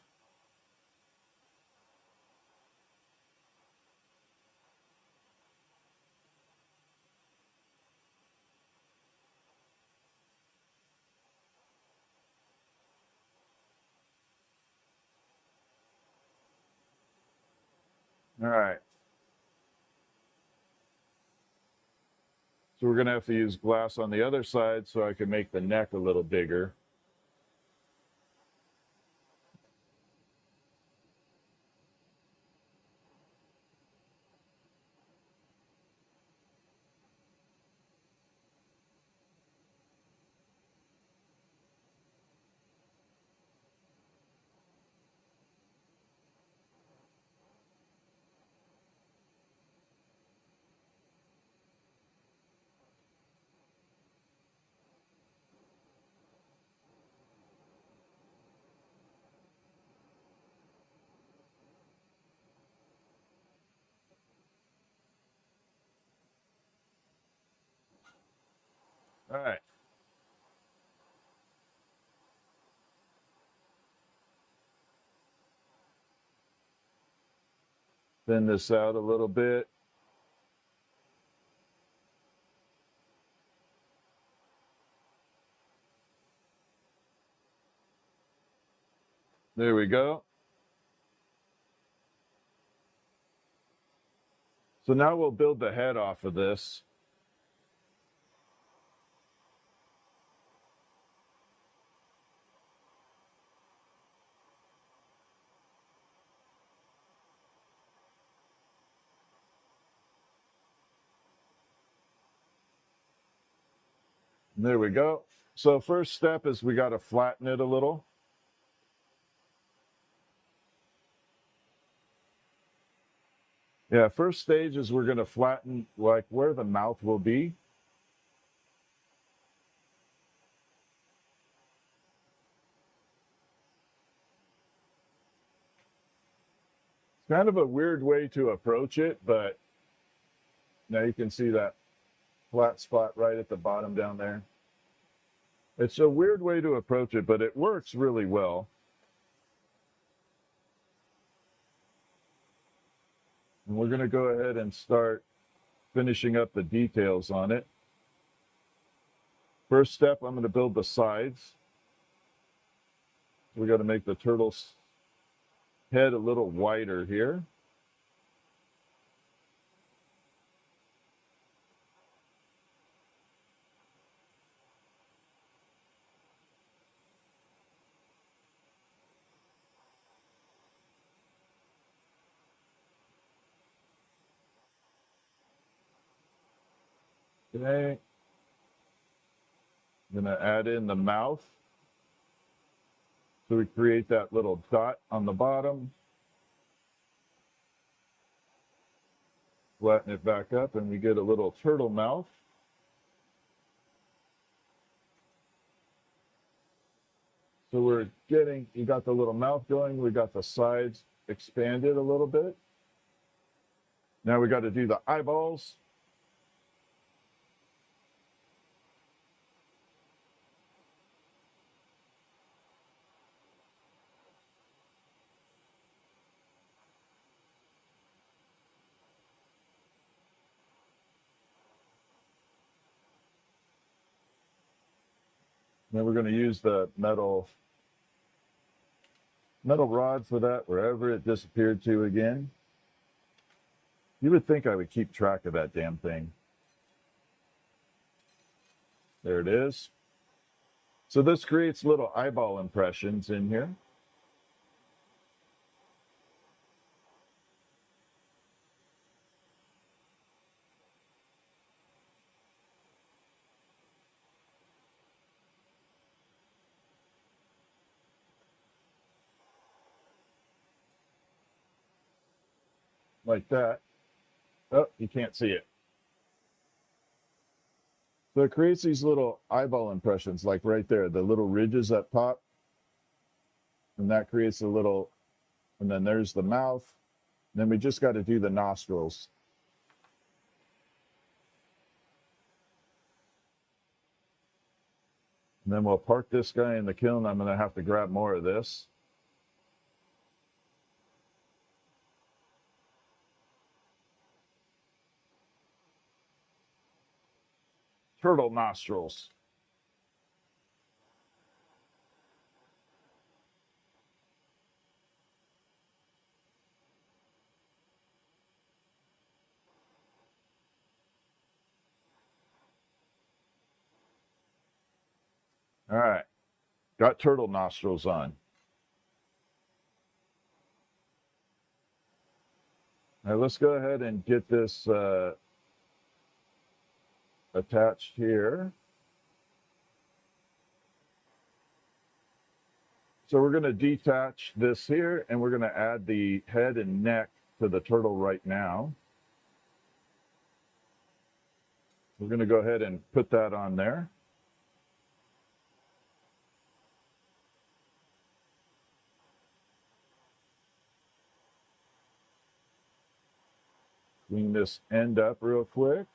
All right. So we're going to have to use glass on the other side so I can make the neck a little bigger. All right. Thin this out a little bit. There we go. So now we'll build the head off of this. There we go. So first step is we got to flatten it a little. Yeah, first stage is we're going to flatten like where the mouth will be. It's kind of a weird way to approach it, but now you can see that flat spot right at the bottom down there. It's a weird way to approach it, but it works really well. And we're going to go ahead and start finishing up the details on it. First step, I'm going to build the sides. We got to make the turtle's head a little wider here. Okay. I'm going to add in the mouth. So we create that little dot on the bottom. Flatten it back up and we get a little turtle mouth. So we're getting, you got the little mouth going, we got the sides expanded a little bit. Now we got to do the eyeballs. Then we're going to use the metal rod for that, wherever it disappeared to again. You would think I would keep track of that damn thing. There it is. So this creates little eyeball impressions in here. Like that. Oh, you can't see it. So it creates these little eyeball impressions, like right there, the little ridges up top. And that creates a little, and then there's the mouth. And then we just got to do the nostrils. And then we'll park this guy in the kiln. I'm going to have to grab more of this. Turtle nostrils. All right, got turtle nostrils on. Now let's go ahead and get this attached here. So we're going to detach this here, and we're going to add the head and neck to the turtle right now. We're going to go ahead and put that on there. Clean this end up real quick.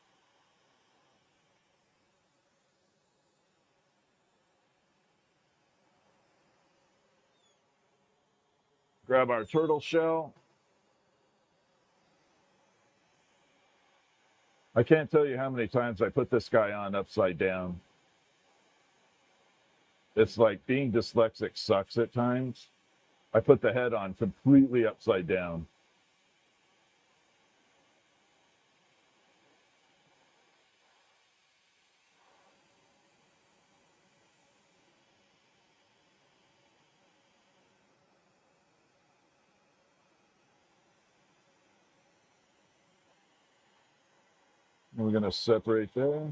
Grab our turtle shell. I can't tell you how many times I put this guy on upside down. It's like being dyslexic sucks at times. I put the head on completely upside down. And we're going to separate there.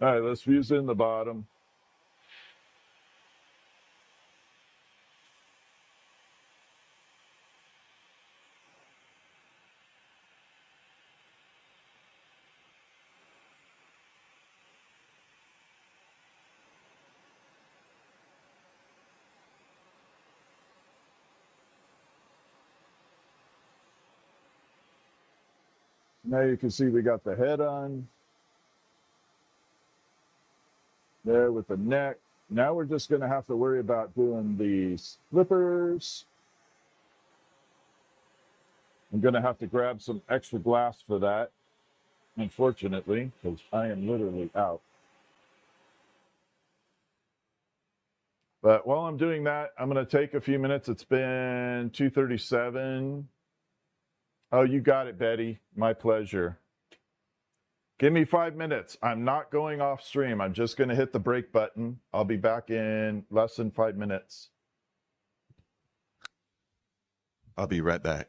All right, let's fuse in the bottom. Now you can see we got the head on there with the neck. Now we're just going to have to worry about doing the flippers. I'm going to have to grab some extra glass for that, unfortunately, because I am literally out. But while I'm doing that, I'm going to take a few minutes. It's been 2:37. Oh, you got it, Betty. My pleasure. Give me 5 minutes. I'm not going off stream. I'm just going to hit the break button. I'll be back in less than 5 minutes. I'll be right back.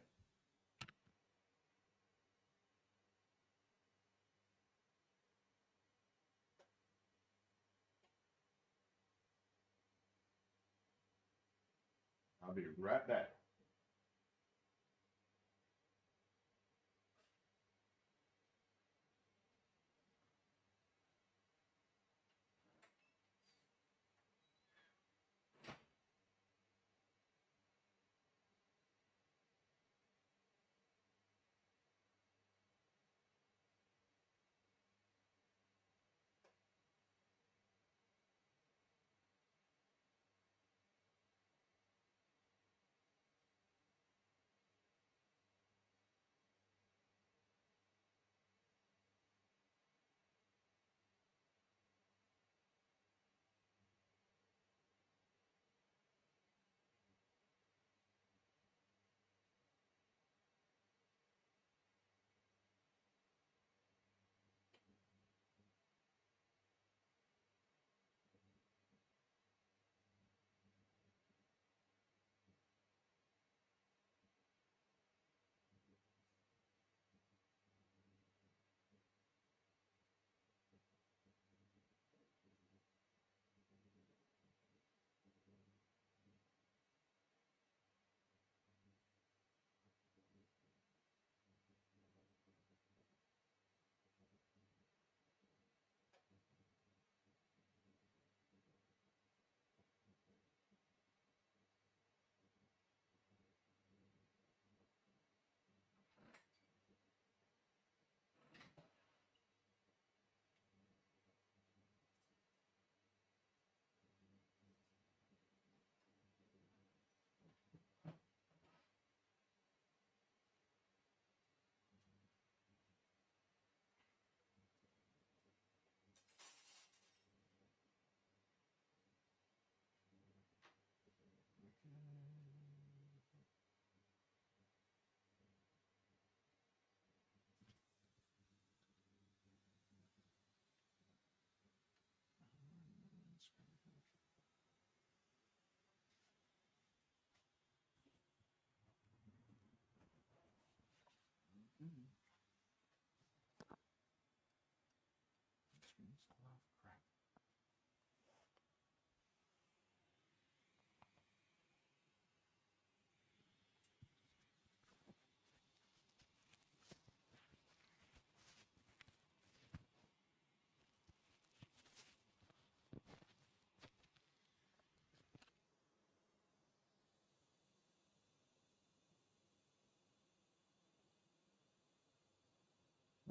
I'll be right back.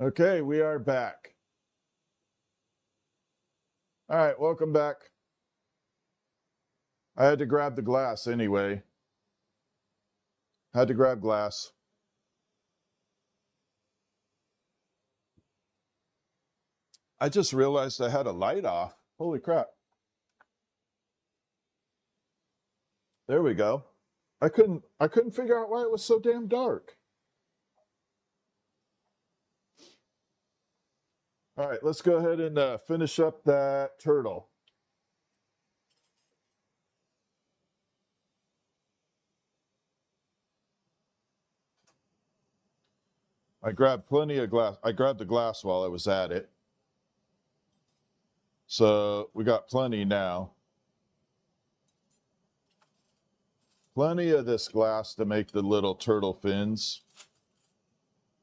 Okay, we are back. All right, welcome back. I had to grab the glass anyway. Had to grab glass. I just realized I had a light off. Holy crap. There we go. I couldn't figure out why it was so damn dark. All right, let's go ahead and finish up that turtle. I grabbed plenty of glass. I grabbed the glass while I was at it. So we got plenty now. Plenty of this glass to make the little turtle fins.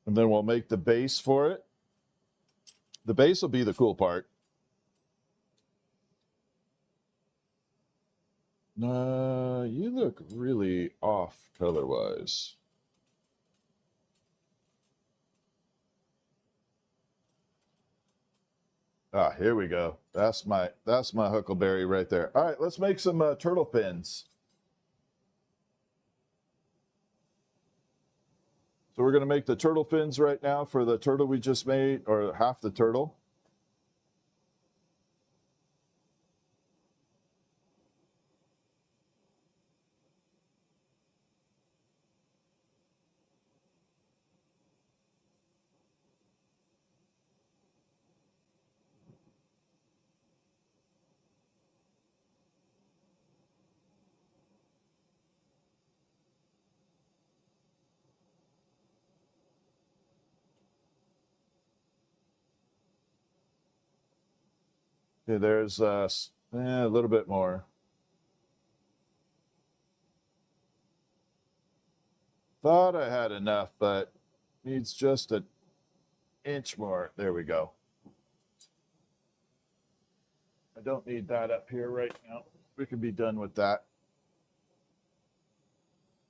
And then we'll make the base for it. The base will be the cool part. You look really off color-wise. Ah, here we go. That's my huckleberry right there. All right, let's make some turtle fins. So we're going to make the turtle fins right now for the turtle we just made, or half the turtle. Okay, there's a little bit more. Thought I had enough, but needs just an inch more. There we go. I don't need that up here right now. We can be done with that.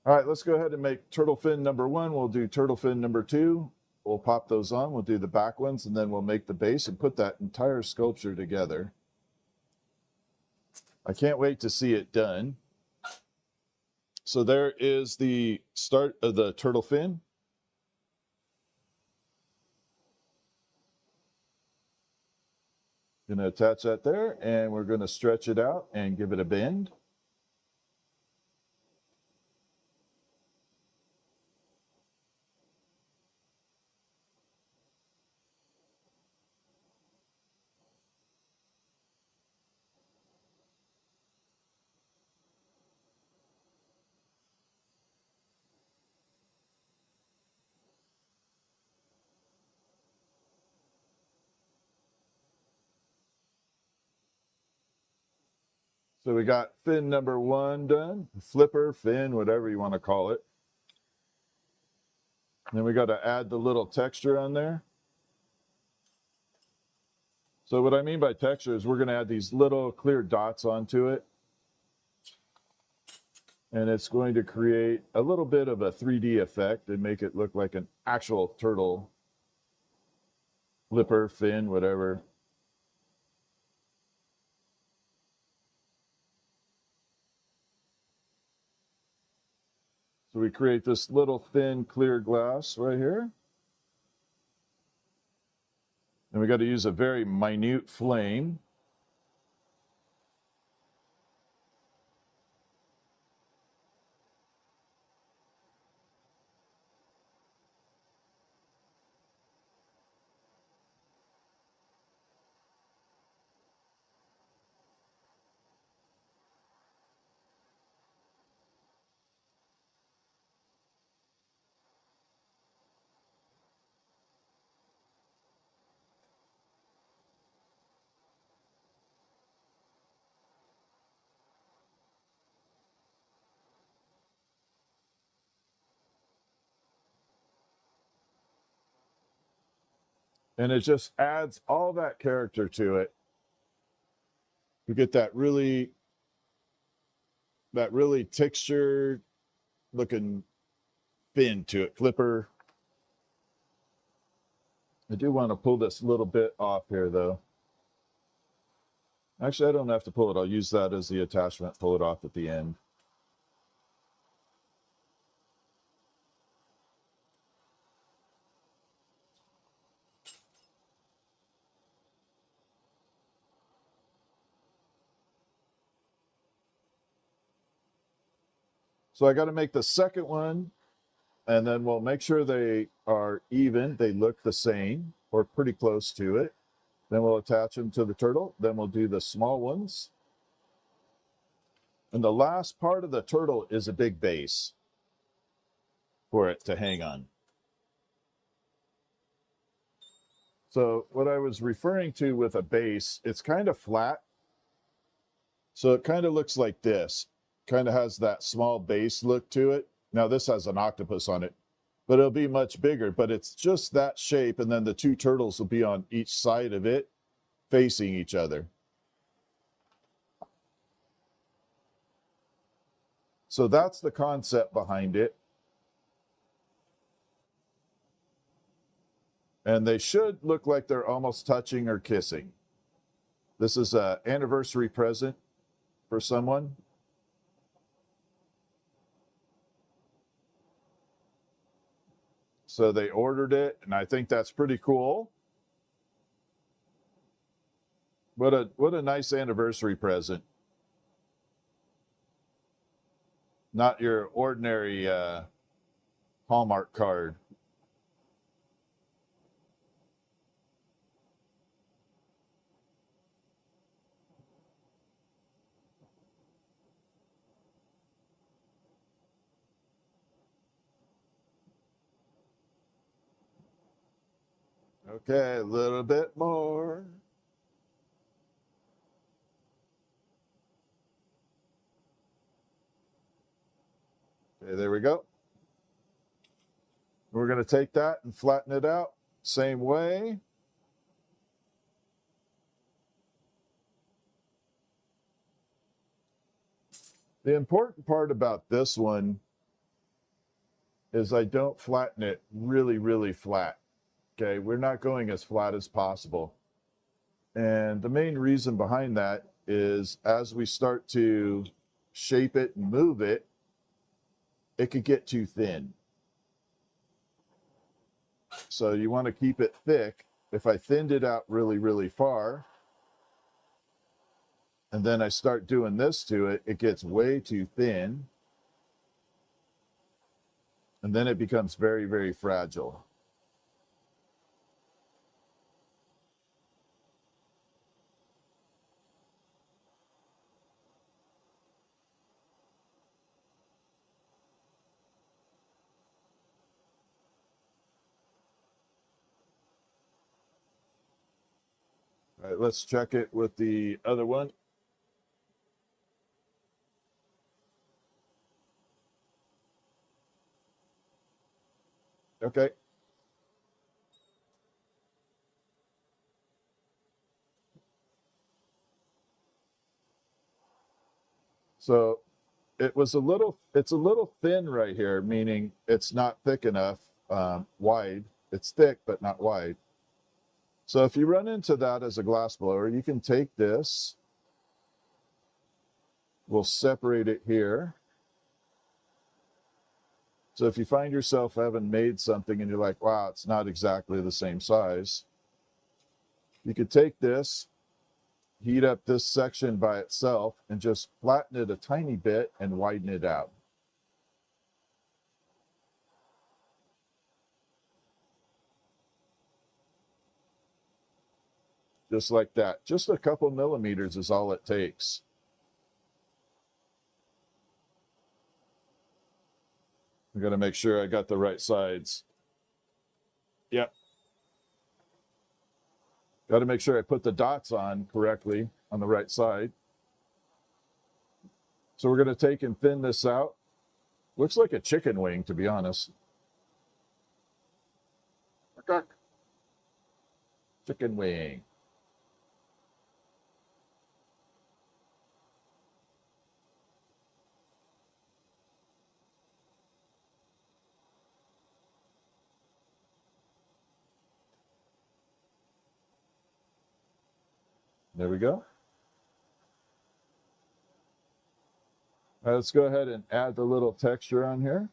All right, let's go ahead and make turtle fin number 1. We'll do turtle fin number 2. We'll pop those on. We'll do the back ones, and then we'll make the base and put that entire sculpture together. I can't wait to see it done. So there is the start of the turtle fin. Going to attach that there, and we're going to stretch it out and give it a bend. So we got fin number 1 done, flipper, fin, whatever you want to call it. And then we got to add the little texture on there. So what I mean by texture is we're going to add these little clear dots onto it. And it's going to create a little bit of a 3D effect and make it look like an actual turtle, flipper, fin, whatever. So we create this little thin clear glass right here. And we got to use a very minute flame. And it just adds all that character to it. You get that really textured looking fin to it, flipper. I do want to pull this little bit off here though. Actually, I don't have to pull it. I'll use that as the attachment, pull it off at the end. So I got to make the second one, and then we'll make sure they are even. They look the same or pretty close to it. Then we'll attach them to the turtle. Then we'll do the small ones. And the last part of the turtle is a big base for it to hang on. So what I was referring to with a base, it's kind of flat. So it kind of looks like this. Kind of has that small base look to it. Now this has an octopus on it, but it'll be much bigger, but it's just that shape. And then the two turtles will be on each side of it, facing each other. So that's the concept behind it. And they should look like they're almost touching or kissing. This is an anniversary present for someone. So they ordered it, and I think that's pretty cool. What a nice anniversary present. Not your ordinary Hallmark card. Okay, a little bit more. Okay, there we go. We're going to take that and flatten it out same way. The important part about this one is I don't flatten it really, really flat. Okay, we're not going as flat as possible. And the main reason behind that is as we start to shape it and move it, it could get too thin. So you want to keep it thick. If I thinned it out really, really far, and then I start doing this to it, it gets way too thin. And then it becomes very, very fragile. All right, let's check it with the other one. Okay. So it's a little thin right here, meaning it's not thick enough, wide. It's thick, but not wide. So if you run into that as a glass blower, you can take this, we'll separate it here. So if you find yourself having made something and you're like, wow, it's not exactly the same size, you could take this, heat up this section by itself, and just flatten it a tiny bit and widen it out. Just like that. Just a couple millimeters is all it takes. I'm going to make sure I got the right sides. Yep. Got to make sure I put the dots on correctly on the right side. So we're going to take and thin this out. Looks like a chicken wing, to be honest. Chicken wing. There we go. Let's go ahead and add the little texture on here.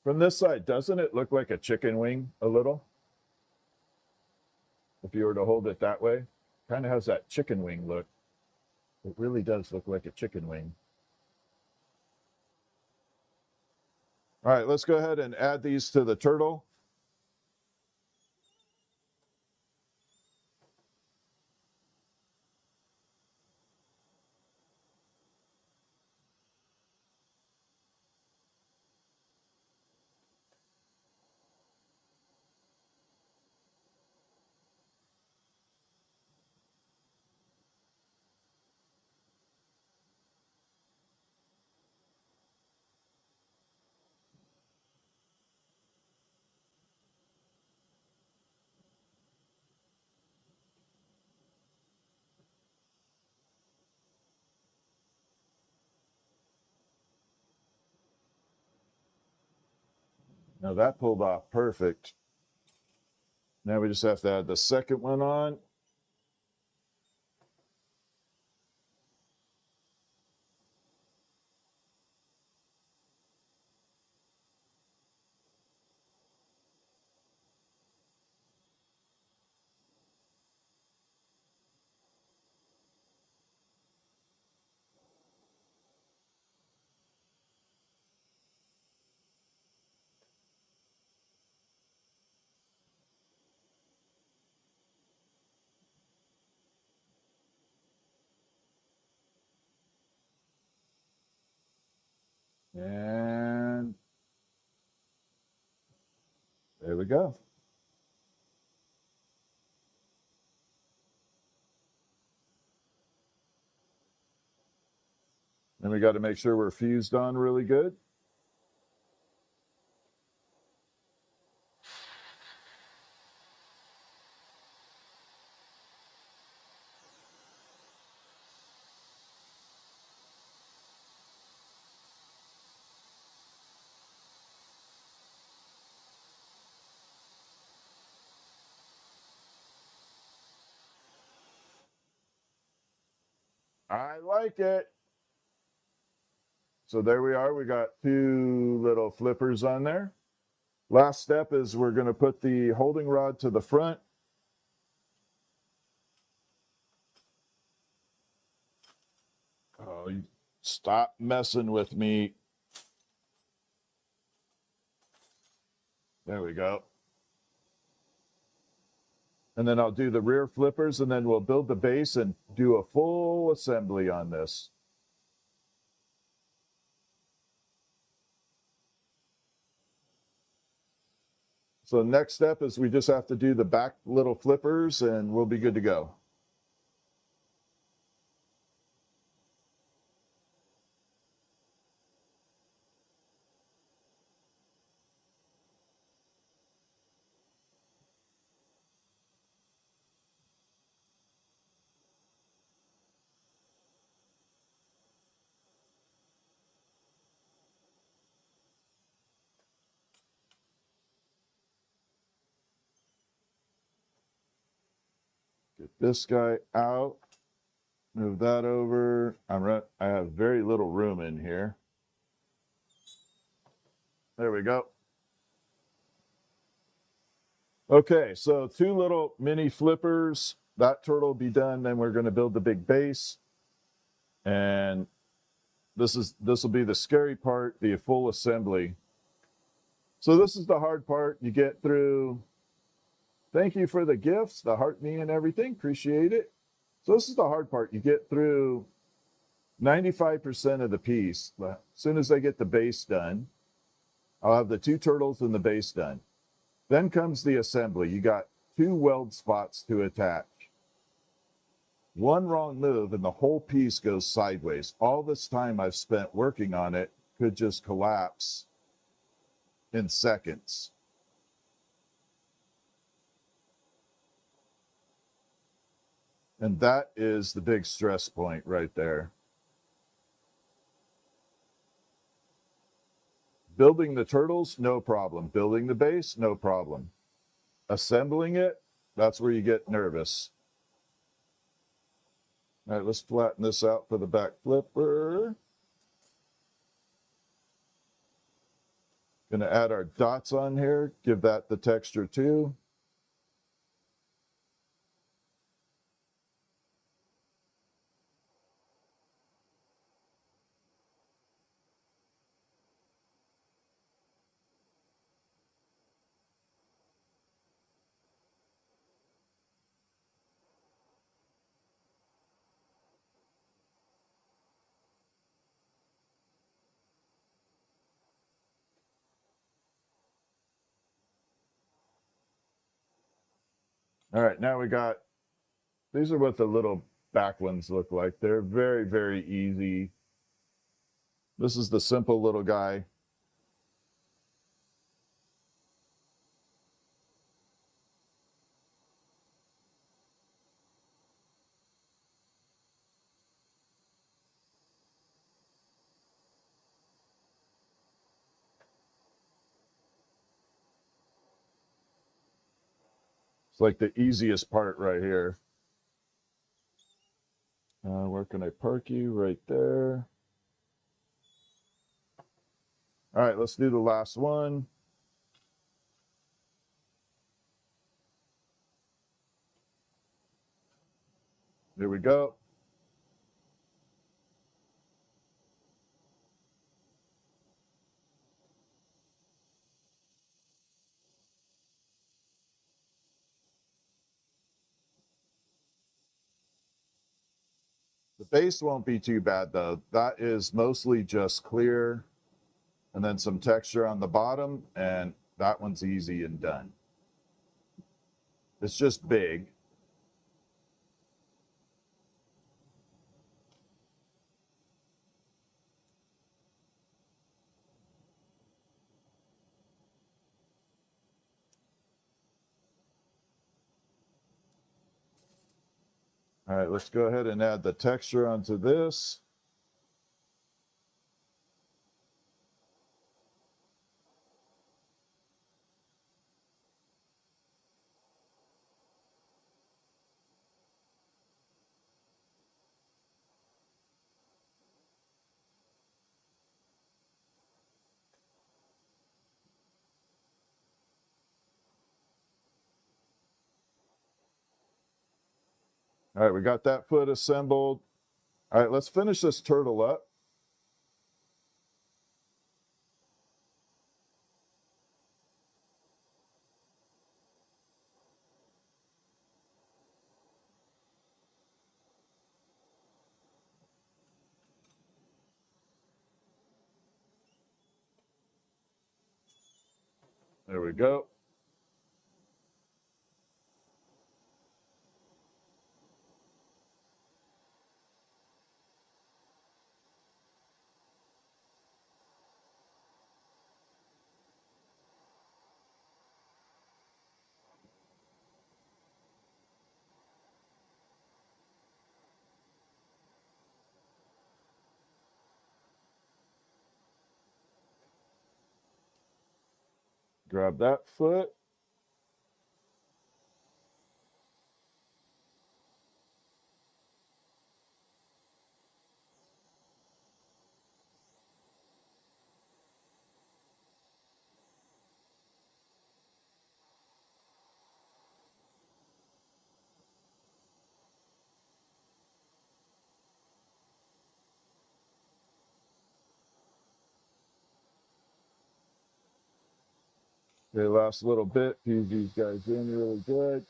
From this side, doesn't it look like a chicken wing a little? If you were to hold it that way, kind of has that chicken wing look. It really does look like a chicken wing. All right, let's go ahead and add these to the turtle. Now that pulled off perfect. Now we just have to add the second one on. And there we go. And we got to make sure we're fused on really good. I like it. So there we are. We got two little flippers on there. Last step is we're going to put the holding rod to the front. Oh, you stop messing with me. There we go. And then I'll do the rear flippers, and then we'll build the base and do a full assembly on this. So the next step is we just have to do the back little flippers and we'll be good to go. Get this guy out. Move that over. I have very little room in here. There we go. Okay, so two little mini flippers. That turtle will be done. Then we're going to build the big base. And this will be the scary part, the full assembly. So this is the hard part. You get through. Thank you for the gifts, the heart me and everything. Appreciate it. So this is the hard part. You get through 95% of the piece. As soon as I get the base done, I'll have the two turtles and the base done. Then comes the assembly. You got two weld spots to attach. One wrong move and the whole piece goes sideways. All this time I've spent working on it could just collapse in seconds. And that is the big stress point right there. Building the turtles, no problem. Building the base, no problem. Assembling it, that's where you get nervous. All right, let's flatten this out for the back flipper. Gonna add our dots on here, give that the texture too. All right, now we got, these are what the little back ones look like. They're very, very easy. This is the simple little guy. It's like the easiest part right here. Where can I park you? Right there. All right, let's do the last one. There we go. The base won't be too bad though. That is mostly just clear and then some texture on the bottom, and that one's easy and done. It's just big. All right, let's go ahead and add the texture onto this. All right, we got that foot assembled. All right, let's finish this turtle up. There we go. Grab that foot. Okay, last little bit, fuse these guys in really good.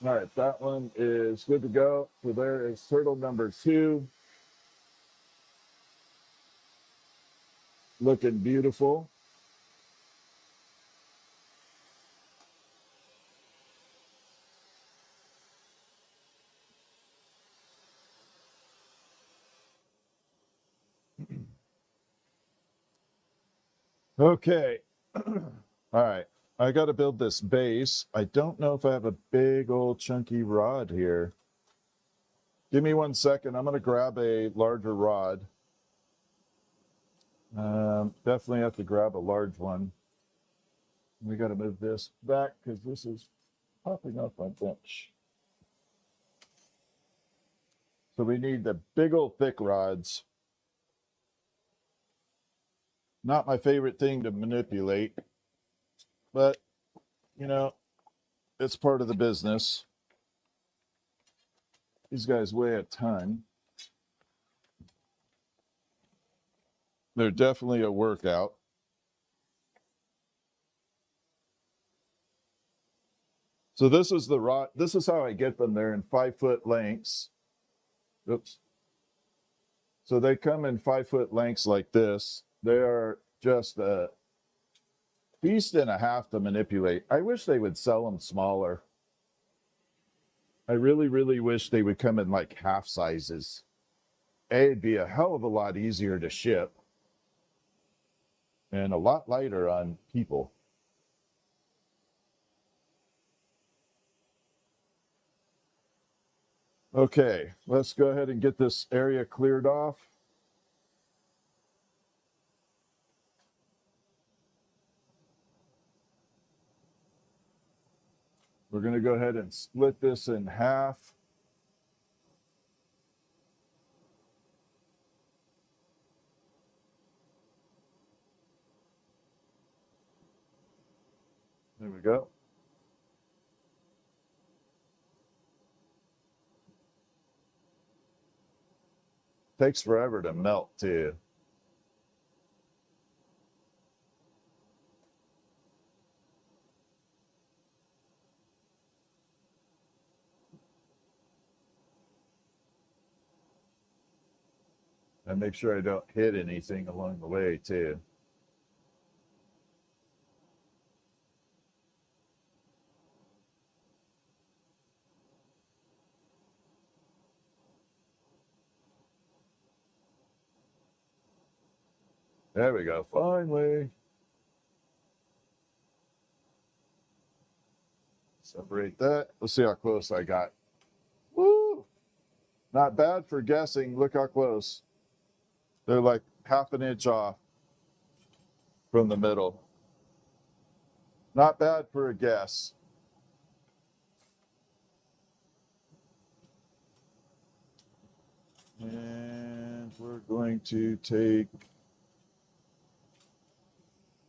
All right, that one is good to go. So there is turtle number 2. Looking beautiful. Okay. All right. I got to build this base. I don't know if I have a big old chunky rod here. Give me 1 second. I'm going to grab a larger rod. Definitely have to grab a large one. We got to move this back because this is popping off my bench. So we need the big old thick rods. Not my favorite thing to manipulate, but you know, it's part of the business. These guys weigh a ton. They're definitely a workout. So this is the rod. This is how I get them. They're in 5-foot lengths. Oops. So they come in 5-foot lengths like this. They are just a beast and a half to manipulate. I wish they would sell them smaller. I really, really wish they would come in like half sizes. It'd be a hell of a lot easier to ship and a lot lighter on people. Okay, let's go ahead and get this area cleared off. We're going to go ahead and split this in half. There we go. Takes forever to melt too. And make sure I don't hit anything along the way too. There we go, finally. Separate that. Let's see how close I got. Woo! Not bad for guessing. Look how close. They're like half an inch off from the middle. Not bad for a guess. And we're going to take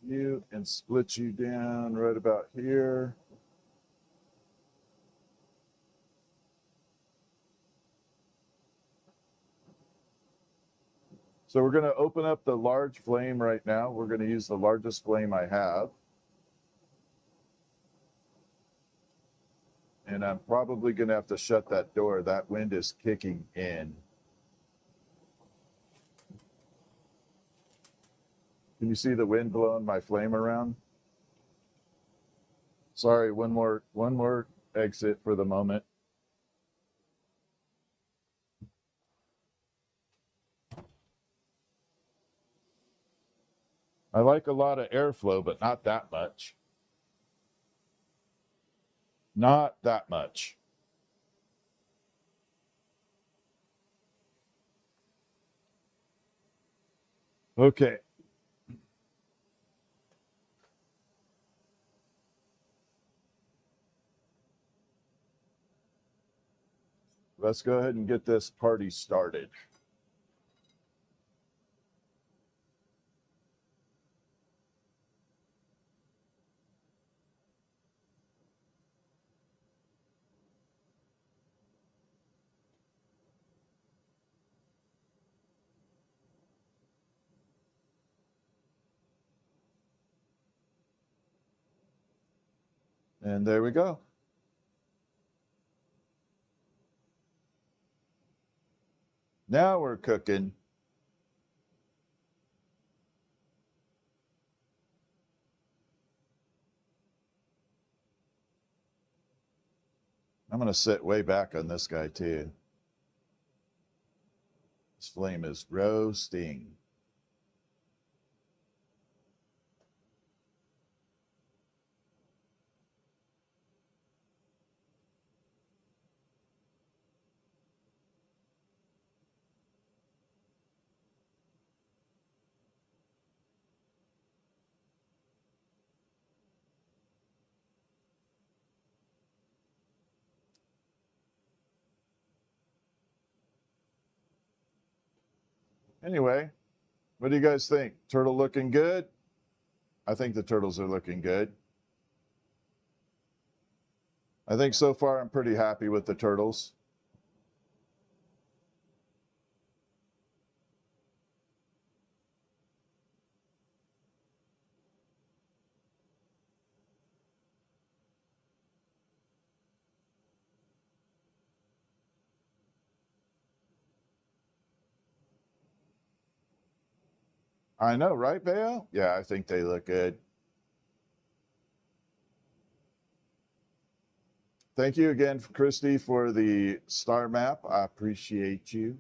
you and split you down right about here. So we're going to open up the large flame right now. We're going to use the largest flame I have. And I'm probably going to have to shut that door. That wind is kicking in. Can you see the wind blowing my flame around? Sorry, one more exit for the moment. I like a lot of airflow, but not that much. Not that much. Okay. Let's go ahead and get this party started. And there we go. Now we're cooking. I'm going to sit way back on this guy too. This flame is roasting. Anyway, what do you guys think? Turtle looking good? I think the turtles are looking good. I think so far I'm pretty happy with the turtles. I know, right, Bea? Yeah, I think they look good. Thank you again, Christy, for the star map. I appreciate you.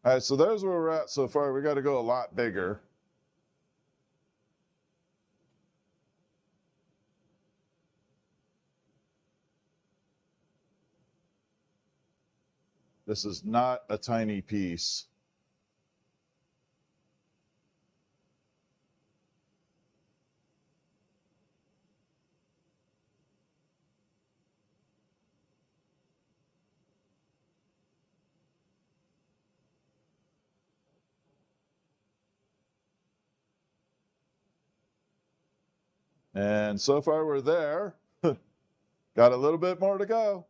All right, so there's where we're at so far. We got to go a lot bigger. This is not a tiny piece. And so far we're there. Got a little bit more to go.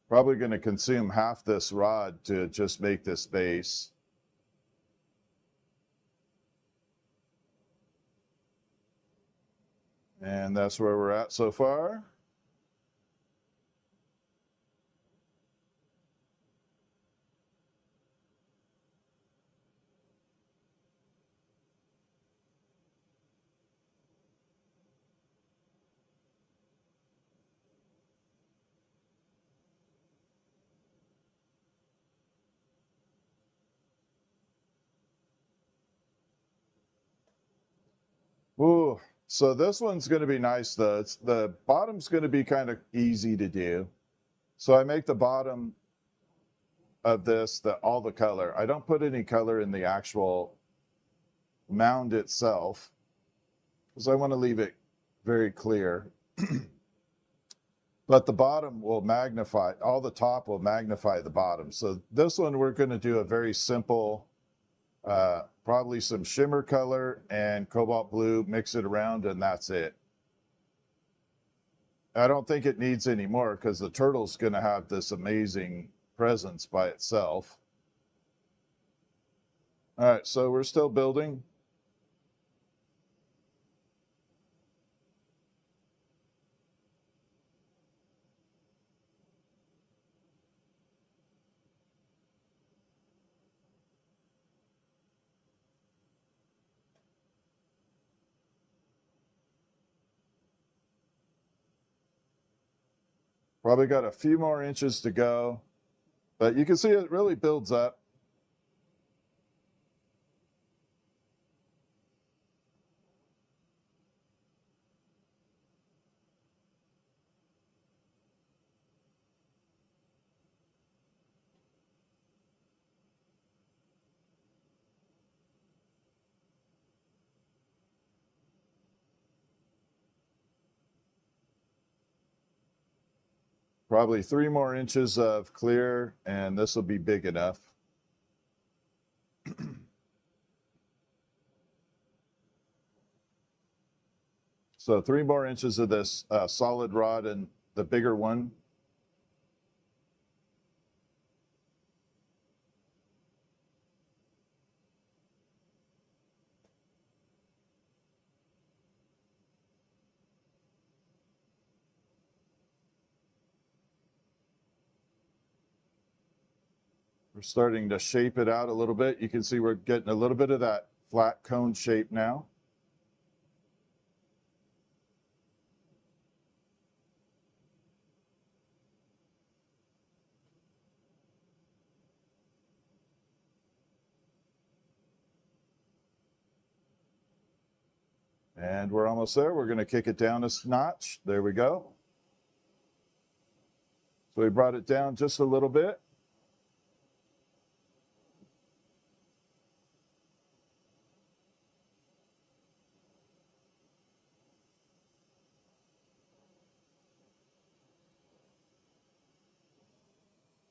Probably going to consume half this rod to just make this base. And that's where we're at so far. Ooh, so this one's going to be nice though. The bottom's going to be kind of easy to do. So I make the bottom of this all the color. I don't put any color in the actual mound itself because I want to leave it very clear. But the bottom will magnify, all the top will magnify the bottom. So this one we're going to do a very simple, probably some shimmer color and cobalt blue, mix it around, and that's it. I don't think it needs any more because the turtle's going to have this amazing presence by itself. All right, so we're still building. Probably got a few more inches to go, but you can see it really builds up. Probably 3 more inches of clear, and this will be big enough. So 3 more inches of this solid rod and the bigger one. We're starting to shape it out a little bit. You can see we're getting a little bit of that flat cone shape now. And we're almost there. We're going to kick it down a notch. There we go. So we brought it down just a little bit.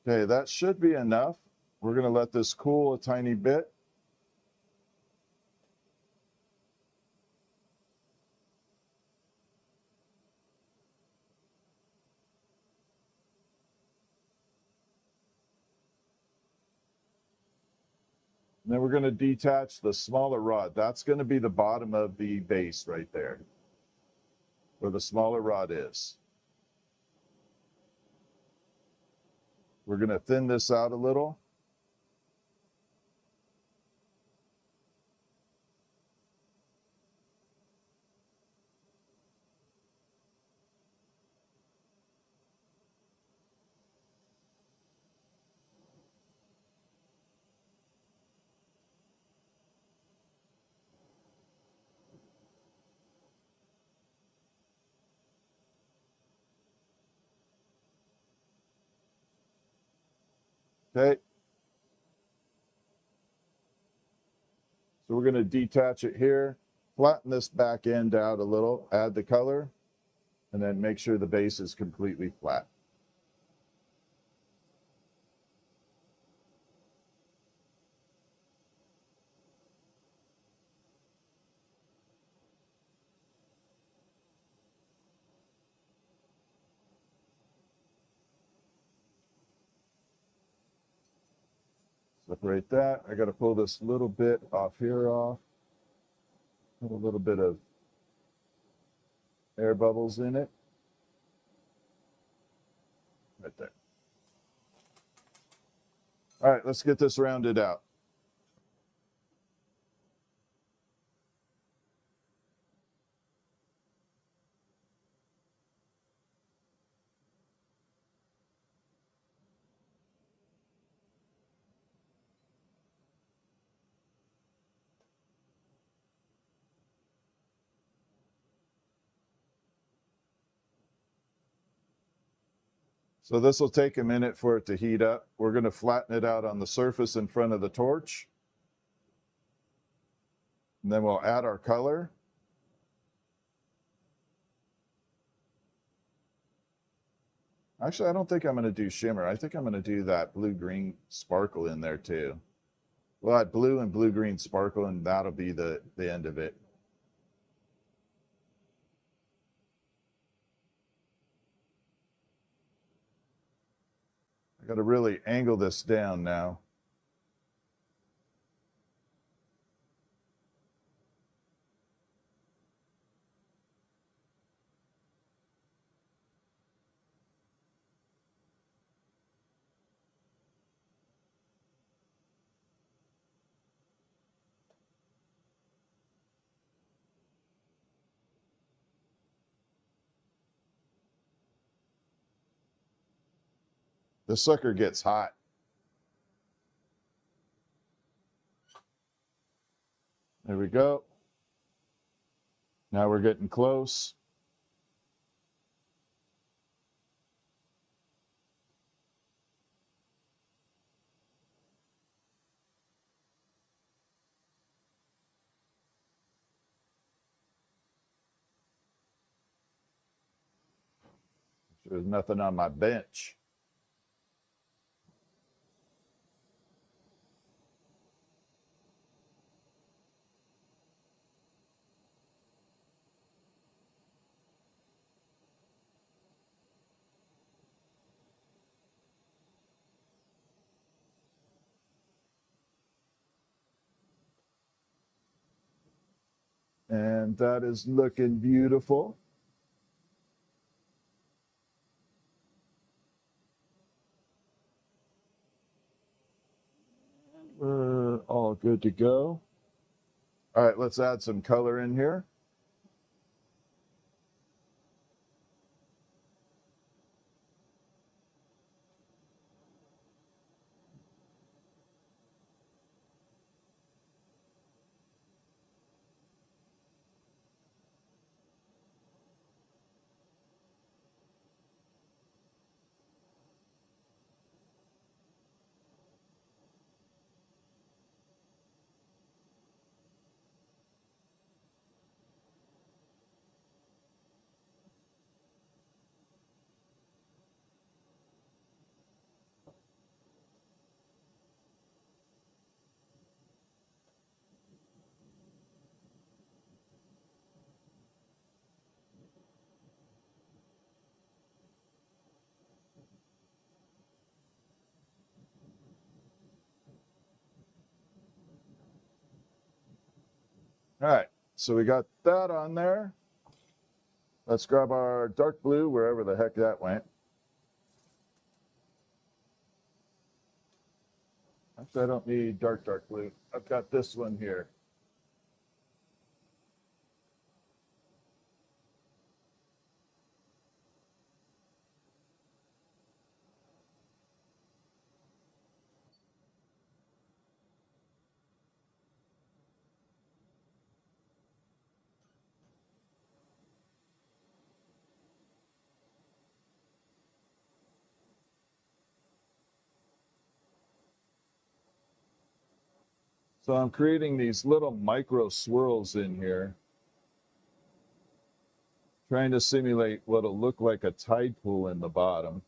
Okay, that should be enough. We're going to let this cool a tiny bit. And then we're going to detach the smaller rod. That's going to be the bottom of the base right there, where the smaller rod is. We're going to thin this out a little. Okay. So we're going to detach it here, flatten this back end out a little, add the color, and then make sure the base is completely flat. Separate that. I got to pull this little bit off here off. Put a little bit of air bubbles in it. Right there. All right, let's get this rounded out. So this will take a minute for it to heat up. We're going to flatten it out on the surface in front of the torch. And then we'll add our color. Actually, I don't think I'm going to do shimmer. I think I'm going to do that blue-green sparkle in there too. We'll add blue and blue-green sparkle, and that'll be the end of it. I got to really angle this down now. The sucker gets hot. There we go. Now we're getting close. There's nothing on my bench. And that is looking beautiful. We're all good to go. All right, let's add some color in here. so we got that on there. Let's grab our dark blue, wherever the heck that went. Actually, I don't need dark blue. I've got this one here. So I'm creating these little micro swirls in here, trying to simulate what'll look like a tide pool in the bottom.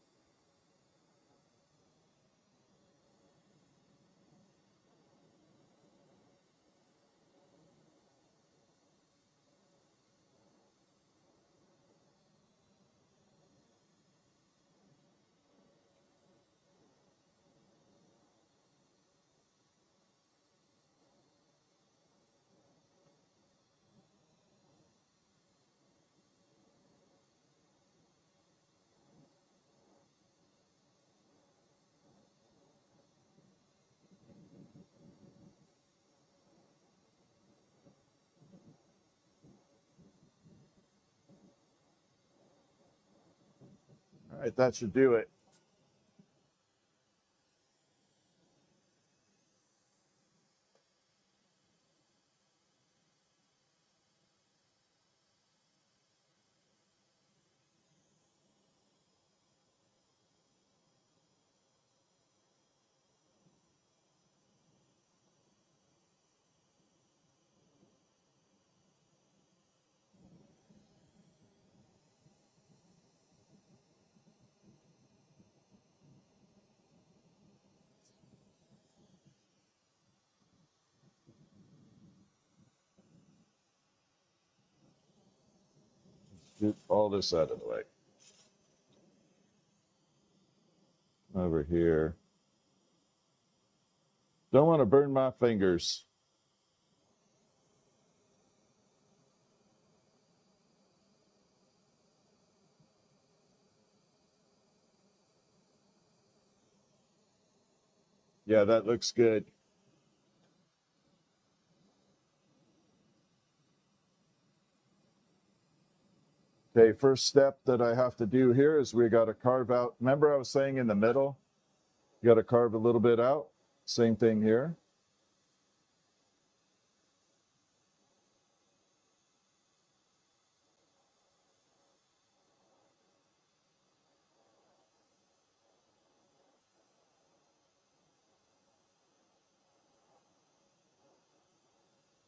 All right, that should do it. Get all this out of the way. Over here. Don't want to burn my fingers. Yeah, that looks good. Okay, first step that I have to do here is we got to carve out. Remember I was saying in the middle, you got to carve a little bit out. Same thing here.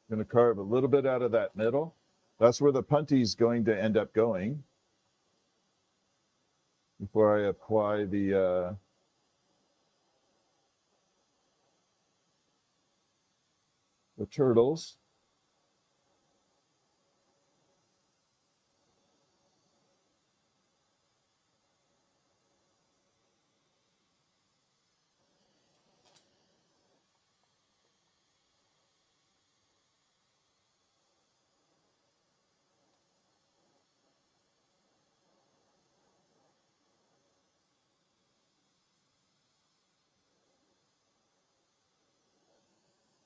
Going to carve a little bit out of that middle. That's where the punty's going to end up going before I apply the turtles.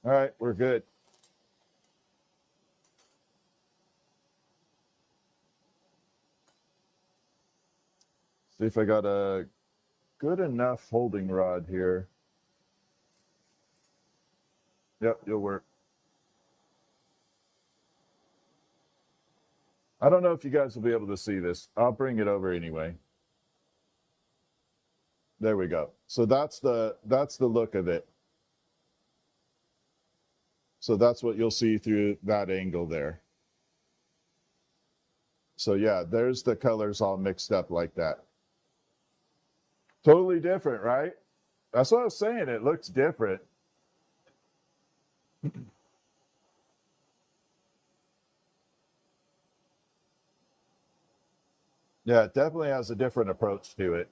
All right, we're good. See if I got a good enough holding rod here. Yep, you'll work. I don't know if you guys will be able to see this. I'll bring it over anyway. There we go. So that's the look of it. So that's what you'll see through that angle there. So yeah, there's the colors all mixed up like that. Totally different, right? That's what I was saying. It looks different. Yeah, it definitely has a different approach to it.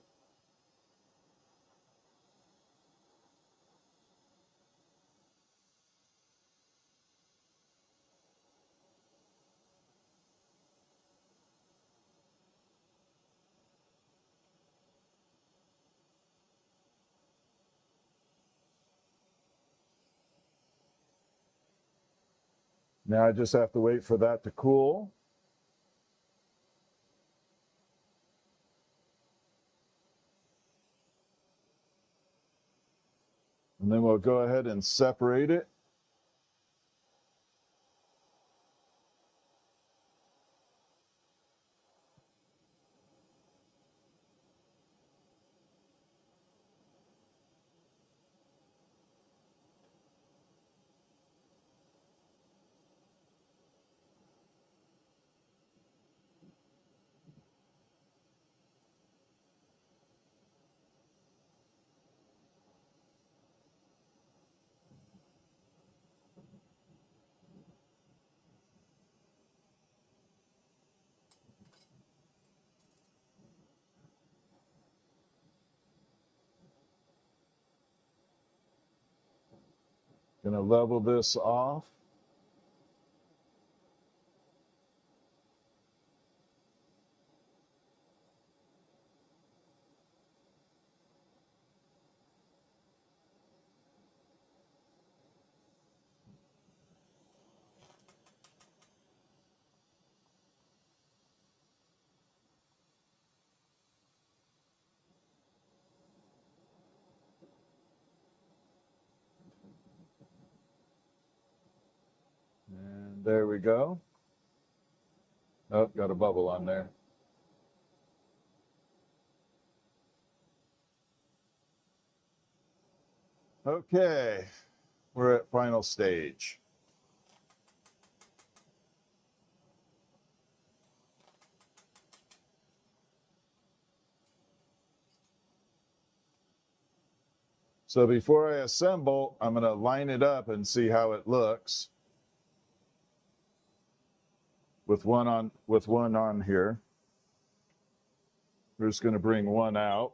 Now I just have to wait for that to cool. And then we'll go ahead and separate it. Gonna level this off. And there we go. Oh, got a bubble on there. Okay, we're at final stage. So before I assemble, I'm going to line it up and see how it looks with one on here. We're just going to bring one out.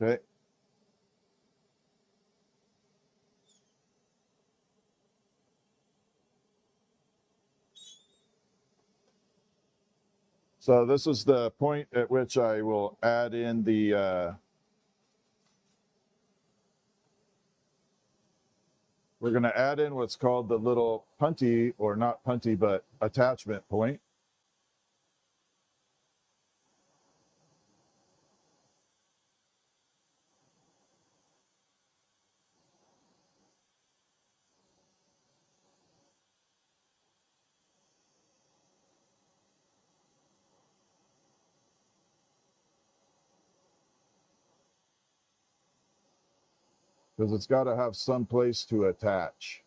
Okay. So this is the point at which I will add in the we're going to add in what's called the little punty, or not punty, but attachment point. Because it's got to have some place to attach.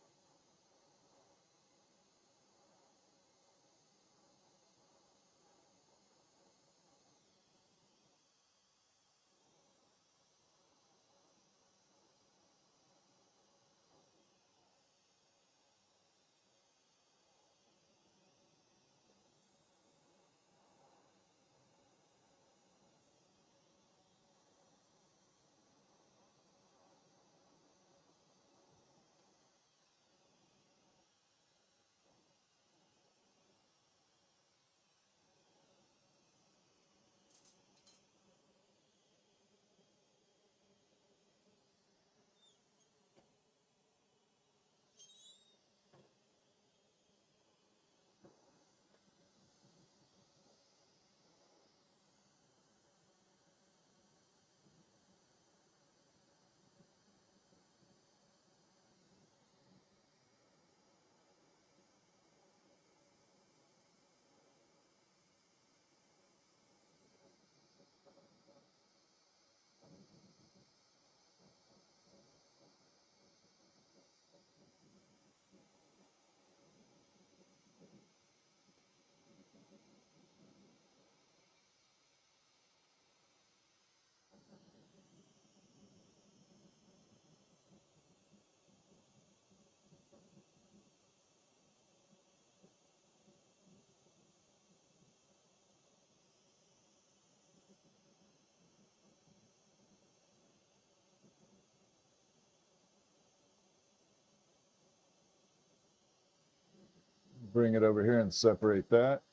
Bring it over here and separate that.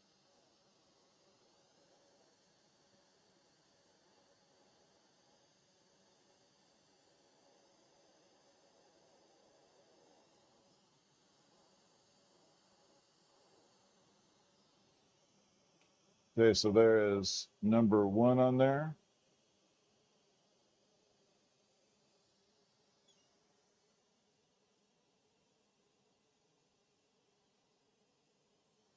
Okay, so there is number 1 on there.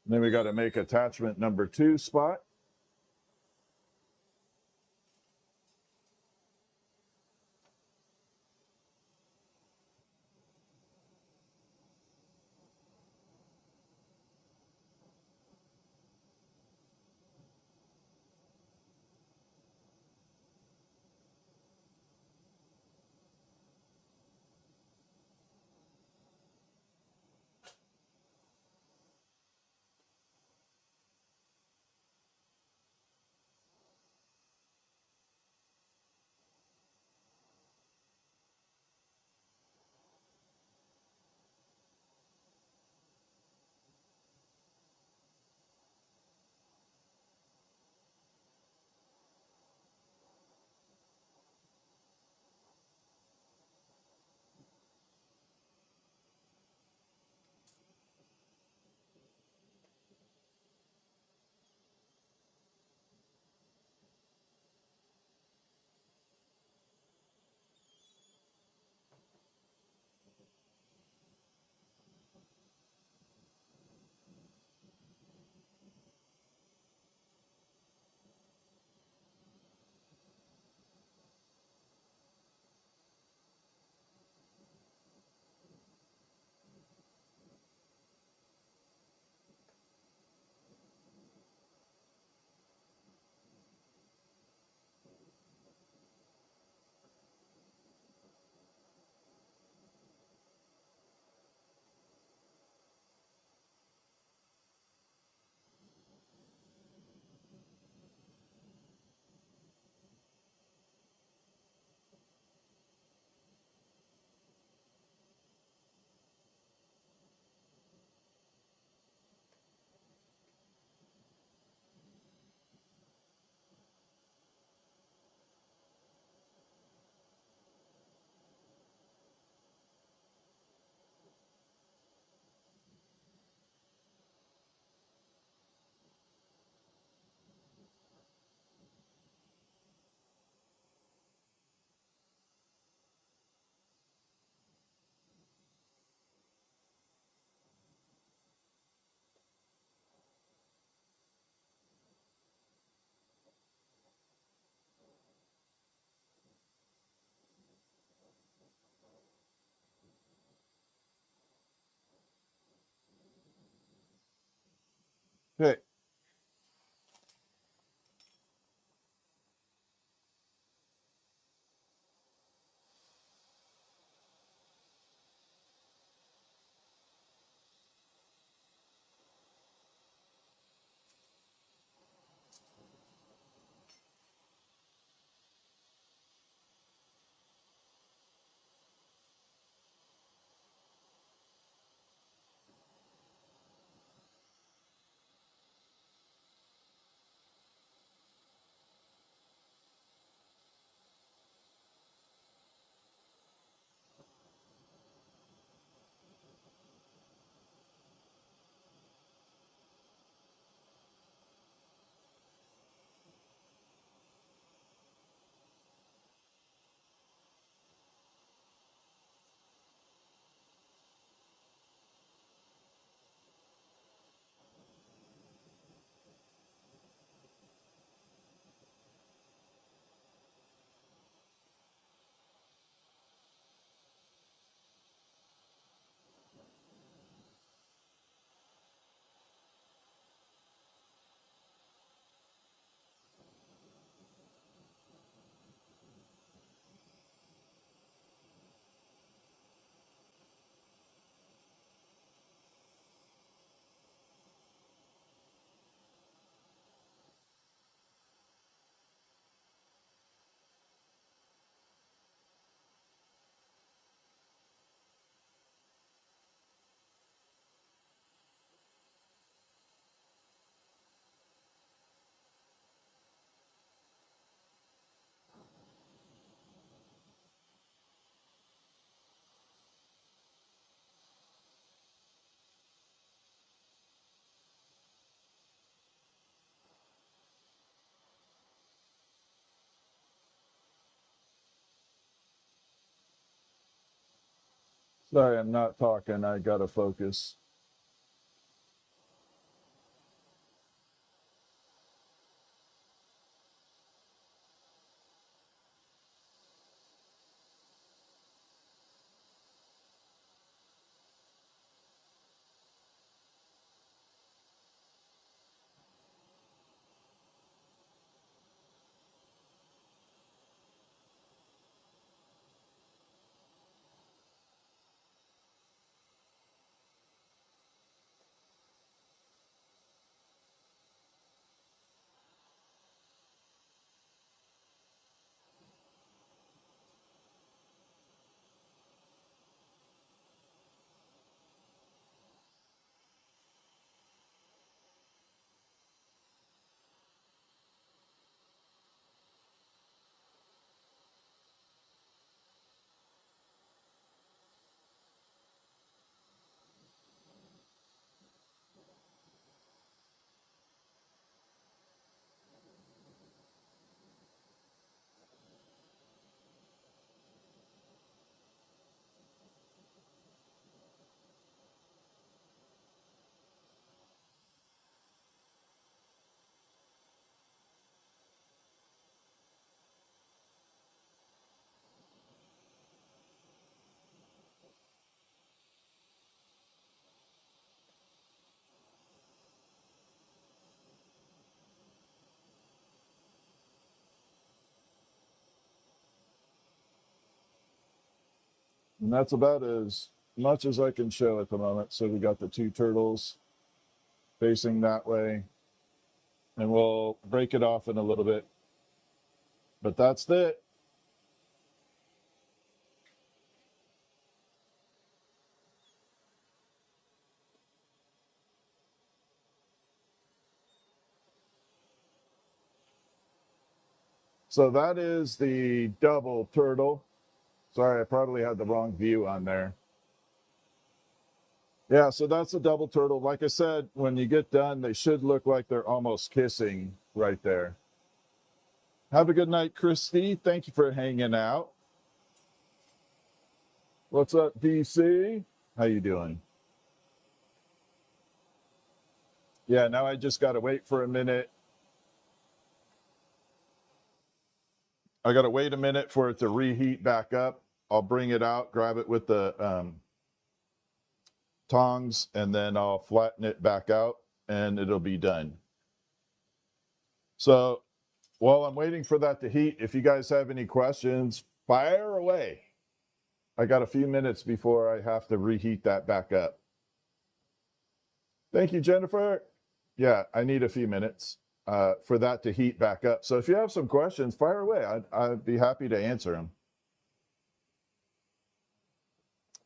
Then we got to make attachment number 2 spot. Sorry, I'm not talking. I gotta focus. And that's about as much as I can show at the moment. So we got the two turtles facing that way, and we'll break it off in a little bit. But that's it. So that is the double turtle. Sorry, I probably had the wrong view on there. Yeah, so that's a double turtle. Like I said, when you get done, they should look like they're almost kissing right there. Have a good night, Christy. Thank you for hanging out. What's up, DC? How you doing? Yeah, now I just got to wait for a minute. I got to wait a minute for it to reheat back up. I'll bring it out, grab it with the tongs, and then I'll flatten it back out, and it'll be done. So while I'm waiting for that to heat, if you guys have any questions, fire away. I got a few minutes before I have to reheat that back up. Thank you, Jennifer. Yeah, I need a few minutes for that to heat back up. So if you have some questions, fire away. I'd be happy to answer them.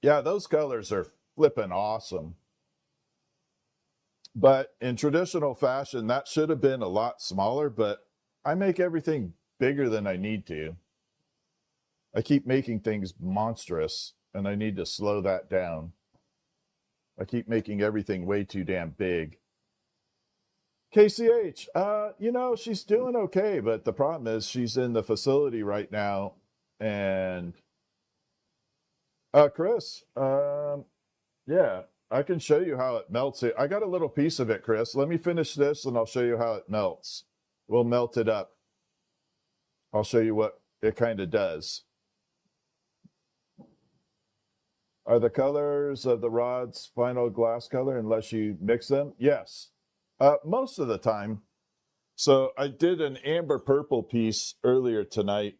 Yeah, those colors are flipping awesome. But in traditional fashion, that should have been a lot smaller, but I make everything bigger than I need to. I keep making things monstrous, and I need to slow that down. I keep making everything way too damn big. KCH, you know, she's doing okay, but the problem is she's in the facility right now. And Chris, yeah, I can show you how it melts it. I got a little piece of it, Chris. Let me finish this and I'll show you how it melts. We'll melt it up. I'll show you what it kind of does. Are the colors of the rods final glass color unless you mix them? Yes, most of the time. So I did an amber purple piece earlier tonight.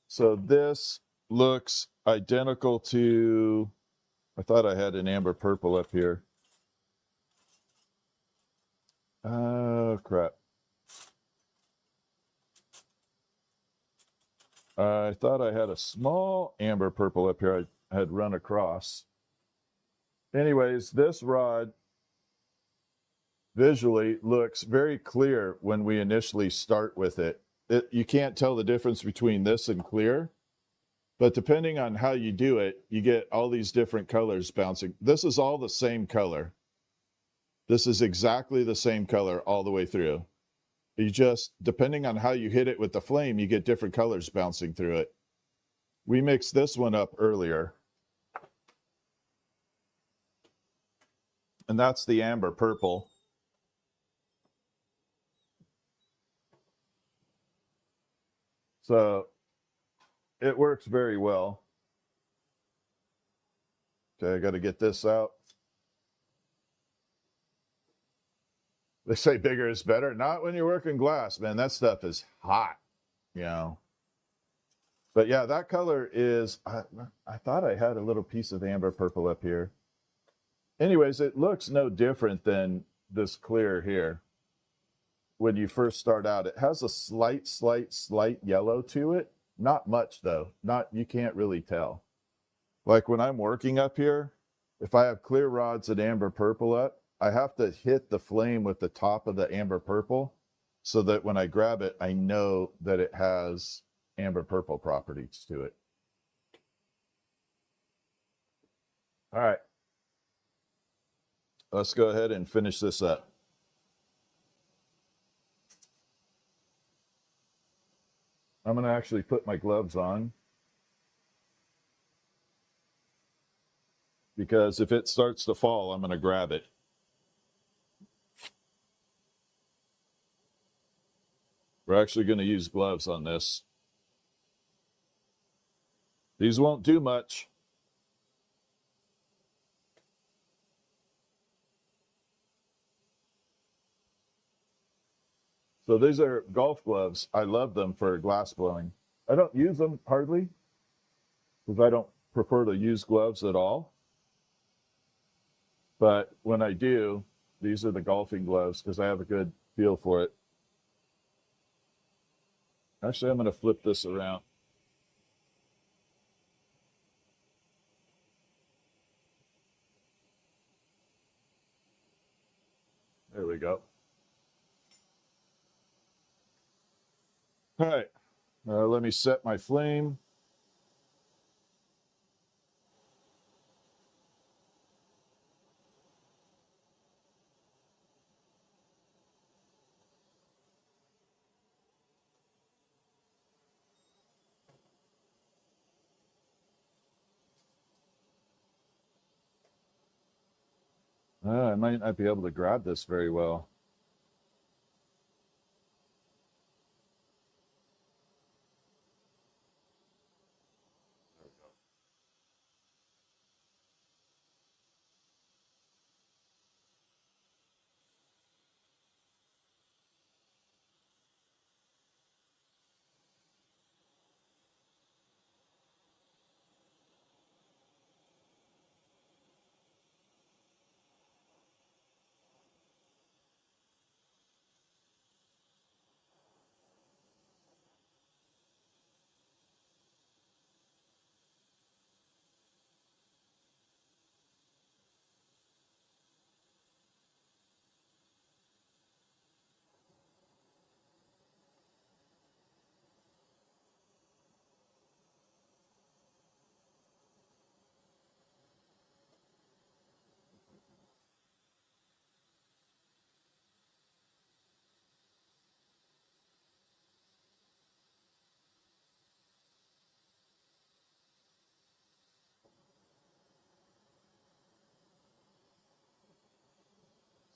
So this looks identical to, I thought I had an amber purple up here. Oh, crap. I thought I had a small amber purple up here I had run across. Anyways, this rod visually looks very clear when we initially start with it. You can't tell the difference between this and clear, but depending on how you do it, you get all these different colors bouncing. This is all the same color. This is exactly the same color all the way through. You just, depending on how you hit it with the flame, you get different colors bouncing through it. We mixed this one up earlier. And that's the amber purple. So it works very well. Okay, I got to get this out. They say bigger is better. Not when you're working glass, man. That stuff is hot, you know. But yeah, that color is, I thought I had a little piece of amber purple up here. Anyways, it looks no different than this clear here. When you first start out, it has a slight yellow to it. Not much though. You can't really tell. Like when I'm working up here, if I have clear rods and amber purple up, I have to hit the flame with the top of the amber purple so that when I grab it, I know that it has amber purple properties to it. All right. Let's go ahead and finish this up. I'm going to actually put my gloves on, because if it starts to fall, I'm going to grab it. We're actually going to use gloves on this. These won't do much. So these are golf gloves. I love them for glass blowing. I don't use them hardly because I don't prefer to use gloves at all. But when I do, these are the golfing gloves because I have a good feel for it. Actually, I'm going to flip this around. There we go. All right, let me set my flame. I might not be able to grab this very well.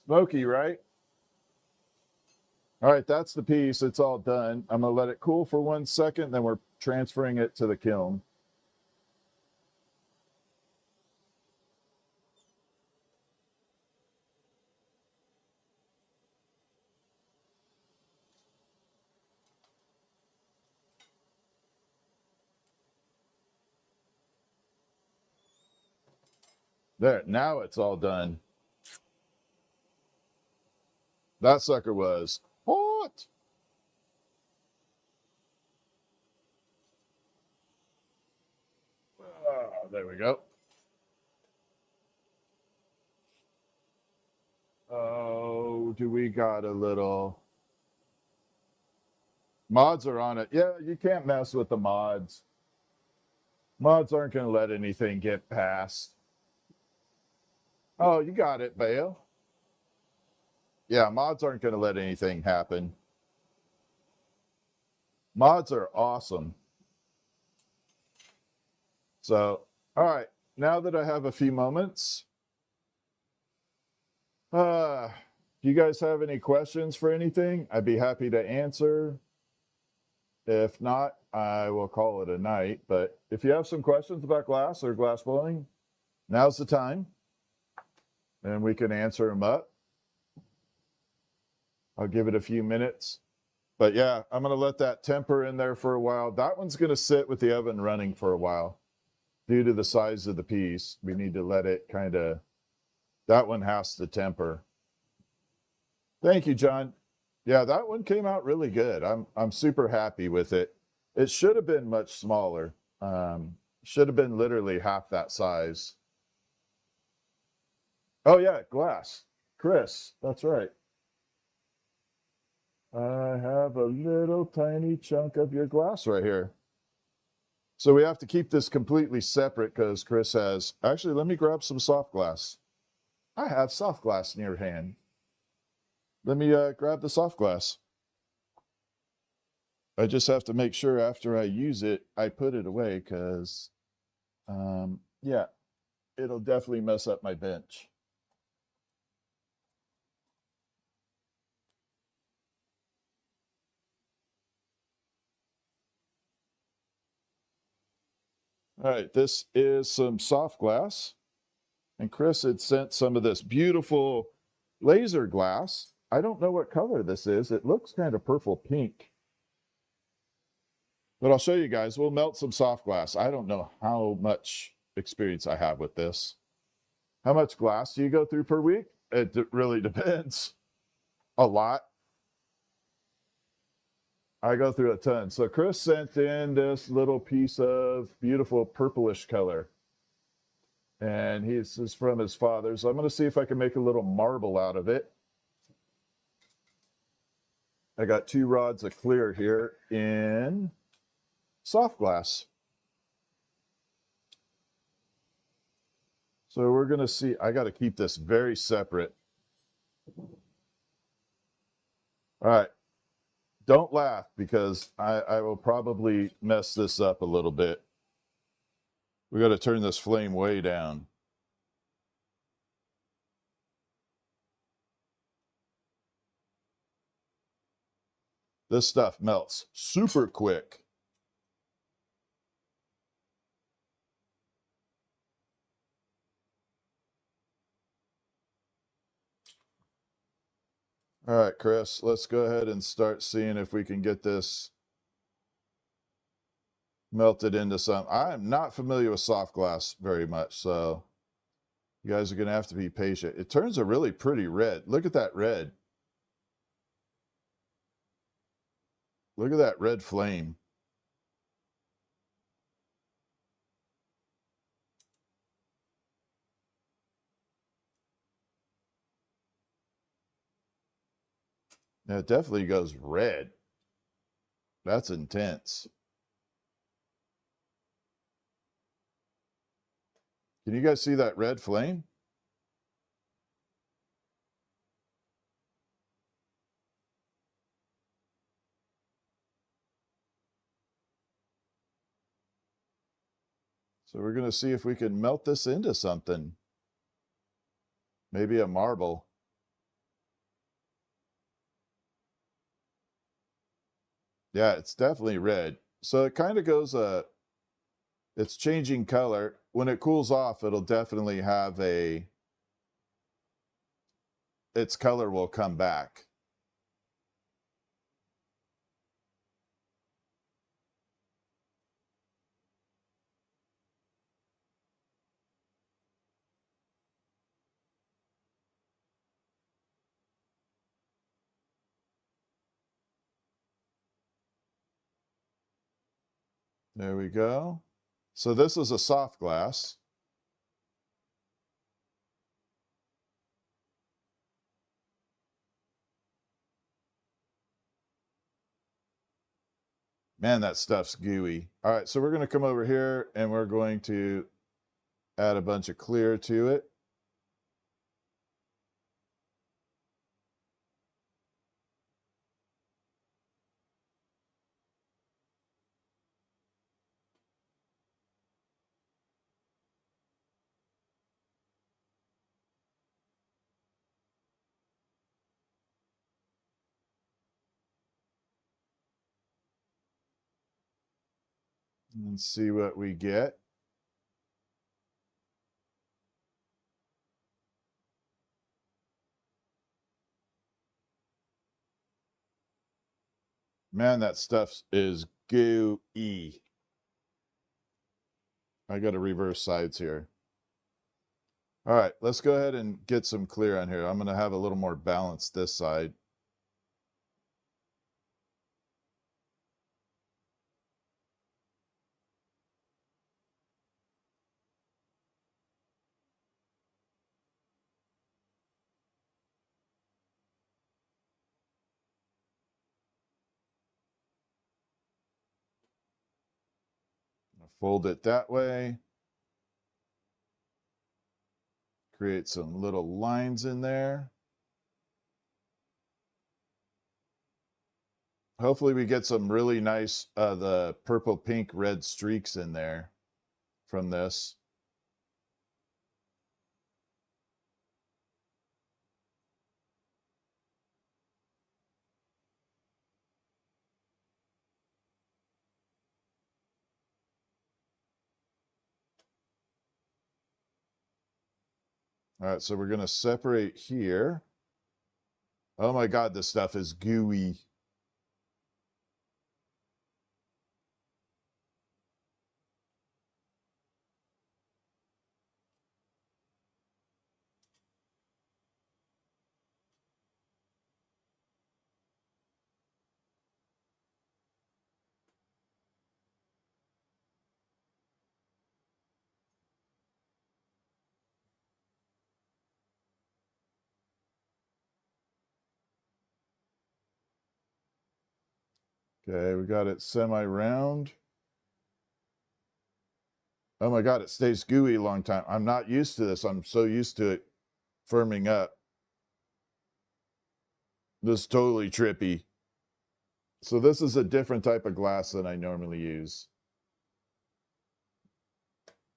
Smoky, right? All right, that's the piece. It's all done. I'm going to let it cool for 1 second, then we're transferring it to the kiln. There, now it's all done. That sucker was hot. There we go. Oh, do we got a little... Mods are on it. Yeah, you can't mess with the mods. Mods aren't going to let anything get past. Oh, you got it, Bale. Yeah, mods aren't going to let anything happen. Mods are awesome. So, all right, now that I have a few moments, Do you guys have any questions for anything? I'd be happy to answer. If not, I will call it a night. But if you have some questions about glass or glass blowing, now's the time. And we can answer them up. I'll give it a few minutes. But yeah, I'm going to let that temper in there for a while. That one's going to sit with the oven running for a while. Due to the size of the piece, we need to let it kind of, that one has to temper. Thank you, John. Yeah, that one came out really good. I'm super happy with it. It should have been much smaller. Should have been literally half that size. Oh yeah, glass. Chris, that's right. I have a little tiny chunk of your glass right here. So we have to keep this completely separate because Chris has, actually, let me grab some soft glass. I have soft glass near hand. Let me grab the soft glass. I just have to make sure after I use it, I put it away because, yeah, it'll definitely mess up my bench. All right, this is some soft glass. And Chris had sent some of this beautiful laser glass. I don't know what color this is. It looks kind of purple pink. But I'll show you guys. We'll melt some soft glass. I don't know how much experience I have with this. How much glass do you go through per week? It really depends. A lot. I go through a ton. So Chris sent in this little piece of beautiful purplish color. And this is from his father. So I'm going to see if I can make a little marble out of it. I got 2 rods of clear here in soft glass. So we're going to see. I got to keep this very separate. All right. Don't laugh because I will probably mess this up a little bit. We got to turn this flame way down. This stuff melts super quick. All right, Chris, let's go ahead and start seeing if we can get this melted into some. I'm not familiar with soft glass very much, so you guys are going to have to be patient. It turns a really pretty red. Look at that red. Look at that red flame. Now, it definitely goes red. That's intense. Can you guys see that red flame? So we're going to see if we can melt this into something. Maybe a marble. Yeah, it's definitely red. So it kind of goes, it's changing color. When it cools off, it'll definitely have its color will come back. There we go. So this is a soft glass. Man, that stuff's gooey. All right, so we're going to come over here and we're going to add a bunch of clear to it. and see what we get. Man, that stuff is gooey. I got to reverse sides here. All right, let's go ahead and get some clear on here. I'm going to have a little more balance this side. Fold it that way. Create some little lines in there. Hopefully we get some really nice, the purple, pink, red streaks in there from this. All right, so we're going to separate here. Oh my God, this stuff is gooey. Okay, we got it semi-round. Oh my God, it stays gooey a long time. I'm not used to this. I'm so used to it firming up. This is totally trippy. So this is a different type of glass than I normally use.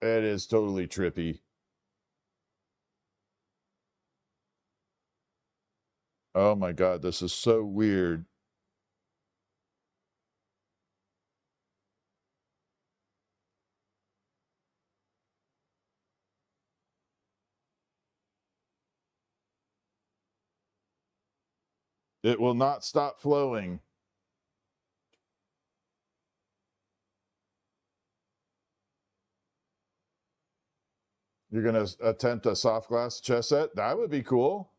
It is totally trippy. Oh my God, this is so weird. It will not stop flowing. You're going to attempt a soft glass chess set? That would be cool.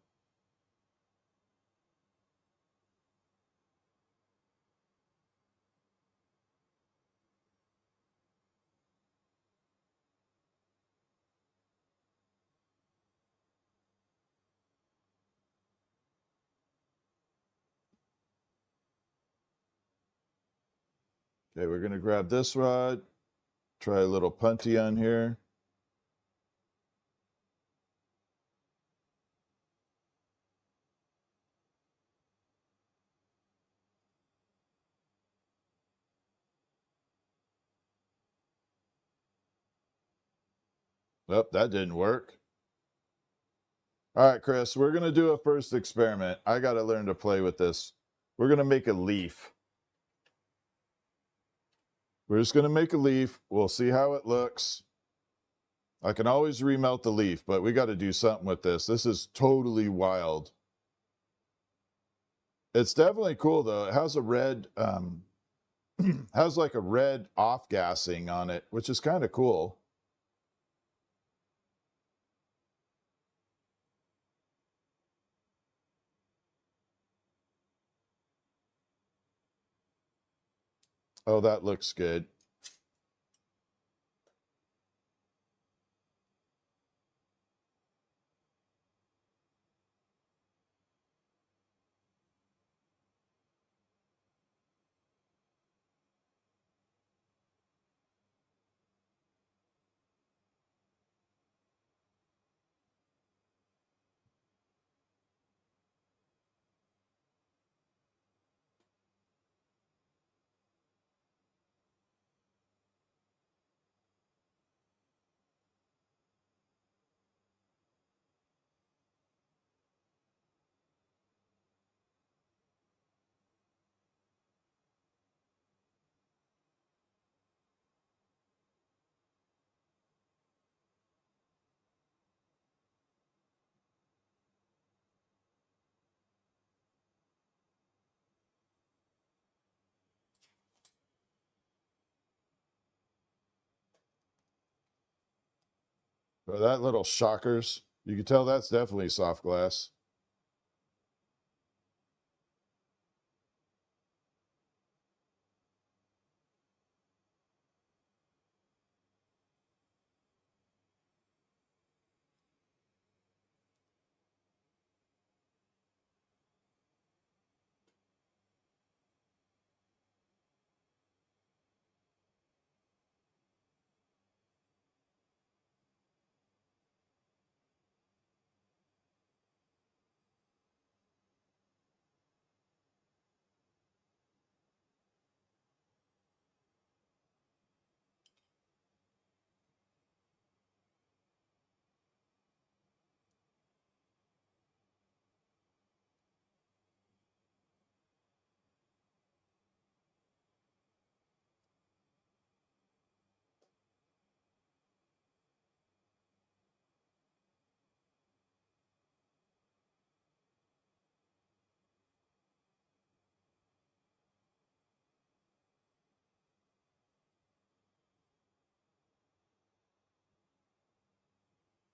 Okay, we're going to grab this rod. Try a little punty on here. Oh, that didn't work. All right, Chris, we're going to do a first experiment. I got to learn to play with this. We're going to make a leaf. We're just going to make a leaf. We'll see how it looks. I can always remelt the leaf, but we got to do something with this. This is totally wild. It's definitely cool, though. It has a red, has like a red off-gassing on it, which is kind of cool. Oh, that looks good. But that little shockers, you can tell that's definitely soft glass.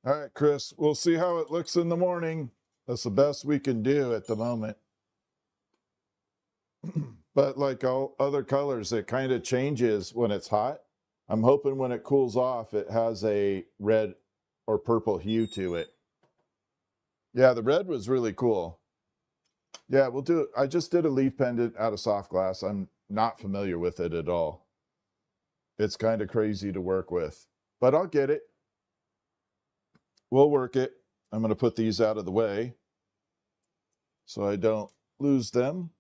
All right, Chris, we'll see how it looks in the morning. That's the best we can do at the moment. But like all other colors, it kind of changes when it's hot. I'm hoping when it cools off, it has a red or purple hue to it. Yeah, the red was really cool. Yeah, we'll do it. I just did a leaf pendant out of soft glass. I'm not familiar with it at all. It's kind of crazy to work with, but I'll get it. We'll work it. I'm going to put these out of the way so I don't lose them.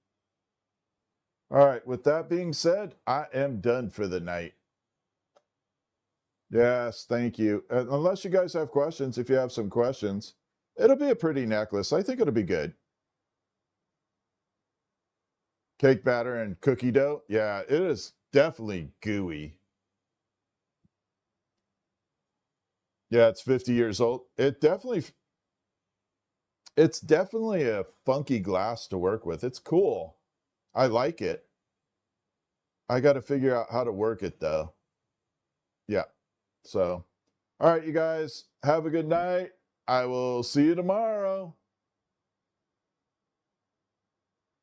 All right, with that being said, I am done for the night. Yes, thank you. Unless you guys have questions, if you have some questions, it'll be a pretty necklace. I think it'll be good. Cake batter and cookie dough. Yeah, it is definitely gooey. Yeah, it's 50 years old. It's definitely a funky glass to work with. It's cool. I like it. I got to figure out how to work it though. Yeah. So, all right, you guys, have a good night. I will see you tomorrow.